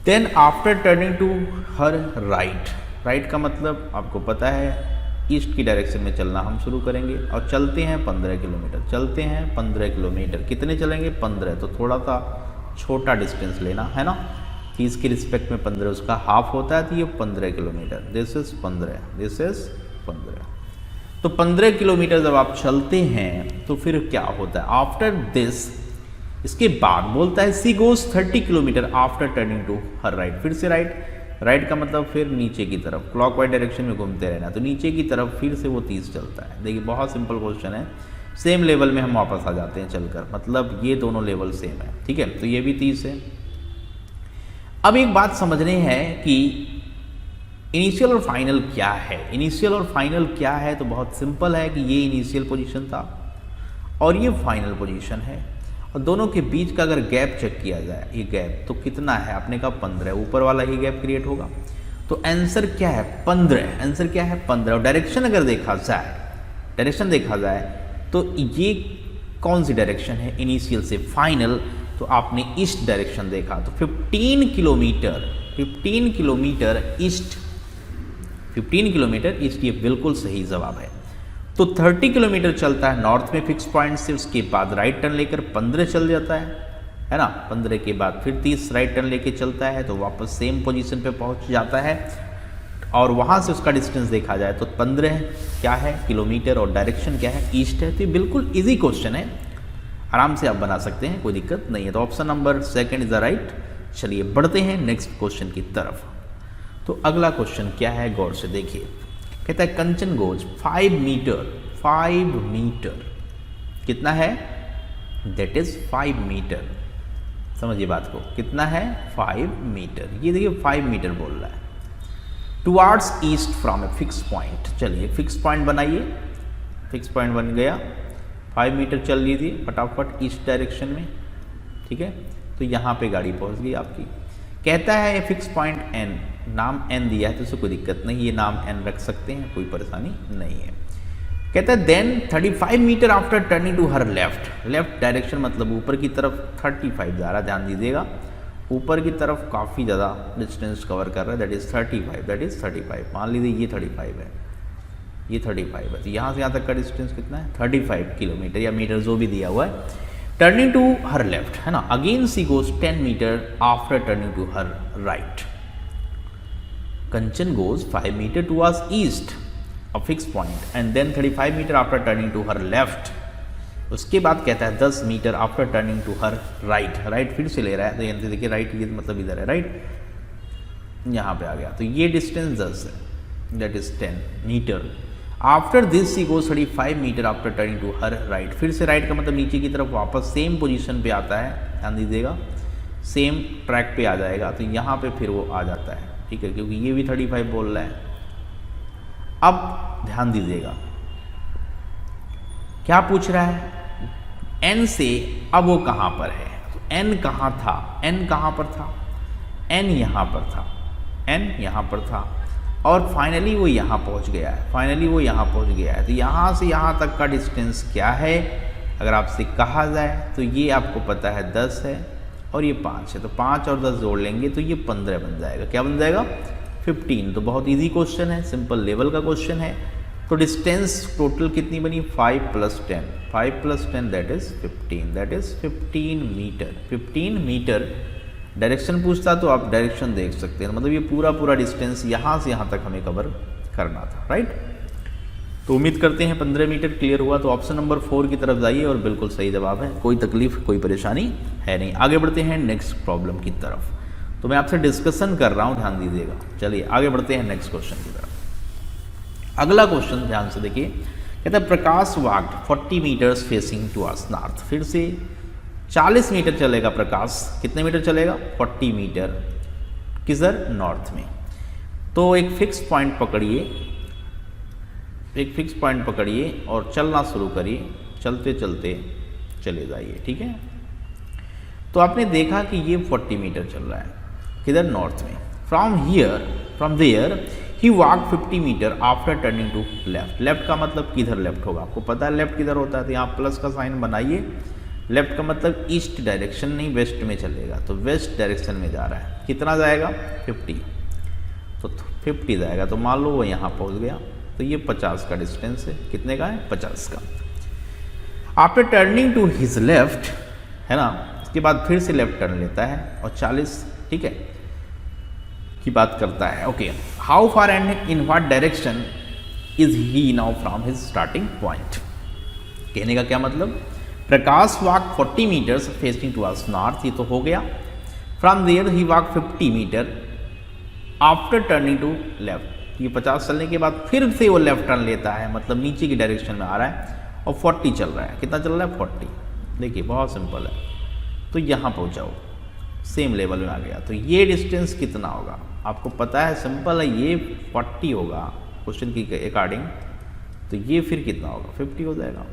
Then after turning to her right, right का मतलब आपको पता है ईस्ट की डायरेक्शन में चलना हम शुरू करेंगे और चलते हैं 15 किलोमीटर। चलते हैं 15 किलोमीटर। कितने चलेंगे? 15। तो थोड़ा सा छोटा डिस्टेंस लेना है ना, 30 की रिस्पेक्ट में 15 उसका हाफ होता है। तो ये 15 kilometre, this is 15, this is 15। तो 15 किलोमीटर जब आप चलते हैं तो फिर क्या होता है, आफ्टर दिस, इसके बाद बोलता है she goes 30 kilometre after turning to her right, फिर से राइट का मतलब फिर नीचे की तरफ, क्लॉकवाइज डायरेक्शन में घूमते रहना, तो नीचे की तरफ फिर से वो 30 चलता है। देखिए बहुत सिंपल क्वेश्चन है, सेम लेवल में हम वापस आ जाते हैं चलकर, मतलब ये दोनों लेवल सेम है, ठीक है। तो ये भी 30 है। अब एक बात समझनी है कि इनिशियल और फाइनल क्या है। इनिशियल और फाइनल क्या है, तो बहुत सिंपल है कि ये इनिशियल पोजीशन था और ये फाइनल पोजीशन है, और दोनों के बीच का अगर गैप चेक किया जाए, ये गैप तो कितना है, आपने कहा 15, ऊपर वाला ही गैप क्रिएट होगा, तो आंसर क्या है 15, आंसर क्या है 15। और डायरेक्शन अगर देखा जाए तो ये कौन सी डायरेक्शन है, इनिशियल से फाइनल, तो आपने ईस्ट डायरेक्शन देखा, तो 15 किलोमीटर ईस्ट, ये बिल्कुल सही जवाब है। तो 30 किलोमीटर चलता है नॉर्थ में फिक्स पॉइंट से, उसके बाद राइट टर्न लेकर 15 चल जाता है ना, 15 के बाद फिर 30 राइट टर्न लेके चलता है, तो वापस सेम पोजीशन पे पहुंच जाता है, और वहाँ से उसका डिस्टेंस देखा जाए तो 15 क्या है किलोमीटर, और डायरेक्शन क्या है ईस्ट है। तो ये बिल्कुल ईजी क्वेश्चन है, आराम से आप बना सकते हैं, कोई दिक्कत नहीं है। तो option number 2 is the right. चलिए बढ़ते हैं नेक्स्ट क्वेश्चन की तरफ। तो अगला क्वेश्चन क्या है, गौर से देखिए, कहता है कंचन गोज 5 मीटर, कितना है, दैट इज 5 मीटर, समझिए बात को, कितना है 5 मीटर, ये देखिए 5 मीटर बोल रहा है, towards east from A fix point. चलिए फिक्स पॉइंट बनाइए, फिक्स पॉइंट बन गया, 5 मीटर चल लीजिए फटाफट ईस्ट डायरेक्शन में, ठीक है। तो यहाँ पे गाड़ी पहुँच गई आपकी। कहता है फिक्स पॉइंट एन, नाम एन दिया है तो उससे कोई दिक्कत नहीं, ये नाम एन रख सकते हैं, कोई परेशानी नहीं है। कहता है then 35 metre after turning to her left direction, मतलब ऊपर की तरफ 35 जा रहा है, ध्यान दीजिएगा, ऊपर की तरफ काफ़ी ज़्यादा डिस्टेंस कवर कर रहा है, दैट इज़ 35, मान लीजिए ये 35 है, ये 35 है, तो यहाँ से यहाँ तक का डिस्टेंस कितना है 35 किलोमीटर या मीटर जो भी दिया हुआ है। टर्निंग टू हर लेफ्ट है ना, again she goes 10 metre after turning to her right. Kanchan goes 5 metre towards east a fix point and then 35 metre after turning to her left. उसके बाद कहता है 10 metre after turning to her right फिर से ले रहा है, तो यहाँ देखिए राइट ये मतलब इधर है, राइट यहाँ पे आ गया, तो ये डिस्टेंस 10 है, that is 10 metre. After this she goes 35 metre after turning to her right, फिर से राइट का मतलब नीचे की तरफ वापस सेम पोजीशन पे आता है, ध्यान दीजिएगा, सेम ट्रैक पे आ जाएगा, तो यहाँ पे फिर वो आ जाता है, ठीक है, क्योंकि ये भी 35 बोल रहा है। अब ध्यान दीजिएगा क्या पूछ रहा है, एन से, अब वो कहाँ पर है, तो एन कहाँ था, एन कहाँ पर था, एन यहाँ पर था, एन यहाँ पर था, और फाइनली वो यहाँ पहुँच गया है, तो यहाँ से यहाँ तक का डिस्टेंस क्या है, अगर आपसे कहा जाए तो ये आपको पता है 10 है और ये 5 है, तो 5 और 10 जोड़ लेंगे तो ये 15 बन जाएगा, क्या बन जाएगा 15। तो बहुत इजी क्वेश्चन है, सिंपल लेवल का क्वेश्चन है। तो डिस्टेंस टोटल कितनी बनी 5 + 10 दैट इज 15 मीटर। डायरेक्शन पूछता तो आप डायरेक्शन देख सकते हैं, मतलब ये पूरा डिस्टेंस यहाँ से यहाँ तक हमें कवर करना था, राइट। तो उम्मीद करते हैं 15 मीटर क्लियर हुआ। तो ऑप्शन नंबर 4 की तरफ जाइए और बिल्कुल सही जवाब है, कोई तकलीफ कोई परेशानी है नहीं। आगे बढ़ते हैं नेक्स्ट प्रॉब्लम की तरफ। तो मैं आपसे डिस्कशन कर रहा हूँ, ध्यान दीजिएगा। चलिए आगे बढ़ते हैं नेक्स्ट क्वेश्चन की तरफ। अगला क्वेश्चन ध्यान से देखिए, कहता है Prakash walked 40 metres facing towards north. फिर से 40 मीटर चलेगा प्रकाश, कितने मीटर चलेगा 40 मीटर, किधर नॉर्थ में। तो एक फिक्स पॉइंट पकड़िए और चलना शुरू करिए, चलते चलते चले जाइए, ठीक है। तो आपने देखा कि ये 40 मीटर चल रहा है, किधर नॉर्थ में। From there he walk 50 metre after turning to left का मतलब किधर लेफ्ट होगा, आपको पता है लेफ्ट किधर होता है, तो यहाँ प्लस का साइन बनाइए। लेफ्ट का मतलब ईस्ट डायरेक्शन नहीं, वेस्ट में चलेगा, तो वेस्ट डायरेक्शन में जा रहा है। कितना जाएगा 50, तो 50 जाएगा, तो मान लो वो यहाँ पहुँच गया, तो ये 50 का डिस्टेंस है। कितने का है 50 का। After turning to his left है ना, उसके बाद फिर से लेफ्ट टर्न लेता है और 40 ठीक है की बात करता है। Okay, how far and in what direction is he now from his starting point. कहने का क्या मतलब, Prakash walk 40 metres facing towards north, ये तो हो गया। From there he walk 50 metre after turning to left, ये 50 चलने के बाद फिर से वो लेफ्ट टर्न लेता है, मतलब नीचे की डायरेक्शन में आ रहा है और 40 चल रहा है। कितना चल रहा है, 40। देखिए बहुत सिंपल है, तो यहाँ पहुँचाओ, सेम लेवल में आ गया। तो ये डिस्टेंस कितना होगा आपको पता है, सिंपल है, ये 40 होगा क्वेश्चन की अकॉर्डिंग, तो ये फिर कितना होगा, 50 हो जाएगा।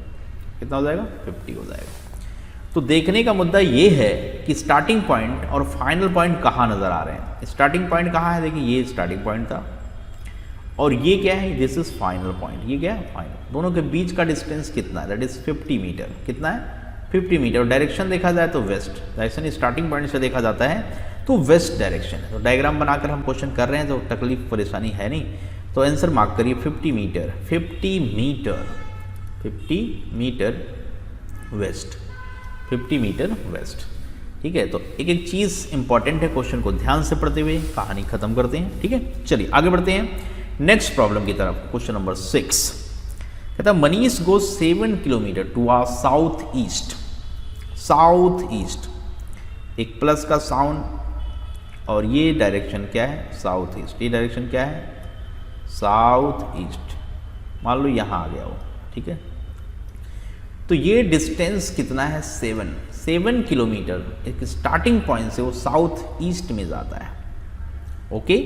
कितना हो जाएगा, 50 हो जाएगा। तो देखने का मुद्दा ये है कि स्टार्टिंग पॉइंट और फाइनल पॉइंट कहाँ नज़र आ रहे हैं। स्टार्टिंग पॉइंट कहाँ है, देखिए ये स्टार्टिंग पॉइंट था और ये क्या है, दिस इज फाइनल पॉइंट, ये क्या है फाइनल। दोनों के बीच का डिस्टेंस कितना है, दैट इज 50 मीटर। कितना है, 50 मीटर। डायरेक्शन देखा जाए तो वेस्ट, डायरेक्शन स्टार्टिंग पॉइंट से देखा जाता है तो वेस्ट डायरेक्शन है। तो डायग्राम बनाकर हम क्वेश्चन कर रहे हैं, तो तकलीफ परेशानी है नहीं। तो आंसर मार्क करिए 50 metre, 50 metre, 50 metre west, 50 metre west. ठीक है, तो एक एक चीज़ इंपॉर्टेंट है, क्वेश्चन को ध्यान से पढ़ते हुए कहानी खत्म करते हैं। ठीक है, चलिए आगे बढ़ते हैं नेक्स्ट प्रॉब्लम की तरफ। क्वेश्चन नंबर 6 कहता है Manish go 7 kilometre to a south east. South east, एक प्लस का साउंड और ये डायरेक्शन क्या है, साउथ ईस्ट। ये डायरेक्शन क्या है, साउथ ईस्ट। मान लो यहाँ आ गया हो, ठीक है। तो ये डिस्टेंस कितना है, 7 किलोमीटर। एक स्टार्टिंग पॉइंट से वो साउथ ईस्ट में जाता है। Okay,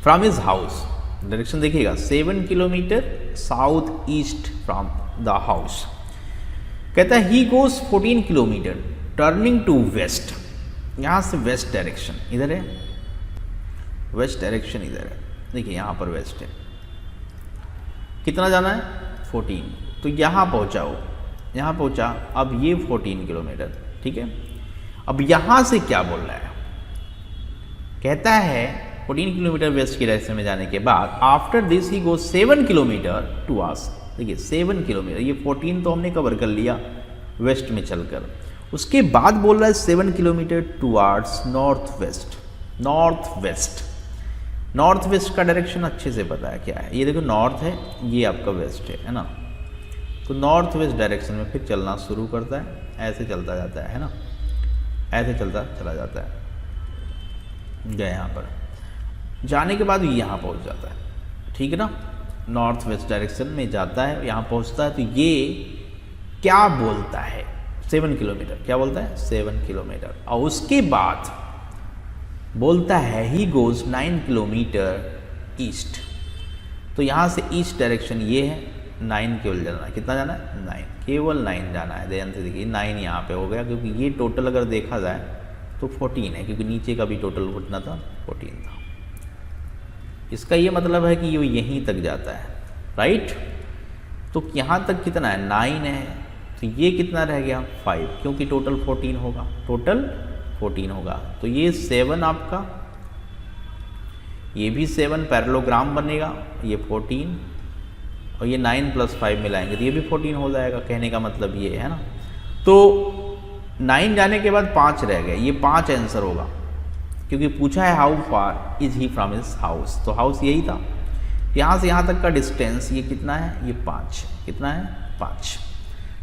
from his house, direction देखिएगा 7 kilometre south east from the house. कहता है he goes 14 kilometre turning to west. यहाँ से वेस्ट डायरेक्शन इधर है, वेस्ट डायरेक्शन इधर है, देखिए यहाँ पर वेस्ट है। कितना जाना है, 14। तो यहाँ पहुँचाओ, यहाँ पहुँचा, अब ये 14 किलोमीटर। ठीक है, अब यहाँ से क्या बोल रहा है, कहता है 14 किलोमीटर वेस्ट की डायरेक्शन में जाने के बाद after this he go 7 kilometre to आस। देखिए 7 किलोमीटर, ये 14 तो हमने कवर कर लिया वेस्ट में चलकर। उसके बाद बोल रहा है 7 kilometre towards north west. North west, north west का डायरेक्शन अच्छे से पता है क्या है, ये देखो नॉर्थ है, ये आपका वेस्ट है ना। तो नॉर्थ वेस्ट डायरेक्शन में फिर चलना शुरू करता है, ऐसे चलता जाता है ना, ऐसे चलता चला जाता है। गए यहाँ पर, जाने के बाद यहाँ पहुँच जाता है, ठीक है ना। नॉर्थ वेस्ट डायरेक्शन में जाता है, यहाँ पहुँचता है। तो ये क्या बोलता है, 7 किलोमीटर, क्या बोलता है, 7 किलोमीटर। और उसके बाद बोलता है ही गोज 9 किलोमीटर ईस्ट। तो यहाँ से ईस्ट डायरेक्शन ये है, 9 केवल जाना है। कितना जाना है, 9, केवल 9 जाना है। ध्यान से देखिए 9 यहाँ पे हो गया, क्योंकि ये टोटल अगर देखा जाए तो 14 है, क्योंकि नीचे का भी टोटल कितना था, 14 था। इसका ये मतलब है कि ये यहीं तक जाता है, राइट। तो यहाँ तक कितना है, 9 है। तो ये कितना रह गया, 5, क्योंकि टोटल 14 होगा, टोटल 14 होगा। तो ये 7 आपका, ये भी 7 पैरेललोग्राम बनेगा, ये 14 और ये 9 + 5 मिलाएंगे तो ये भी 14 हो जाएगा। कहने का मतलब ये है ना। तो 9 जाने के बाद 5 रह गए, ये 5 आंसर होगा, क्योंकि पूछा है how far is he from his house. तो हाउस यही था, यहाँ से यहाँ तक का डिस्टेंस ये कितना है, ये 5। कितना है, 5।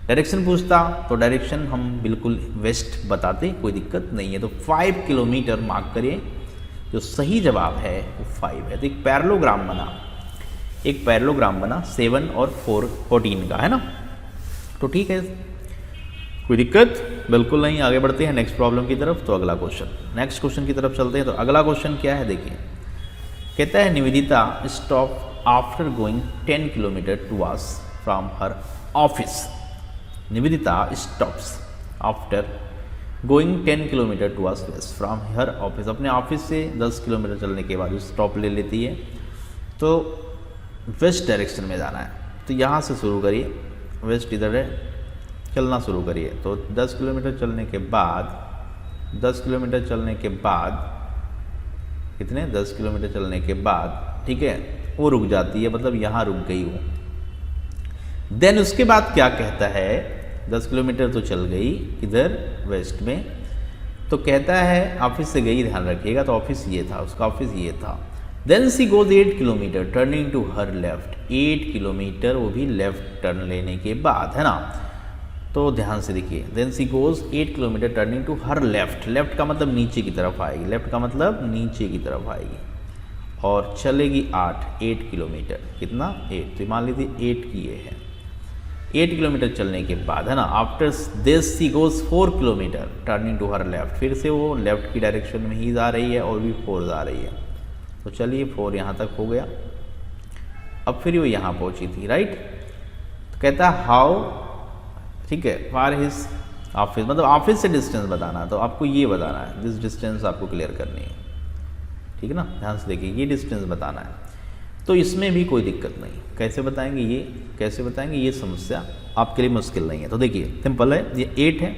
डायरेक्शन पूछता तो डायरेक्शन हम बिल्कुल वेस्ट बताते, कोई दिक्कत नहीं है। तो 5 किलोमीटर मार्क करिए, जो सही जवाब है वो 5 है। तो एक पैरेललोग्राम बना, एक पैरेललोग्राम बना 7 और 4, 14 का, है ना। तो ठीक है, कोई दिक्कत बिल्कुल नहीं। आगे बढ़ते हैं नेक्स्ट प्रॉब्लम की तरफ। तो अगला क्वेश्चन, नेक्स्ट क्वेश्चन की तरफ चलते हैं। तो अगला क्वेश्चन क्या है, देखिए कहता है Nivedita stop after going 10 kilometre towards from her office. Nivedita stops after going 10 kilometre towards west from her office. अपने ऑफिस से 10 किलोमीटर चलने के बाद स्टॉप ले लेती है। तो वेस्ट डायरेक्शन में जाना है, तो यहाँ से शुरू करिए, वेस्ट इधर है, चलना शुरू करिए। तो 10 किलोमीटर चलने के बाद, 10 किलोमीटर चलने के बाद कितने, 10 किलोमीटर चलने के बाद, ठीक है, वो रुक जाती है, मतलब यहाँ रुक गई वो। देन उसके बाद क्या कहता है, 10 किलोमीटर तो चल गई इधर वेस्ट में, तो कहता है ऑफिस से गई, ध्यान रखिएगा। तो ऑफिस ये था, उसका ऑफिस ये था। Then she goes 8 kilometre turning to her left, 8 kilometre वो भी लेफ्ट टर्न लेने के बाद, है ना। तो ध्यान से देखिए, then she goes 8 kilometre turning to her left, left का मतलब नीचे की तरफ आएगी, लेफ्ट का मतलब नीचे की तरफ आएगी, और चलेगी 8 किलोमीटर, कितना 8, तो मान लीजिए 8 की ये है, 8 किलोमीटर चलने के बाद, है ना, after this she goes 4 kilometre turning to her left, फिर से वो लेफ्ट की डायरेक्शन में ही जा रही है और भी 4 जा रही है। तो चलिए 4 यहाँ तक हो गया। अब फिर वो यहाँ पहुँची थी, राइट। तो कहता है हाउ, ठीक है, फार हिज ऑफिस, मतलब ऑफिस से डिस्टेंस बताना, तो आपको ये बताना है, दिस डिस्टेंस आपको क्लियर करनी है, ठीक है ना। ध्यान से देखिए, ये डिस्टेंस बताना है। तो इसमें भी कोई दिक्कत नहीं, कैसे बताएंगे, ये कैसे बताएंगे, ये समस्या आपके लिए मुश्किल नहीं है। तो देखिए सिंपल है, ये 8 है,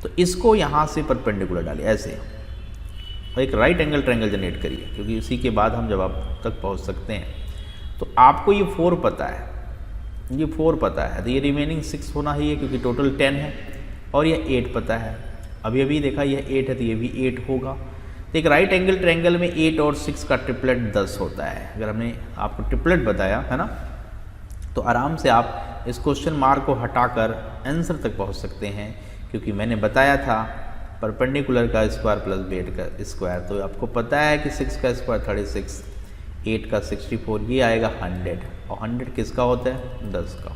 तो इसको यहाँ से परपेंडिकुलर डालिए ऐसे, और एक राइट एंगल ट्रायंगल जनरेट करिए, क्योंकि उसी के बाद हम जवाब तक पहुँच सकते हैं। तो आपको ये 4 पता है, ये 4 पता है, तो ये रिमेनिंग 6 होना ही है, क्योंकि टोटल 10 है, और ये 8 पता है। अभी अभी देखा ये 8 है, तो ये भी 8 होगा। तो एक राइट एंगल ट्रायंगल में 8 और 6 का ट्रिपलेट 10 होता है। अगर हमने आपको ट्रिपलेट बताया है ना, तो आराम से आप इस क्वेश्चन मार्क को हटाकर आंसर तक पहुंच सकते हैं, क्योंकि मैंने बताया था परपेंडिकुलर का स्क्वायर प्लस बेट का स्क्वायर, तो आपको पता है कि 6 का स्क्वायर 36, 8 का 64, ये आएगा 100, और 100 किसका होता है, 10 का।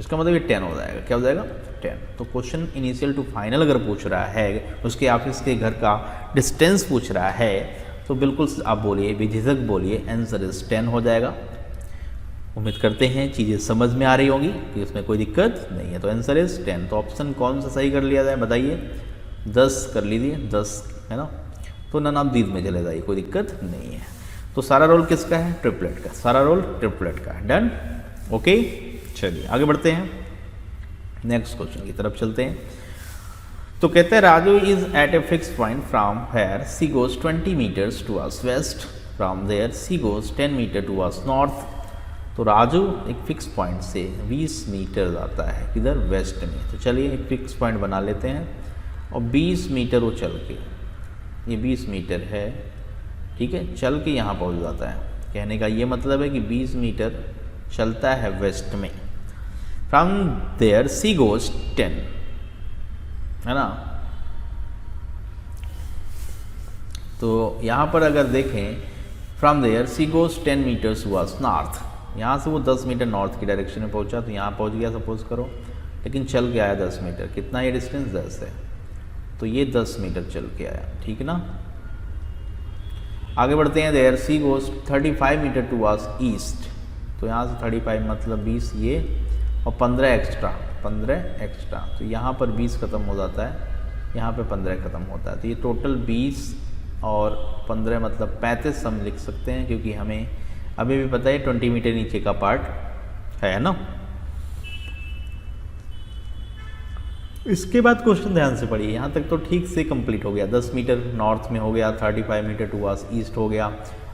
इसका मतलब ये 10 हो जाएगा, क्या हो जाएगा, 10। तो क्वेश्चन इनिशियल टू फाइनल अगर पूछ रहा है, उसके ऑफिस के घर का डिस्टेंस पूछ रहा है, तो बिल्कुल आप बोलिए, बेझिझक बोलिए, आंसर इज 10 हो जाएगा। उम्मीद करते हैं चीज़ें समझ में आ रही होंगी कि उसमें कोई दिक्कत नहीं है। तो आंसर इज 10। तो ऑप्शन कौन सा सही कर लिया जाए बताइए, 10 कर लीजिए, 10 है ना। तो नन ऑफ दीज में चले जाइए, कोई दिक्कत नहीं है। तो सारा रोल किसका है, ट्रिपलेट का, सारा रोल ट्रिपलेट का है। Done, okay. चलिए आगे बढ़ते हैं, नेक्स्ट क्वेश्चन की तरफ चलते हैं। तो कहते हैं Raju is at a fix point from here she goes 20 metres towards west, from there she goes 10 metre towards north. तो राजू एक फिक्स पॉइंट से 20 मीटर जाता है किधर, वेस्ट में। तो चलिए एक फिक्स पॉइंट बना लेते हैं, और 20 मीटर वो चल के, ये 20 मीटर है, ठीक है, चल के यहाँ पहुँच जाता है। कहने का ये मतलब है कि 20 मीटर चलता है वेस्ट में। फ्रॉम देयर सी गोज 10, है ना। तो यहाँ पर अगर देखें, from there she goes 10 metres towards north, यहाँ से वो 10 मीटर नॉर्थ की डायरेक्शन में पहुँचा, तो यहाँ पहुँच गया सपोज करो, लेकिन चल के आया 10 मीटर। कितना ये डिस्टेंस, 10 है, तो ये 10 मीटर चल के आया, ठीक है ना। आगे बढ़ते हैं, there she goes 35 metre towards east, तो यहाँ से 35 मतलब 20 ये, और 15 एक्स्ट्रा, 15 एक्स्ट्रा, तो यहाँ पर 20 खत्म हो जाता है, यहाँ पे 15 खत्म होता है। तो ये टोटल 20 और 15 मतलब 35 हम लिख सकते हैं, क्योंकि हमें अभी भी पता है 20 मीटर नीचे का पार्ट है ना। इसके बाद क्वेश्चन ध्यान से पढ़िए, यहाँ तक तो ठीक से कंप्लीट हो गया। 10 मीटर नॉर्थ में हो गया, 35 मीटर टुवर्ड्स ईस्ट हो गया।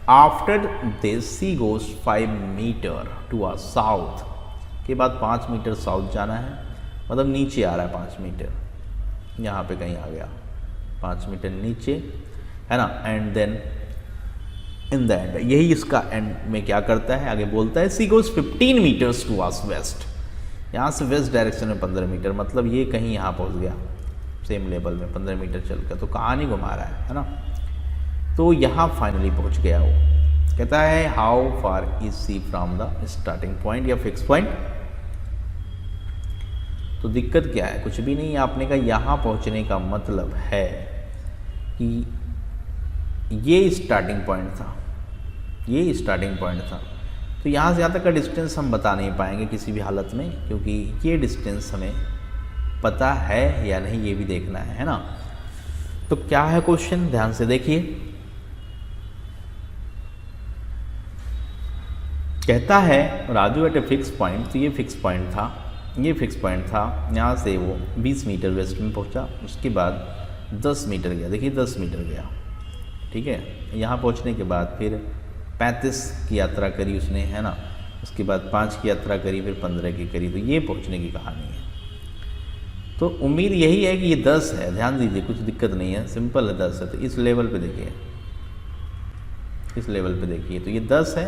After this she goes 5 metre towards south, के बाद 5 मीटर साउथ जाना है, मतलब नीचे आ रहा है 5 मीटर, यहाँ पे कहीं आ गया 5 मीटर नीचे, है ना। And then in the end, यही इसका एंड में क्या करता है, आगे बोलता है she goes 15 metres towards waste, यहाँ से वेस्ट डायरेक्शन में 15 मीटर, मतलब ये कहीं यहाँ पहुँच गया सेम लेवल में 15 मीटर चलकर, तो कहानी घुमा रहा है ना। तो यहाँ फाइनली पहुँच गया वो। कहता है how far is she from the starting point या फिक्स पॉइंट। तो दिक्कत क्या है, कुछ भी नहीं। आपने का यहाँ पहुँचने का मतलब है कि ये स्टार्टिंग पॉइंट था, ये स्टार्टिंग पॉइंट था। तो यहाँ से यहाँ तक का डिस्टेंस हम बता नहीं पाएंगे किसी भी हालत में, क्योंकि ये डिस्टेंस हमें पता है या नहीं ये भी देखना है ना। तो क्या है क्वेश्चन, ध्यान से देखिए। कहता है Raju at a fix point, तो ये फिक्स पॉइंट था, ये फिक्स पॉइंट था। यहाँ से वो 20 मीटर वेस्ट में पहुँचा, उसके बाद 10 मीटर गया, देखिए 10 मीटर गया, ठीक है। यहाँ पहुँचने के बाद फिर 35 की यात्रा करी उसने, है ना। उसके बाद 5 की यात्रा करी, फिर 15 की करी, तो ये पहुँचने की कहानी है। तो उम्मीद यही है कि ये 10 है, ध्यान दीजिए, कुछ दिक्कत नहीं है, सिंपल है, 10 है। तो इस लेवल पे देखिए, इस लेवल पे देखिए, तो ये 10 है,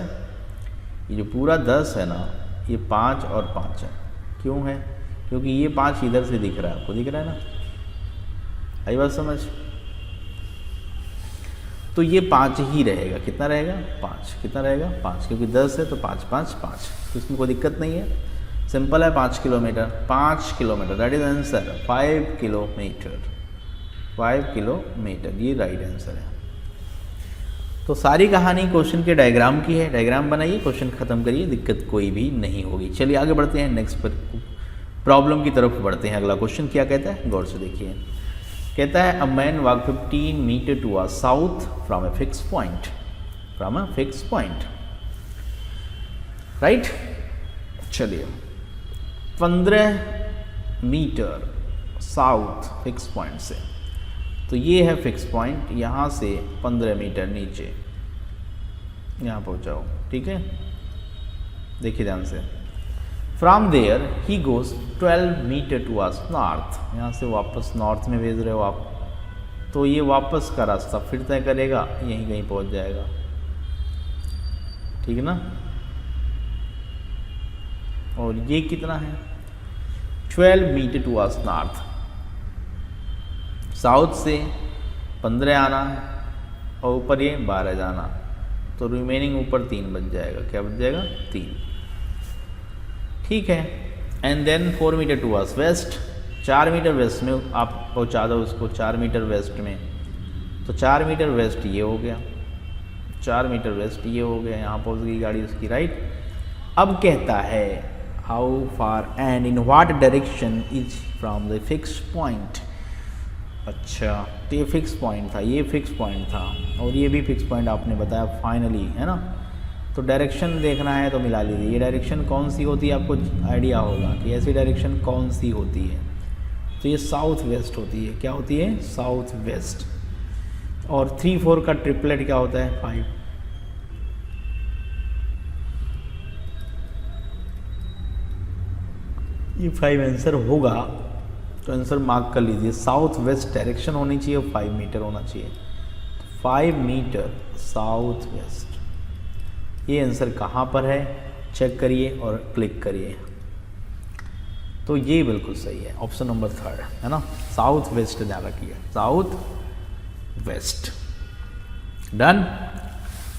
ये जो पूरा 10 है ना, ये 5 और 5 है। क्यों है? क्योंकि ये 5 इधर से दिख रहा है, आपको दिख रहा है ना, आई बात समझ? तो ये 5 ही रहेगा। कितना रहेगा? 5। कितना रहेगा? 5, क्योंकि 10 है तो 5 5 5, तो इसमें कोई दिक्कत नहीं है, सिंपल है। 5 kilometre, 5 kilometre, that is answer. 5 kilometre, 5 kilometre, ये राइट आंसर है। तो सारी कहानी क्वेश्चन के डायग्राम की है, डायग्राम बनाइए, क्वेश्चन खत्म करिए, दिक्कत कोई भी नहीं होगी। चलिए आगे बढ़ते हैं, नेक्स्ट पर प्रॉब्लम की तरफ बढ़ते हैं। अगला क्वेश्चन क्या कहता है, गौर से देखिए। कहता है a man walk 15 metre to a south from a fix point, from a fix point, right. चलिए 15 मीटर साउथ फिक्स पॉइंट से, तो ये है फिक्स पॉइंट, यहाँ से 15 मीटर नीचे यहाँ पहुँचाओ, ठीक है। देखिए ध्यान से, from there he goes 12 metre towards north, यहाँ से वापस नॉर्थ में भेज रहे हो आप, तो ये वापस का रास्ता फिर तय करेगा, यहीं कहीं पहुँच जाएगा, ठीक है ना। और ये कितना है? 12 मीटर टूवर्ड्स नॉर्थ, साउथ से 15 आना है और ऊपर ये 12 जाना, तो रिमेनिंग ऊपर 3 बच जाएगा। क्या बच जाएगा? 3, ठीक है। And then 4 metre towards west, 4 metre west में आप पहुंचा दो उसको, 4 मीटर वेस्ट में, तो 4 मीटर वेस्ट ये हो गया, 4 मीटर वेस्ट ये हो गया, यहाँ पहुंच गई गाड़ी उसकी, राइट। अब कहता है how far and in what direction is from the fix point. अच्छा, तो ये फिक्स पॉइंट था, ये फिक्स पॉइंट था और ये भी फिक्स पॉइंट आपने बताया फाइनली, है ना। तो डायरेक्शन देखना है तो मिला लीजिए, ये डायरेक्शन कौन सी होती है आपको आइडिया होगा कि ऐसी डायरेक्शन कौन सी होती है। तो ये साउथ वेस्ट होती है। क्या होती है? South west. और 3 4 का ट्रिपलेट क्या होता है? 5। ये 5 आंसर होगा, तो आंसर मार्क कर लीजिए। साउथ वेस्ट डायरेक्शन होनी चाहिए, 5 मीटर होना चाहिए, 5 मीटर साउथ वेस्ट। ये आंसर कहाँ पर है चेक करिए और क्लिक करिए। तो ये बिल्कुल सही है, ऑप्शन नंबर 3 है ना, साउथ वेस्ट ध्यान रखिए, साउथ वेस्ट। डन।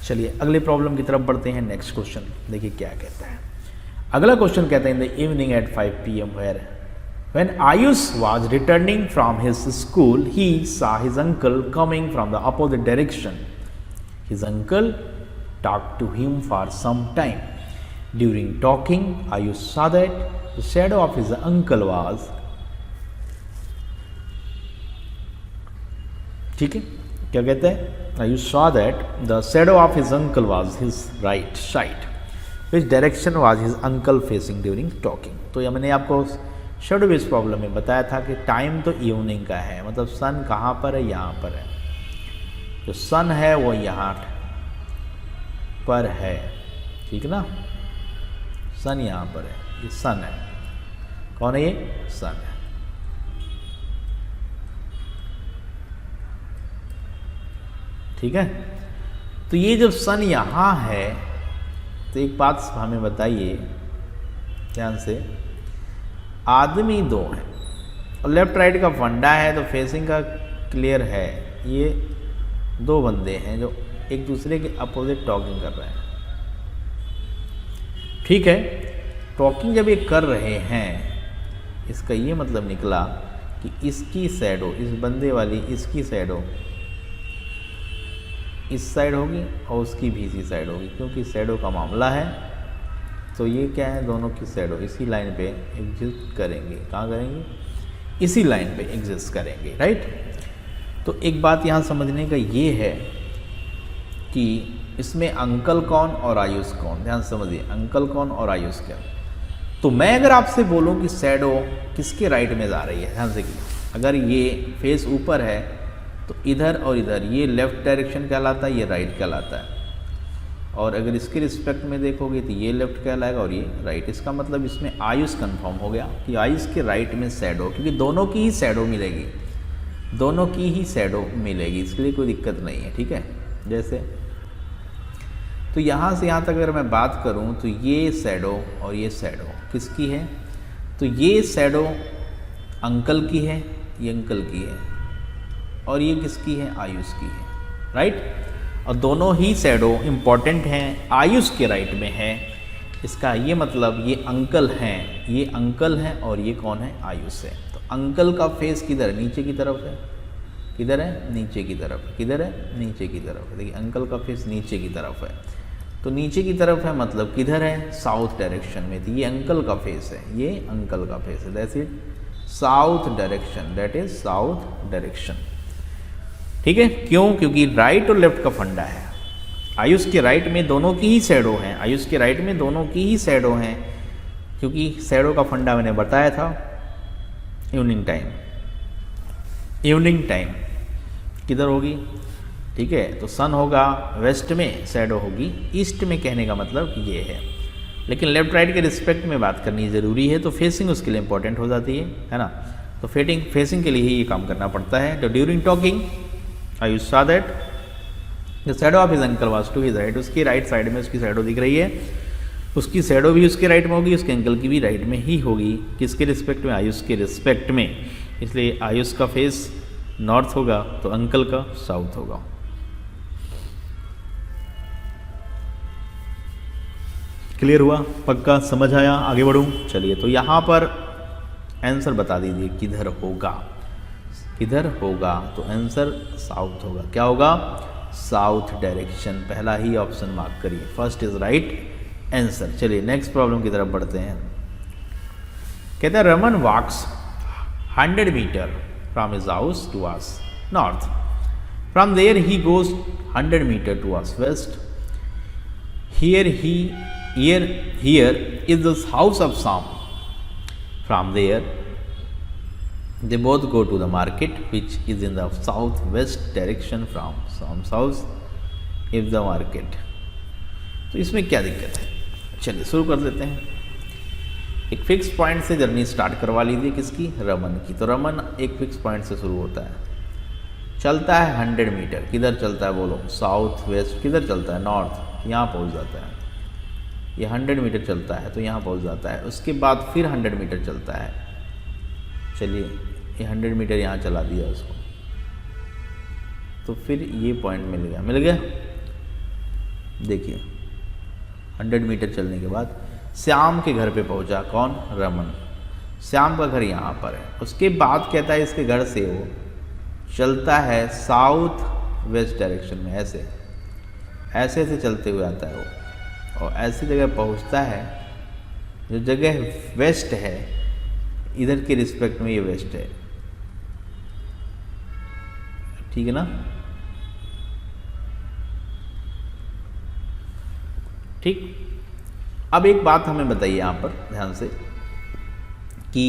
चलिए अगले प्रॉब्लम की तरफ बढ़ते हैं। नेक्स्ट क्वेश्चन देखिए क्या कहता है। अगला क्वेश्चन कहता है in the evening at 5 PM where when Ayush was returning from his school, he saw his uncle coming from the opposite direction. His uncle talked to him for some time. During talking, Ayush saw that the shadow of his uncle was, ठीक है, क्या कहते हैं? Ayush saw that the shadow of his uncle was his right side. Which direction was his uncle facing during talking? तो यह मैंने आपको shadow based problem में बताया था कि टाइम तो इवनिंग का है, मतलब सन कहाँ पर है? यहाँ पर है। जो सन है वो यहाँ पर है, ठीक ना, सन यहाँ पर है, ये सन है। कौन है ये? सन है। ठीक है, तो ये जब सन यहाँ है तो एक बात हमें बताइए ध्यान से, आदमी 2 हैं और लेफ्ट राइट का फंडा है, तो फेसिंग का क्लियर है, ये 2 बंदे हैं जो एक दूसरे के अपोजिट टॉकिंग कर रहे हैं। ठीक है, टॉकिंग जब ये कर रहे हैं, इसका ये मतलब निकला कि इसकी शैडो, इस बंदे वाली इसकी शैडो इस साइड होगी और उसकी भी इसी साइड होगी, क्योंकि शैडो का मामला है। तो ये क्या है, दोनों की शैडो इसी लाइन पे एग्जिस्ट करेंगे। कहाँ करेंगे? इसी लाइन पे एग्जिस्ट करेंगे, राइट। तो एक बात यहाँ समझने का ये है कि इसमें अंकल कौन और आयुष कौन, ध्यान समझिए, अंकल कौन और आयुष क्या। तो मैं अगर आपसे बोलूँ कि शैडो किसके राइट में जा रही है, ध्यान से, अगर ये फेस ऊपर है तो इधर और इधर, ये लेफ्ट डायरेक्शन कहलाता है, ये राइट कहलाता है। और अगर इसके रिस्पेक्ट में देखोगे तो ये लेफ्ट कहलाएगा और ये राइट। इसका मतलब इसमें आयुष कंफर्म हो गया कि आयुष के राइट में शैडो, क्योंकि दोनों की ही शैडो मिलेगी, दोनों की ही शैडो मिलेगी, इसके लिए कोई दिक्कत नहीं है। ठीक है, जैसे तो यहाँ से यहाँ तक अगर मैं बात करूँ तो ये शैडो और ये शैडो किसकी है? तो ये शैडो अंकल की है, ये अंकल की है, और ये किसकी है? आयुष की है, राइट। और दोनों ही शैडो इम्पॉर्टेंट हैं, आयुष के राइट में है। इसका ये मतलब ये अंकल हैं, ये अंकल हैं और ये कौन है? आयुष है। तो अंकल का फेस किधर? नीचे की तरफ है। किधर है? नीचे की तरफ। किधर है? नीचे की तरफ। देखिए अंकल का फेस नीचे की तरफ है, तो नीचे की तरफ है मतलब किधर है? साउथ डायरेक्शन में। तो ये अंकल का फेस है, ये अंकल का फेस है, that's it, south direction, that is south direction. ठीक है, क्यों? क्योंकि राइट और लेफ्ट का फंडा है। आयुष के राइट में दोनों की ही शैडो हैं, आयुष के राइट में दोनों की ही शैडो हैं, क्योंकि शैडो का फंडा मैंने बताया था, इवनिंग टाइम। इवनिंग टाइम किधर होगी? ठीक है, तो सन होगा वेस्ट में, शैडो होगी ईस्ट में, कहने का मतलब ये है। लेकिन लेफ्ट राइट के रिस्पेक्ट में बात करनी ज़रूरी है, तो फेसिंग उसके लिए इंपॉर्टेंट हो जाती है ना। तो फेसिंग के लिए ही ये काम करना पड़ता है। तो during talking I saw that the shadow of his uncle was to his right, उसकी राइट साइड में उसकी शैडो दिख रही है, उसकी शैडो भी उसके राइट में होगी, उसके अंकल की भी राइट में ही होगी। किसके रिस्पेक्ट में? आयुष के रिस्पेक्ट में। इसलिए आयुष का फेस नॉर्थ होगा तो अंकल का साउथ होगा। क्लियर हुआ? पक्का समझ आया? आगे बढ़ूं? चलिए, तो यहाँ पर आंसर बता दीजिए किधर होगा। किधर होगा? तो आंसर साउथ होगा। क्या होगा? South direction. पहला ही ऑप्शन मार्क करिए, फर्स्ट इज राइट आंसर। चलिए नेक्स्ट प्रॉब्लम की तरफ बढ़ते हैं। कहते हैं Raman walks 100 metre from his house towards north, from there he goes 100 metre towards west, here is the house of Sam. From there they both go to the market which is in the southwest direction from Sam's house is the market. तो इसमें क्या दिक्कत है? चलिए शुरू कर देते हैं। एक फिक्स पॉइंट से जर्नी स्टार्ट करवा लीजिए, किसकी? रमन की। तो रमन एक फिक्स पॉइंट से शुरू होता है, चलता है 100 मीटर। किधर चलता है बोलो? South west. किधर चलता है? नॉर्थ। यहाँ पहुँच जाता है। ये 100 मीटर चलता है तो यहाँ पहुँच जाता है। उसके बाद फिर 100 मीटर चलता है। चलिए ये 100 मीटर यहाँ चला दिया उसको, तो फिर ये पॉइंट मिल गया। मिल गया? देखिए 100 मीटर चलने के बाद श्याम के घर पे पहुँचा। कौन? रमन। श्याम का घर यहाँ पर है। उसके बाद कहता है इसके घर से वो चलता है साउथ वेस्ट डायरेक्शन में, ऐसे ऐसे ऐसे चलते हुए आता है वो, और ऐसी जगह पहुंचता है जो जगह वेस्ट है, इधर के रिस्पेक्ट में ये वेस्ट है। ठीक है ना? ठीक। अब एक बात हमें बताइए यहाँ पर ध्यान से कि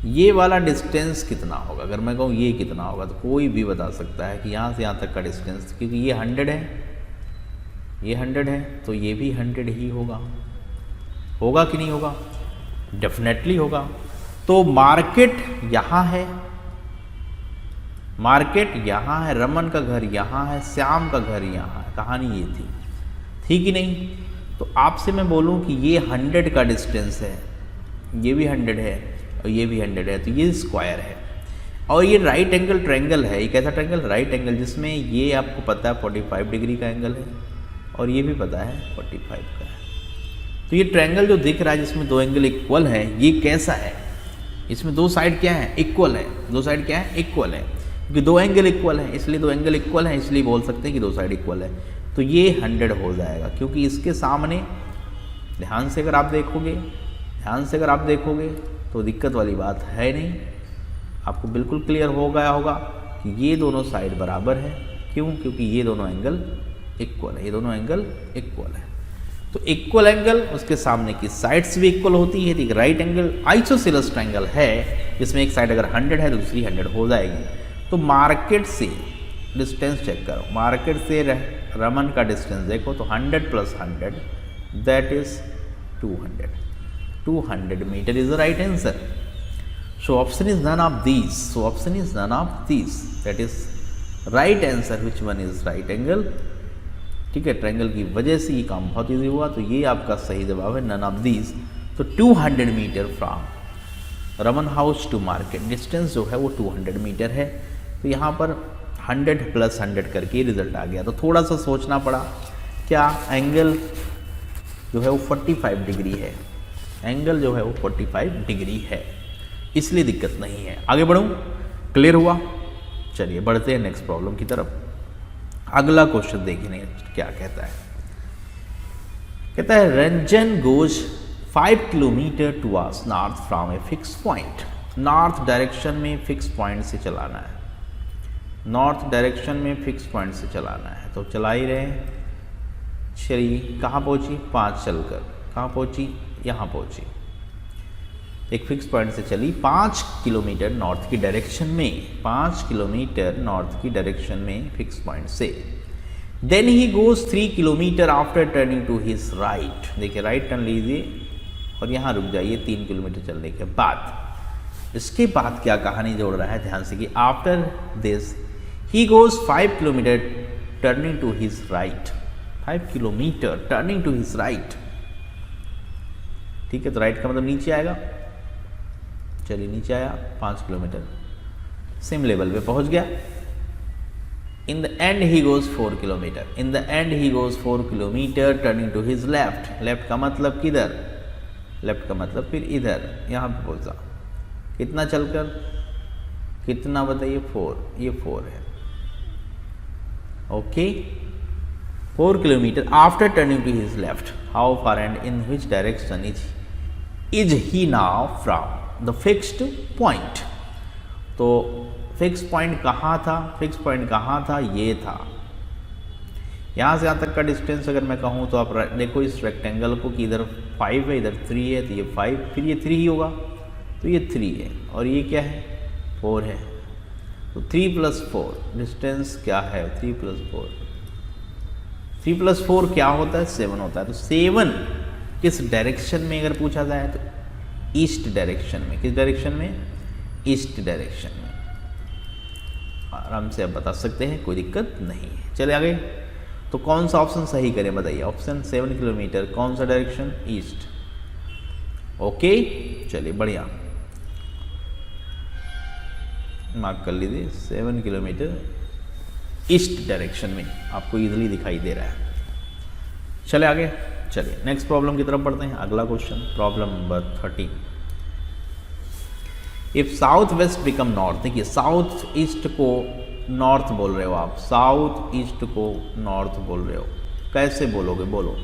ये वाला डिस्टेंस कितना होगा। अगर मैं कहूँ ये कितना होगा तो कोई भी बता सकता है कि यहाँ से यहाँ तक का डिस्टेंस, क्योंकि ये 100 है, ये 100 है, तो ये भी 100 ही होगा। होगा कि नहीं होगा? डेफिनेटली होगा। तो मार्केट यहाँ है, मार्केट यहाँ है, रमन का घर यहाँ है, श्याम का घर यहाँ है। कहानी ये थी कि नहीं? तो आपसे मैं बोलूँ कि ये 100 का डिस्टेंस है, ये भी 100 है और ये भी 100 है, तो ये स्क्वायर है। और ये राइट एंगल ट्रायंगल है। ये कैसा ट्रायंगल? राइट एंगल, जिसमें ये आपको पता है 45 डिग्री का एंगल है और ये भी पता है 45 का है। तो ये ट्रायंगल जो दिख रहा है जिसमें दो एंगल इक्वल है, ये कैसा है? इसमें दो साइड क्या है? इक्वल है। दो साइड क्या है? इक्वल है, क्योंकि दो एंगल इक्वल है, इसलिए दो एंगल इक्वल है, इसलिए बोल सकते हैं कि दो साइड इक्वल है। तो ये 100 हो जाएगा, क्योंकि इसके सामने ध्यान से अगर आप देखोगे तो दिक्कत वाली बात है नहीं। आपको बिल्कुल क्लियर हो गया होगा कि ये दोनों साइड बराबर है। क्यों? क्योंकि ये दोनों एंगल इक्वल है, ये दोनों एंगल इक्वल है। तो इक्वल एंगल उसके सामने की साइड्स भी इक्वल होती है। ठीक, राइट एंगल आइसोसेलेस ट्रायंगल है, जिसमें एक साइड अगर 100 है तो दूसरी 100 हो जाएगी। तो मार्केट से डिस्टेंस चेक करो, मार्केट से रमन का डिस्टेंस देखो तो 100 + 100 that is 200। 200 metre is the right answer. So option is none of these. So option is none of these. That is right answer. Which one is right angle ठीक है, triangle की वजह से ये काम बहुत ईजी हुआ। तो ये आपका सही जवाब है, नन ऑफ दीज। तो 200 metre from Raman house to market, distance जो है वो 200 मीटर है। तो यहाँ पर 100 + 100 करके रिजल्ट आ गया। तो थोड़ा सा सोचना पड़ा, क्या एंगल जो है वो 45 डिग्री है, एंगल जो है वो 45 डिग्री है, इसलिए दिक्कत नहीं है। आगे बढ़ूँ, क्लियर हुआ? चलिए बढ़ते हैं नेक्स्ट प्रॉब्लम की तरफ। अगला क्वेश्चन देखिए क्या कहता है। कहता है Ranjan goes 5 kilometre towards north from A fix point. North direction में फिक्स पॉइंट से चलाना है, नॉर्थ डायरेक्शन में फिक्स पॉइंट से चलाना है। तो चला ही रहे हैं। चलिए कहाँ पहुँची? 5 चलकर कहाँ पहुँची? यहाँ पहुँची। एक फिक्स पॉइंट से चली 5 किलोमीटर नॉर्थ की डायरेक्शन में, 5 किलोमीटर नॉर्थ की डायरेक्शन में फिक्स पॉइंट से। Then he goes 3 kilometre after turning to his right. देखिए राइट टर्न लीजिए और यहाँ रुक जाइए 3 किलोमीटर चलने के बाद। इसके बाद क्या कहानी जोड़ रहा है, ध्यान से कि after this he goes 5 kilometre turning to his right. 5 kilometre turning to his right, ठीक है। तो राइट का मतलब नीचे आएगा। चलिए नीचे आया, 5 किलोमीटर सेम लेवल पे पहुंच गया। In the end he goes 4 kilometre, in the end he goes 4 kilometre turning to his left. Left का मतलब किधर? लेफ्ट का मतलब फिर इधर, यहाँ पे पहुंचा। कितना चलकर? कितना बताइए? 4, ये 4 है। Okay, 4 kilometre after turning to his left. How far and in which direction is he now from the fixed point. तो फिक्स पॉइंट कहाँ था? फिक्स पॉइंट कहाँ था? ये था। यहाँ से यहाँ तक का डिस्टेंस अगर मैं कहूँ तो आप देखो इस रेक्टेंगल को कि इधर 5 है, इधर 3 है, तो ये 5, फिर ये 3 ही होगा, तो ये 3 है, और ये क्या है? 4 है। तो 3 + 4 डिस्टेंस क्या है? 3 + 4, 3 + 4 क्या होता है? 7 होता है। तो 7 किस डायरेक्शन में अगर पूछा जाए तो ईस्ट डायरेक्शन में। किस डायरेक्शन में? ईस्ट डायरेक्शन में। आराम से आप बता सकते हैं, कोई दिक्कत नहीं है। चले आगे। तो कौन सा ऑप्शन सही करें बताइए? ऑप्शन 7 किलोमीटर, कौन सा डायरेक्शन? ईस्ट। ओके, चलिए बढ़िया, मार्क कर लीजिए। 7 किलोमीटर ईस्ट डायरेक्शन में आपको इजीली दिखाई दे रहा है। चले आगे, चलिए नेक्स्ट प्रॉब्लम की तरफ बढ़ते हैं। अगला question, problem number 13। If south west become north, देखिए साउथ ईस्ट को नॉर्थ बोल रहे हो आप, साउथ ईस्ट को नॉर्थ बोल रहे हो, कैसे बोलोगे? बोलो,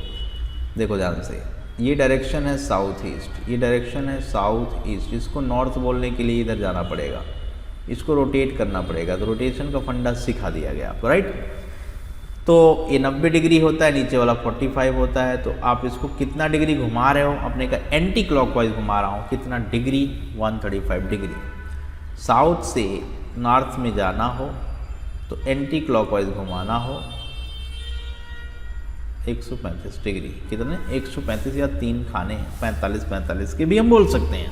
देखो ध्यान से, ये डायरेक्शन है साउथ ईस्ट, ये डायरेक्शन है साउथ ईस्ट। इसको नॉर्थ बोलने के लिए इधर जाना पड़ेगा, इसको रोटेट करना पड़ेगा। तो रोटेशन का फंडा सिखा दिया गया आपको, राइट। तो ये 90 डिग्री होता है, नीचे वाला 45 होता है। तो आप इसको कितना डिग्री घुमा रहे हो? अपने का एंटी क्लॉकवाइज घुमा रहा हूँ। कितना डिग्री? 135 डिग्री। साउथ से नॉर्थ में जाना हो तो एंटी क्लॉकवाइज घुमाना हो 135 डिग्री। कितने? 135 या 3 खाने 45 के भी हम बोल सकते हैं।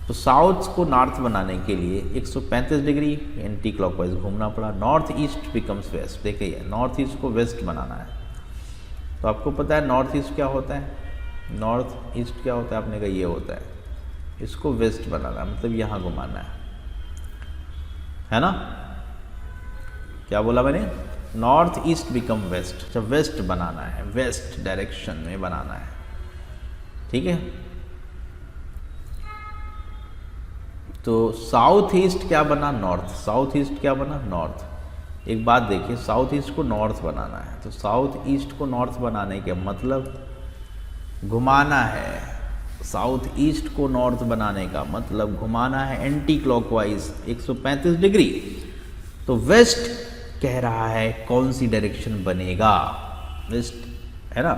तो साउथ को नॉर्थ बनाने के लिए 135 डिग्री एंटी क्लॉकवाइज घूमना पड़ा। North east becomes west. देखिए नॉर्थ ईस्ट को वेस्ट बनाना है। तो आपको पता है नॉर्थ ईस्ट क्या होता है? नॉर्थ ईस्ट क्या होता है? आपने कहा ये होता है। इसको वेस्ट बनाना है, मतलब यहाँ घुमाना है ना? क्या बोला मैंने? North east become west. जब वेस्ट बनाना है, वेस्ट डायरेक्शन में बनाना है, ठीक है। तो साउथ ईस्ट क्या बना? नॉर्थ। साउथ ईस्ट क्या बना? नॉर्थ। एक बात देखिए, साउथ ईस्ट को नॉर्थ बनाना है, तो साउथ ईस्ट को नॉर्थ बनाने का मतलब घुमाना है। साउथ ईस्ट को नॉर्थ बनाने का मतलब घुमाना है एंटी क्लॉकवाइज 135 डिग्री। तो वेस्ट कह रहा है, कौन सी डायरेक्शन बनेगा? वेस्ट है ना।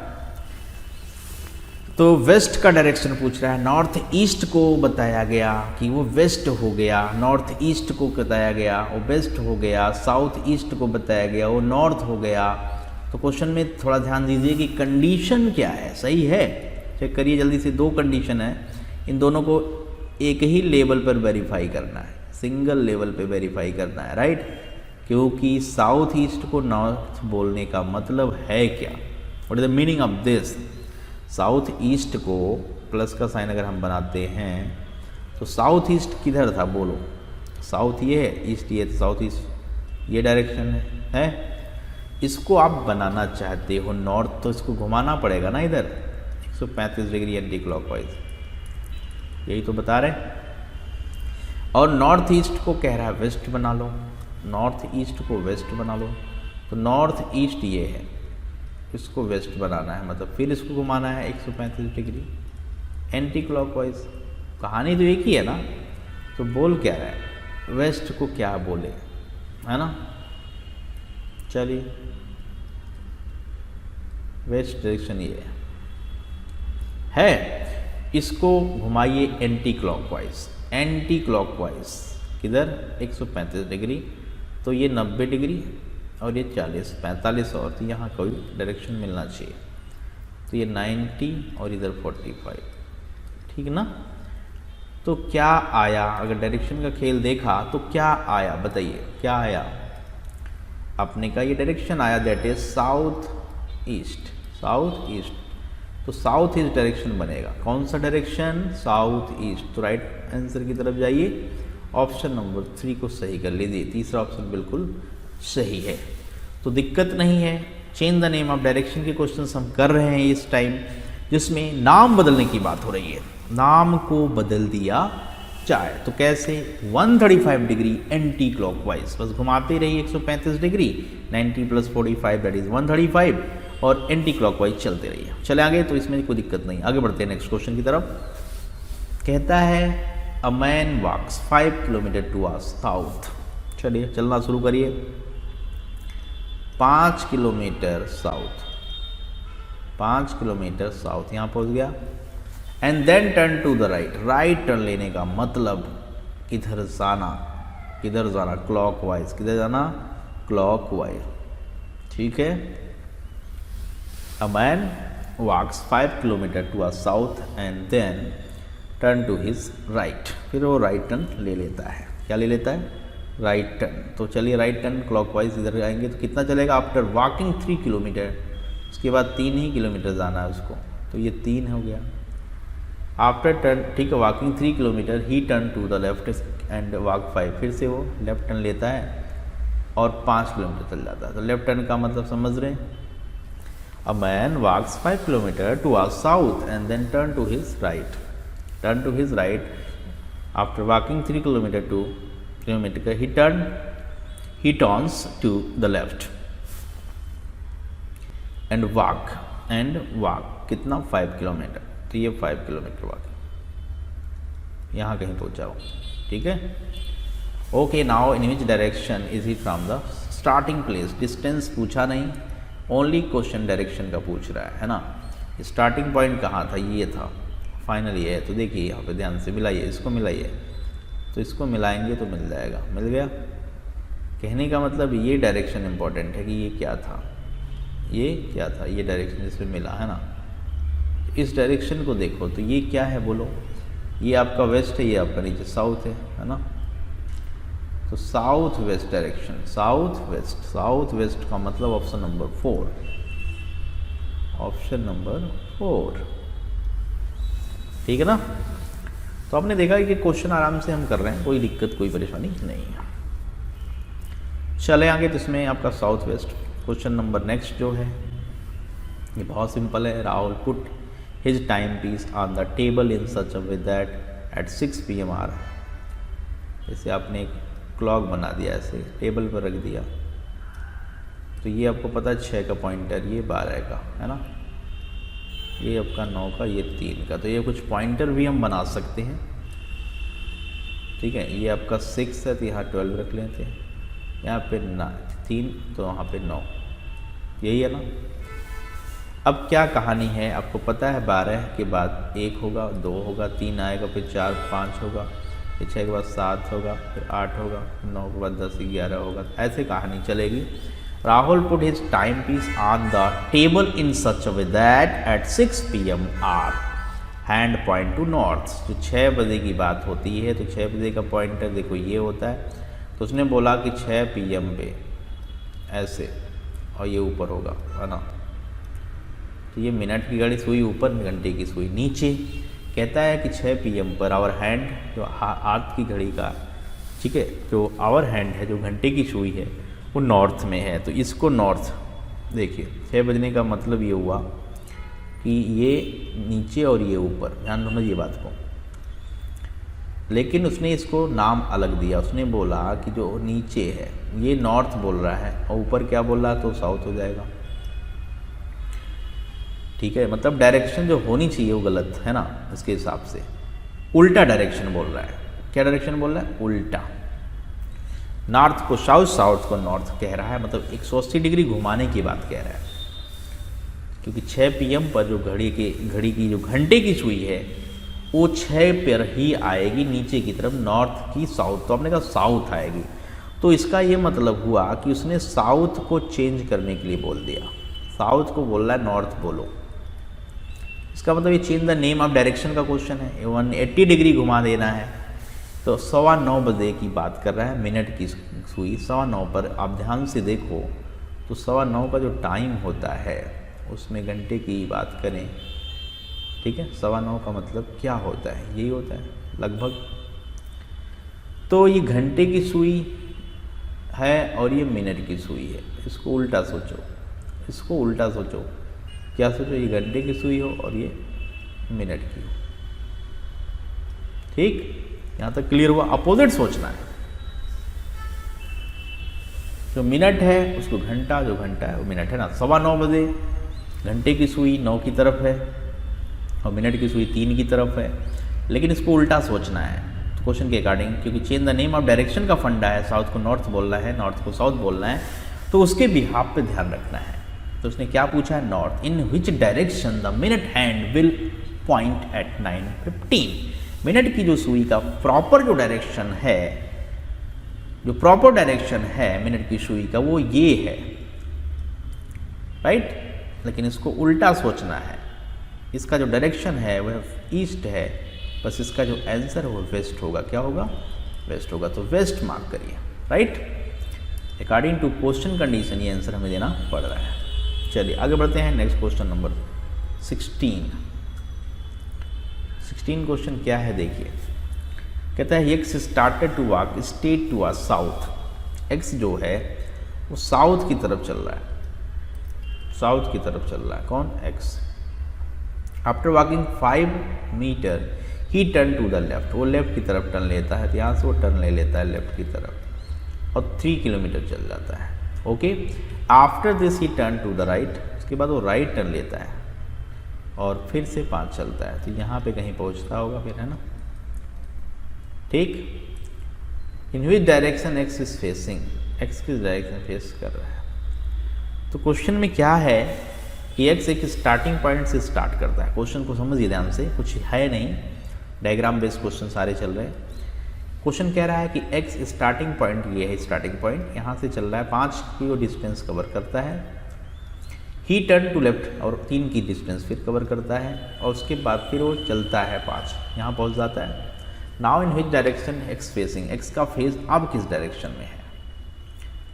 तो वेस्ट का डायरेक्शन पूछ रहा है। नॉर्थ ईस्ट को बताया गया कि वो वेस्ट हो गया, नॉर्थ ईस्ट को बताया गया वो वेस्ट हो गया, साउथ ईस्ट को बताया गया वो नॉर्थ हो गया। तो क्वेश्चन में थोड़ा ध्यान दीजिए कि कंडीशन क्या है, सही है? चेक करिए जल्दी से। 2 कंडीशन है, इन दोनों को एक ही लेवल पर वेरीफाई करना है, सिंगल लेवल पे वेरीफाई करना है, राइट। क्योंकि साउथ ईस्ट को नॉर्थ बोलने का मतलब है क्या, what is the meaning of this. South east को प्लस का साइन अगर हम बनाते हैं तो साउथ ईस्ट किधर था बोलो, साउथ ये है, ईस्ट ये, साउथ ईस्ट ये डायरेक्शन है। इसको आप बनाना चाहते हो नॉर्थ तो इसको घुमाना पड़ेगा ना इधर 135 डिग्री एंटी क्लॉकवाइज, यही तो बता रहे। और नॉर्थ ईस्ट को कह रहा है वेस्ट बना लो, नॉर्थ ईस्ट को वेस्ट बना लो, तो नॉर्थ ईस्ट ये है, इसको वेस्ट बनाना है, मतलब फिर इसको घुमाना है 135 डिग्री एंटी क्लॉकवाइज। कहानी तो एक ही है ना, तो बोल क्या रहा है, वेस्ट को क्या बोले, है ना। चलिए वेस्ट डायरेक्शन ये है, इसको घुमाइए एंटी क्लॉकवाइज, एंटी क्लॉकवाइज किधर 135 डिग्री, तो ये 90 डिग्री और ये 40 45 और, तो यहाँ कोई डायरेक्शन मिलना चाहिए, तो ये 90 और इधर 45, ठीक ना। तो क्या आया, अगर डायरेक्शन का खेल देखा तो क्या आया बताइए, क्या आया, आपने कहा ये डायरेक्शन आया that is south east, south east, तो साउथ ईस्ट डायरेक्शन बनेगा, कौन सा डायरेक्शन, साउथ ईस्ट, तो राइट आंसर की तरफ जाइए, ऑप्शन नंबर 3 को सही कर लीजिए, तीसरा ऑप्शन बिल्कुल सही है। तो दिक्कत नहीं है, change the name of direction के क्वेश्चंस हम कर रहे हैं इस टाइम, जिसमें नाम बदलने की बात हो रही है, नाम को बदल दिया जाए तो कैसे, 135 डिग्री एंटी क्लॉकवाइज, बस घुमाते रहिए 135 डिग्री, 90 + 45 दैट इज 135, और एंटी क्लॉकवाइज चलते रहिए। चले आगे, तो इसमें कोई दिक्कत नहीं, आगे बढ़ते हैं नेक्स्ट क्वेश्चन की तरफ। कहता है a man walks 5 kilometre towards south, चलिए चलना शुरू करिए, 5 किलोमीटर साउथ, 5 किलोमीटर साउथ यहाँ पहुँच गया, and then turn to the right, right turn लेने का मतलब किधर जाना, किधर जाना, क्लॉकवाइज, किधर जाना, क्लॉकवाइज, ठीक है। A man walks 5 kilometre towards south and then turn to his right, फिर वो राइट टर्न ले लेता है, क्या ले लेता है, राइट टर्न। तो चलिए राइट टर्न क्लॉकवाइज इधर आएंगे तो कितना चलेगा, आफ्टर वॉकिंग 3 किलोमीटर, उसके बाद 3 ही किलोमीटर जाना है उसको, तो ये 3 हो गया। आफ्टर टर्न, ठीक है, walking 3 kilometre he turn to the left and walk 5, फिर से वो लेफ्ट टर्न लेता है और 5 किलोमीटर चल जाता है, तो लेफ्ट टर्न का मतलब समझ रहे हैं। A man walks 5 kilometre towards south and then turn to his right, turn to his right, after walking 3 kilometre he turns to the left and walk कितना 5 किलोमीटर, तो ये 5 किलोमीटर वॉक यहाँ कहीं पहुँचाओ, ठीक है। Okay, now in which direction is he from the starting place, distance पूछा नहीं, only question direction का पूछ रहा है ना। स्टार्टिंग पॉइंट कहाँ था, ये था, फाइनल ये है, तो देखिए यहाँ पे ध्यान से मिलाइए, इसको मिलाइए, तो इसको मिलाएंगे तो मिल जाएगा, मिल गया। कहने का मतलब ये डायरेक्शन इंपॉर्टेंट है कि ये क्या था, ये क्या था, ये डायरेक्शन जिसमें मिला है ना, इस डायरेक्शन को देखो तो ये क्या है बोलो, ये आपका वेस्ट है, ये आपका नीचे साउथ है ना। तो south west direction, south west का मतलब ऑप्शन नंबर 4, ऑप्शन नंबर 4, ठीक है ना। तो आपने देखा कि क्वेश्चन आराम से हम कर रहे हैं, कोई दिक्कत कोई परेशानी नहीं है। चले आगे, तो इसमें आपका south west question number next जो है ये बहुत सिंपल है। Rahul put his timepiece on the table in such a way that at 6 PM are, जैसे आपने एक क्लॉक बना दिया, ऐसे टेबल पर रख दिया, तो ये आपको पता है 6 का पॉइंटर, ये 12 का है ना, ये आपका 9 का, ये 3 का, तो ये कुछ पॉइंटर भी हम बना सकते हैं, ठीक है। ये आपका 6 है तो यहाँ 12 रख लेते हैं, यहाँ पे 3 तो वहाँ पे 9, यही है ना। अब क्या कहानी है आपको पता है, 12 के बाद 1 होगा, 2 होगा, 3 आएगा, फिर 4 5 होगा, फिर 6 के बाद 7 होगा, फिर 8 होगा, 9 के बाद 10 11 होगा, ऐसे कहानी चलेगी। Rahul put his timepiece on the table in such a way that at 6 PM hour hand point to north, जो 6 बजे की बात होती है तो 6 बजे का पॉइंटर देखो ये होता है, तो उसने बोला कि 6 PM पे ऐसे, और ये ऊपर होगा, है ना। तो ये मिनट की घड़ी सुई ऊपर, घंटे की सुई नीचे। कहता है कि 6 PM पर आवर हैंड, जो हाथ की घड़ी का, ठीक है, जो आवर हैंड है, जो घंटे की सुई है, वो नॉर्थ में है। तो इसको नॉर्थ, देखिए 6 बजने का मतलब ये हुआ कि ये नीचे और ये ऊपर, ध्यान रखना ये बात को। लेकिन उसने इसको नाम अलग दिया, उसने बोला कि जो नीचे है ये नॉर्थ बोल रहा है और ऊपर क्या बोल रहा है, तो साउथ हो जाएगा। ठीक है, मतलब डायरेक्शन जो होनी चाहिए वो गलत है ना, इसके हिसाब से उल्टा डायरेक्शन बोल रहा है। क्या डायरेक्शन बोल रहा है? उल्टा। नॉर्थ को साउथ, साउथ को नॉर्थ कह रहा है, मतलब 180 डिग्री घुमाने की बात कह रहा है। क्योंकि 6 PM पर जो घड़ी की जो घंटे की सुई है वो 6 पर ही आएगी नीचे की तरफ, नॉर्थ की साउथ, तो आपने कहा साउथ आएगी। तो इसका ये मतलब हुआ कि उसने साउथ को चेंज करने के लिए बोल दिया, साउथ को बोल रहा है नॉर्थ बोलो। इसका मतलब ये change the name of direction का क्वेश्चन है, 180 डिग्री घुमा देना है। तो 9:15 बजे की बात कर रहा है, मिनट की सुई 9:15 पर। आप ध्यान से देखो तो 9:15 का जो टाइम होता है उसमें घंटे की बात करें, ठीक है, 9:15 का मतलब क्या होता है, यही होता है लगभग। तो ये घंटे की सुई है और ये मिनट की सुई है, इसको उल्टा सोचो, इसको उल्टा सोचो। क्या सोचो? ये घंटे की सुई हो और ये मिनट की हो। ठीक, यहाँ तक क्लियर हुआ? अपोजिट सोचना है। जो मिनट है उसको घंटा, जो घंटा है वो मिनट है ना। 9:15 बजे घंटे की सुई 9 की तरफ है और मिनट की सुई 3 की तरफ है, लेकिन इसको उल्टा सोचना है तो क्वेश्चन के अकॉर्डिंग, क्योंकि change the name of direction का फंडा है, साउथ को नॉर्थ बोलना है, नॉर्थ को साउथ बोलना है, तो उसके बिहाफ पे ध्यान रखना है। तो उसने क्या पूछा है? North. In which direction the minute hand will point at 9:15। Minute की जो सुई का प्रॉपर जो डायरेक्शन है, जो प्रॉपर डायरेक्शन है मिनट की सुई का, वो ये है, राइट। लेकिन इसको उल्टा सोचना है। इसका जो डायरेक्शन है वह ईस्ट है, बस इसका जो आंसर है वो वेस्ट होगा। क्या होगा? वेस्ट होगा। तो वेस्ट मार्क करिए, right. According to question condition ये आंसर हमें देना पड़ रहा है। चलिए आगे बढ़ते हैं। नेक्स्ट क्वेश्चन नंबर 16 क्वेश्चन क्या है देखिए। कहता है X started to walk straight to south. X जो है वो साउथ की तरफ चल रहा है, साउथ की तरफ चल रहा है। कौन? X. After walking 5 metre he turn to the left. वो लेफ्ट की तरफ टर्न लेता है, तो यहाँ से वो टर्न ले लेता है लेफ्ट की तरफ और 3 किलोमीटर चल जाता है। Okay. After this he turn to the right. उसके बाद वो राइट टर्न लेता है और फिर से 5 चलता है, तो यहाँ पे कहीं पहुँचता होगा फिर, है ना। ठीक। In which direction X is facing. X किस डायरेक्शन फेस कर रहा है? तो क्वेश्चन में क्या है कि एक्स एक स्टार्टिंग पॉइंट से स्टार्ट करता है। क्वेश्चन को समझिए ध्यान से, कुछ है नहीं, डायग्राम बेस्ड क्वेश्चन सारे चल रहे हैं। क्वेश्चन कह रहा है कि एक्स स्टार्टिंग पॉइंट ये है, स्टार्टिंग पॉइंट यहाँ से चल रहा है, 5 की वो डिस्टेंस कवर करता है। ही टर्न टू लेफ्ट और 3 की डिस्टेंस फिर कवर करता है और उसके बाद फिर वो चलता है 5, यहाँ पहुँच जाता है। Now in which direction x facing. X का फेस अब किस डायरेक्शन में है?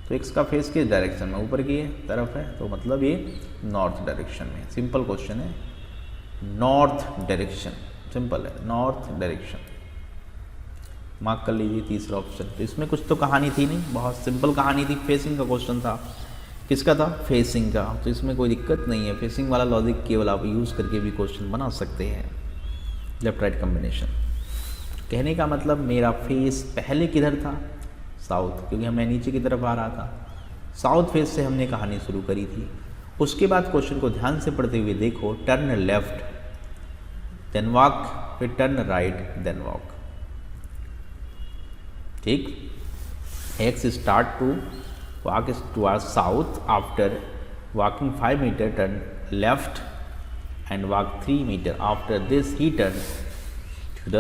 तो एक्स का फेस किस डायरेक्शन में? ऊपर की तरफ है, तो मतलब ये नॉर्थ डायरेक्शन में। सिंपल क्वेश्चन है, नॉर्थ डायरेक्शन, सिंपल है, नॉर्थ डायरेक्शन। मार्क कर लीजिए तीसरा ऑप्शन। तो इसमें कुछ तो कहानी थी नहीं, बहुत सिंपल कहानी थी, फेसिंग का क्वेश्चन था। किसका था? फेसिंग का। तो इसमें कोई दिक्कत नहीं है, फेसिंग वाला लॉजिक केवल आप यूज़ करके भी क्वेश्चन बना सकते हैं। Left right combination. कहने का मतलब मेरा फेस पहले किधर था? साउथ, क्योंकि मैं नीचे की तरफ आ रहा था। साउथ फेस से हमने कहानी शुरू करी थी। उसके बाद क्वेश्चन को ध्यान से पढ़ते हुए देखो, टर्न लेफ्ट देन वॉक, फिर टर्न राइट देन वॉक। ठीक। X start to walk towards south. After walking 5 metre turn left and walk 3 metre. After this he turn to the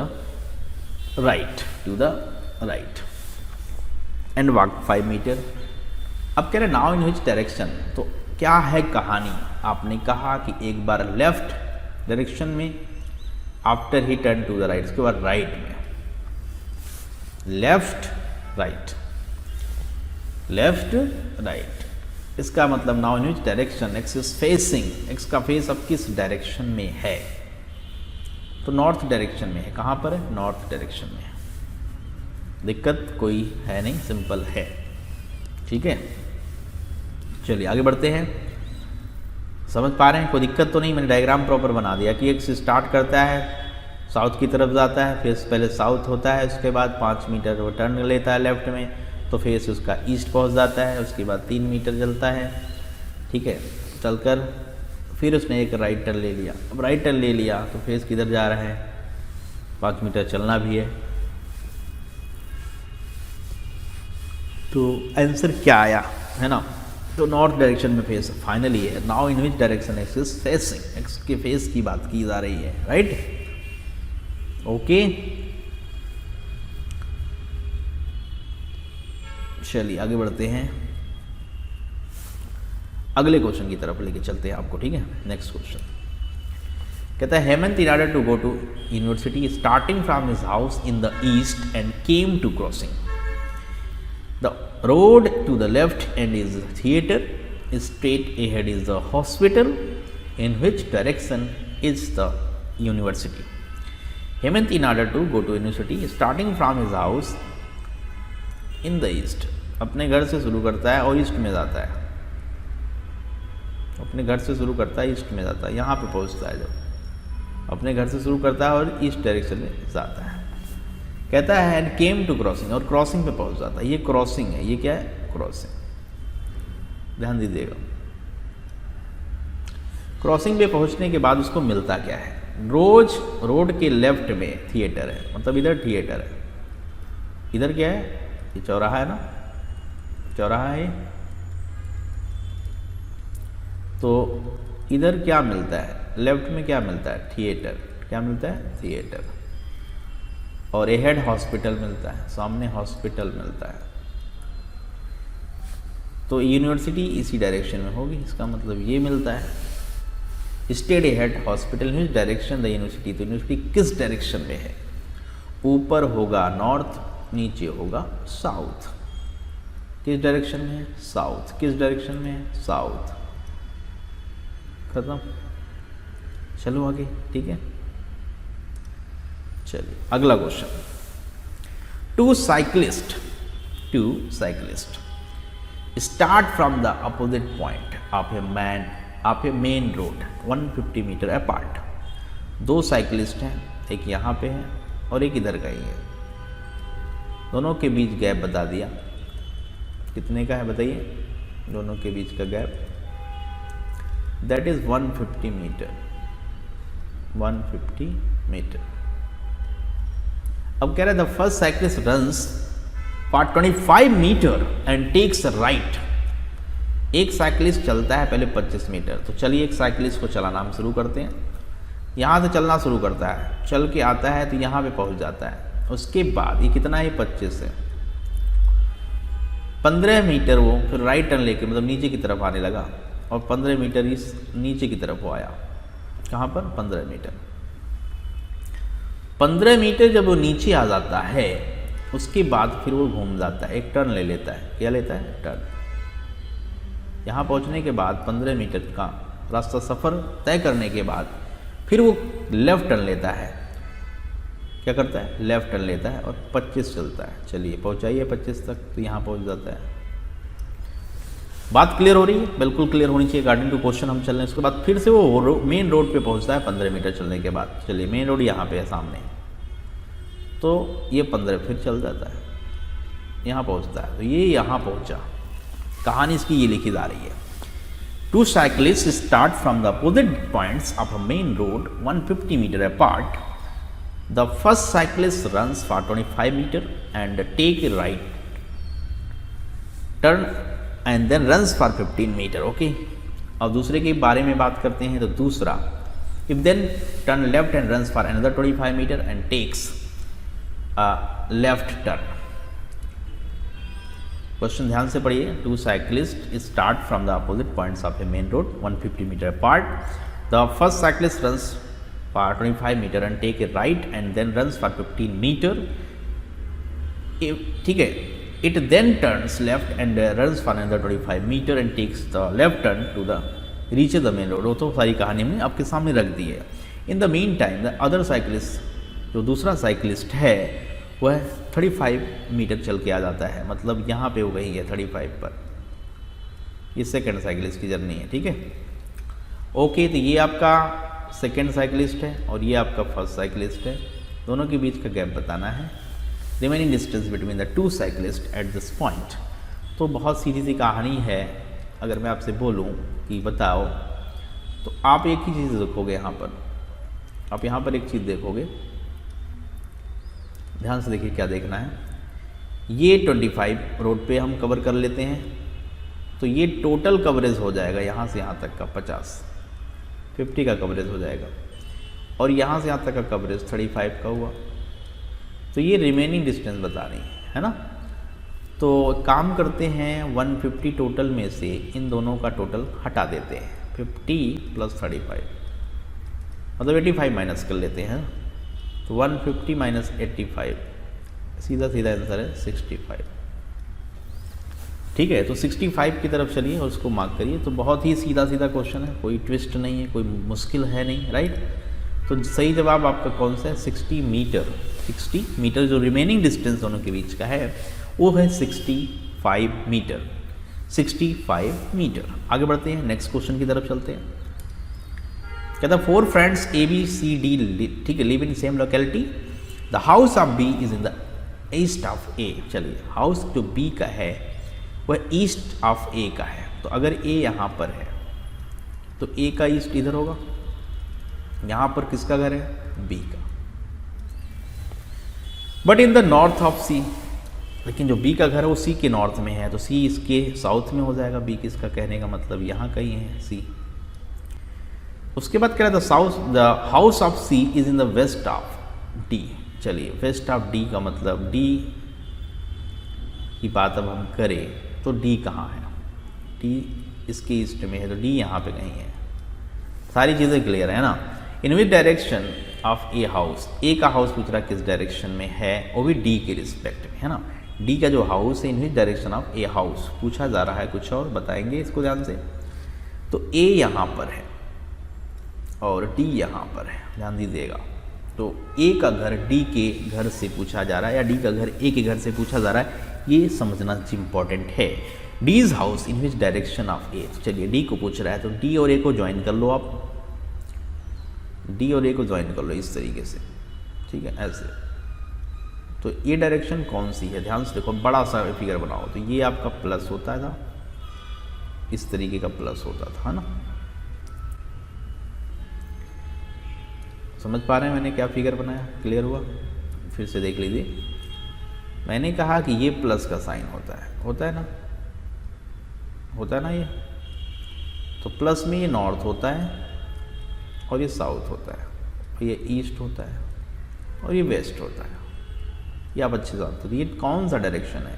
right and walk 5 metre. अब कह रहे now in which direction. तो क्या है कहानी? आपने कहा कि एक बार लेफ्ट डायरेक्शन में, after he turn to the right, उसके बाद राइट में, लेफ्ट राइट, लेफ्ट राइट। इसका मतलब now in which direction X is facing, x का फेस अब किस डायरेक्शन में है, तो नॉर्थ डायरेक्शन में है। कहाँ पर है? नॉर्थ डायरेक्शन में है। दिक्कत कोई है नहीं, सिंपल है, ठीक है। चलिए आगे बढ़ते हैं। समझ पा रहे हैं? कोई दिक्कत तो नहीं? मैंने डायग्राम प्रॉपर बना दिया कि एक्स स्टार्ट करता है, साउथ की तरफ जाता है, फेस पहले साउथ होता है, उसके बाद 5 मीटर वो टर्न लेता है लेफ्ट में, तो फेस उसका ईस्ट पहुंच जाता है, उसके बाद 3 मीटर चलता है, ठीक है। चलकर फिर उसने एक राइट टर्न ले लिया। अब राइट टर्न ले लिया तो फेस किधर जा रहा है? 5 मीटर चलना भी है। तो आंसर क्या आया, है ना? तो नॉर्थ डायरेक्शन में फेस फाइनली है। Now in which direction X is facing, x के फेस की बात की जा रही है, राइट। ओके, चलिए आगे बढ़ते हैं, अगले क्वेश्चन की तरफ लेके चलते हैं आपको, ठीक है। नेक्स्ट क्वेश्चन कहता है Hemant in order to go to university starting from his house in the east and came to crossing the road to the left end is theater, straight ahead is the hospital, in which direction is the university? Hemant in order to go to university starting from his house in the east, अपने घर से शुरू करता है और east में जाता है। अपने घर से शुरू करता है, ईस्ट में जाता है, यहाँ पे पहुँचता है। जब अपने घर से शुरू करता है और ईस्ट डायरेक्शन में जाता है। कहता है एंड केम टू क्रॉसिंग, और क्रॉसिंग पे पहुंच जाता है। ये क्रॉसिंग है, ये क्या है? क्रॉसिंग, ध्यान दीजिएगा। क्रॉसिंग पे पहुंचने के बाद उसको मिलता क्या है? रोज रोड के लेफ्ट में थिएटर है, मतलब इधर थिएटर है। इधर क्या है? ये चौराहा है ना, चौराहा है। तो इधर क्या मिलता है? लेफ्ट में क्या मिलता है? थिएटर। क्या मिलता है? थिएटर। और एहेड हॉस्पिटल मिलता है, सामने हॉस्पिटल मिलता है। तो यूनिवर्सिटी इसी डायरेक्शन में होगी, इसका मतलब ये मिलता है। Stayed ahead hospital in direction the university, तो यूनिवर्सिटी किस डायरेक्शन में है? ऊपर होगा नॉर्थ, नीचे होगा साउथ। किस डायरेक्शन में है? साउथ। किस डायरेक्शन में है? साउथ। खत्म। चलो आगे, ठीक है। चलिए अगला question. Two cyclist start from the opposite point of a main road 150 metre apart. दो साइक्लिस्ट हैं, एक यहाँ पे है और एक इधर का ही है। दोनों के बीच गैप बता दिया, कितने का है बताइए? दोनों के बीच का gap that is 150 metre. 150 metre. अब कह रहा है the first cyclist runs for 25 metre and takes right. एक साइक्लिस्ट चलता है पहले 25 मीटर। तो चलिए एक साइक्लिस्ट को चलाना हम शुरू करते हैं। यहाँ से चलना शुरू करता है, चल के आता है तो यहाँ पे पहुँच जाता है। उसके बाद ये कितना है? 25 है। 15 मीटर वो फिर राइट टर्न लेके मतलब नीचे की तरफ आने लगा और 15 मीटर इस नीचे की तरफ वो आया। कहाँ पर? 15 मीटर। 15 मीटर जब वो नीचे आ जाता है उसके बाद फिर वो घूम जाता है, एक टर्न ले लेता है। क्या लेता है? टर्न। यहाँ पहुँचने के बाद 15 मीटर का रास्ता सफ़र तय करने के बाद फिर वो लेफ़्ट टर्न लेता है। क्या करता है? लेफ़्ट टर्न लेता है और 25 चलता है। चलिए पहुँचाइए 25 तक, तो यहाँ पहुँच जाता है। बात क्लियर हो रही है? बिल्कुल क्लियर होनी चाहिए। अकॉर्डिंग टू क्वेश्चन हम चल रहे हैं। उसके बाद फिर से वो मेन रोड पे पहुंचता है 15 मीटर चलने के बाद। चलिए मेन रोड यहाँ पे है सामने, तो ये 15 फिर चल जाता है, यहाँ पहुंचता है। तो ये यहाँ पहुंचा। कहानी इसकी ये लिखी जा रही है। Two cyclist start from the opposite points of a main road 150 metre apart. The first cyclist runs for 25 metre and take a right turn and then runs for 15 metre. Okay, अब दूसरे के बारे में बात करते हैं। तो दूसरा, if then turn left and runs for another 25 metre and takes left turn. Question ध्यान से पढ़िए। Two cyclist start from the opposite points of a main road 150 metre apart. The first cyclist runs for 25 metre and take a right and then runs for 15 metre. ठीक है, It then turns left and runs for another 25 meter and takes the left turn to the reach the main road. वो तो सारी कहानी हमने आपके सामने रख दी है. In the meantime, the other cyclist, जो दूसरा साइकिलिस्ट है वह 35 मीटर चल के आ जाता है, मतलब यहाँ पे वो गई है 35 पर. ये सेकंड साइकिलिस्ट की जर्नी है, ठीक है. ओके, तो ये आपका सेकंड साइकिलिस्ट है और ये आपका फर्स्ट साइकिलिस्ट है. दोनों के बीच का गैप बताना है. Remaining distance between the two cyclist at this point. तो बहुत सीधी सी कहानी है. अगर मैं आपसे बोलूं कि बताओ, तो आप एक ही चीज़ देखोगे यहाँ पर. आप यहाँ पर एक चीज़ देखोगे, ध्यान से देखिए क्या देखना है. ये 25 रोड पे हम कवर कर लेते हैं, तो ये टोटल कवरेज हो जाएगा यहाँ से यहाँ तक का 50 का कवरेज हो जाएगा. और यहाँ से यहाँ तक का कवरेज 35 का हुआ. तो ये रिमेनिंग डिस्टेंस बता रही है ना. तो काम करते हैं 150 टोटल में से इन दोनों का टोटल हटा देते हैं. 50 + 35 मतलब 85 माइनस कर लेते हैं. तो 150 - 85 सीधा सीधा आंसर है 65. ठीक है, तो 65 की तरफ चलिए और उसको मार्क करिए. तो बहुत ही सीधा सीधा क्वेश्चन है, कोई ट्विस्ट नहीं है, कोई मुश्किल है नहीं, राइट. तो सही जवाब आपका कौन सा है? 60 मीटर. 60 मीटर जो रिमेनिंग डिस्टेंस दोनों के बीच का है वो है 65 मीटर. 65 मीटर. आगे बढ़ते हैं, नेक्स्ट क्वेश्चन की तरफ चलते हैं. कहता 4 फ्रेंड्स ABCD, ठीक है, live in same locality. The house of B is in the east of A. चलिए, हाउस जो B का है वह ईस्ट ऑफ A का है. तो अगर A यहाँ पर है तो A का ईस्ट इधर होगा. यहाँ पर किसका घर है? B का. But in the north of C, लेकिन जो B का घर है वो C के नॉर्थ में है, तो C इसके साउथ में हो जाएगा. B किसका कहने का मतलब यहाँ कहीं है C. उसके बाद कह रहा था the house of C is in the west of D. चलिए, वेस्ट ऑफ D का मतलब D की बात अब हम करें तो D कहाँ है? D इसके ईस्ट में है, तो D यहाँ पे कहीं है. सारी चीज़ें क्लियर है ना. In which direction of A house, A का हाउस पूछ रहा किस डायरेक्शन में है, वो भी डी के रिस्पेक्ट में है ना. डी का जो हाउस है, in which direction of A house पूछा जा रहा है. कुछ और बताएंगे इसको ध्यान से. तो ए यहाँ पर है और डी यहाँ पर है, ध्यान दीजिएगा. तो ए का घर डी के घर से पूछा जा रहा है या डी का घर ए के घर से पूछा जा रहा है, ये समझना इम्पॉर्टेंट है. D's house in which direction of A. चलिए, डी को पूछ रहा है तो डी और ए को ज्वाइन कर लो आप. डी और ए को ज्वाइन कर लो इस तरीके से, ठीक है, ऐसे. तो ये डायरेक्शन कौन सी है? ध्यान से देखो, बड़ा सा फिगर बनाओ. तो ये आपका प्लस होता था, इस तरीके का प्लस होता था ना. समझ पा रहे हैं मैंने क्या फिगर बनाया? क्लियर हुआ? फिर से देख लीजिए. मैंने कहा कि ये प्लस का साइन होता है ना, होता है ना ये. तो प्लस में ये नॉर्थ होता है और ये साउथ होता है, और ये ईस्ट होता है और ये वेस्ट होता है. ये आप अच्छे जानते हो. ये कौन सा डायरेक्शन है?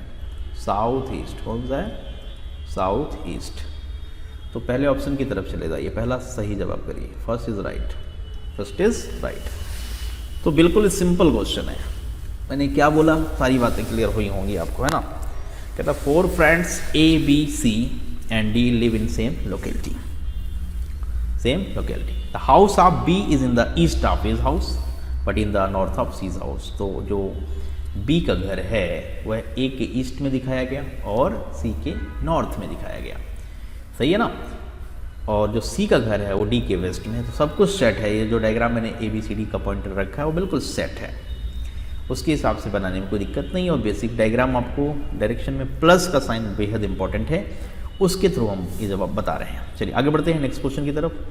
South east. कौन सा है? South east. तो पहले ऑप्शन की तरफ चले जाइए, पहला सही जवाब करिए. First is right. First is right. तो बिल्कुल सिंपल क्वेश्चन है. मैंने क्या बोला, सारी बातें क्लियर हुई होंगी आपको, है ना. कहता 4 friends ABC and D live in same locality. The house of B is in the east of his house, but in the north of C's house. तो जो B का घर है वह A के ईस्ट में दिखाया गया और C के नॉर्थ में दिखाया गया. सही है ना. और जो C का घर है वो D के वेस्ट में है. तो सब कुछ सेट है. ये जो डायग्राम मैंने ABCD का पॉइंटर रखा है वो बिल्कुल सेट है. उसके हिसाब से बनाने में कोई दिक्कत नहीं है. और बेसिक डायग्राम आपको डायरेक्शन में प्लस का साइन बेहद इंपॉर्टेंट है, उसके थ्रू हम ये जवाब बता रहे हैं. चलिए आगे बढ़ते हैं नेक्स्ट क्वेश्चन की तरफ.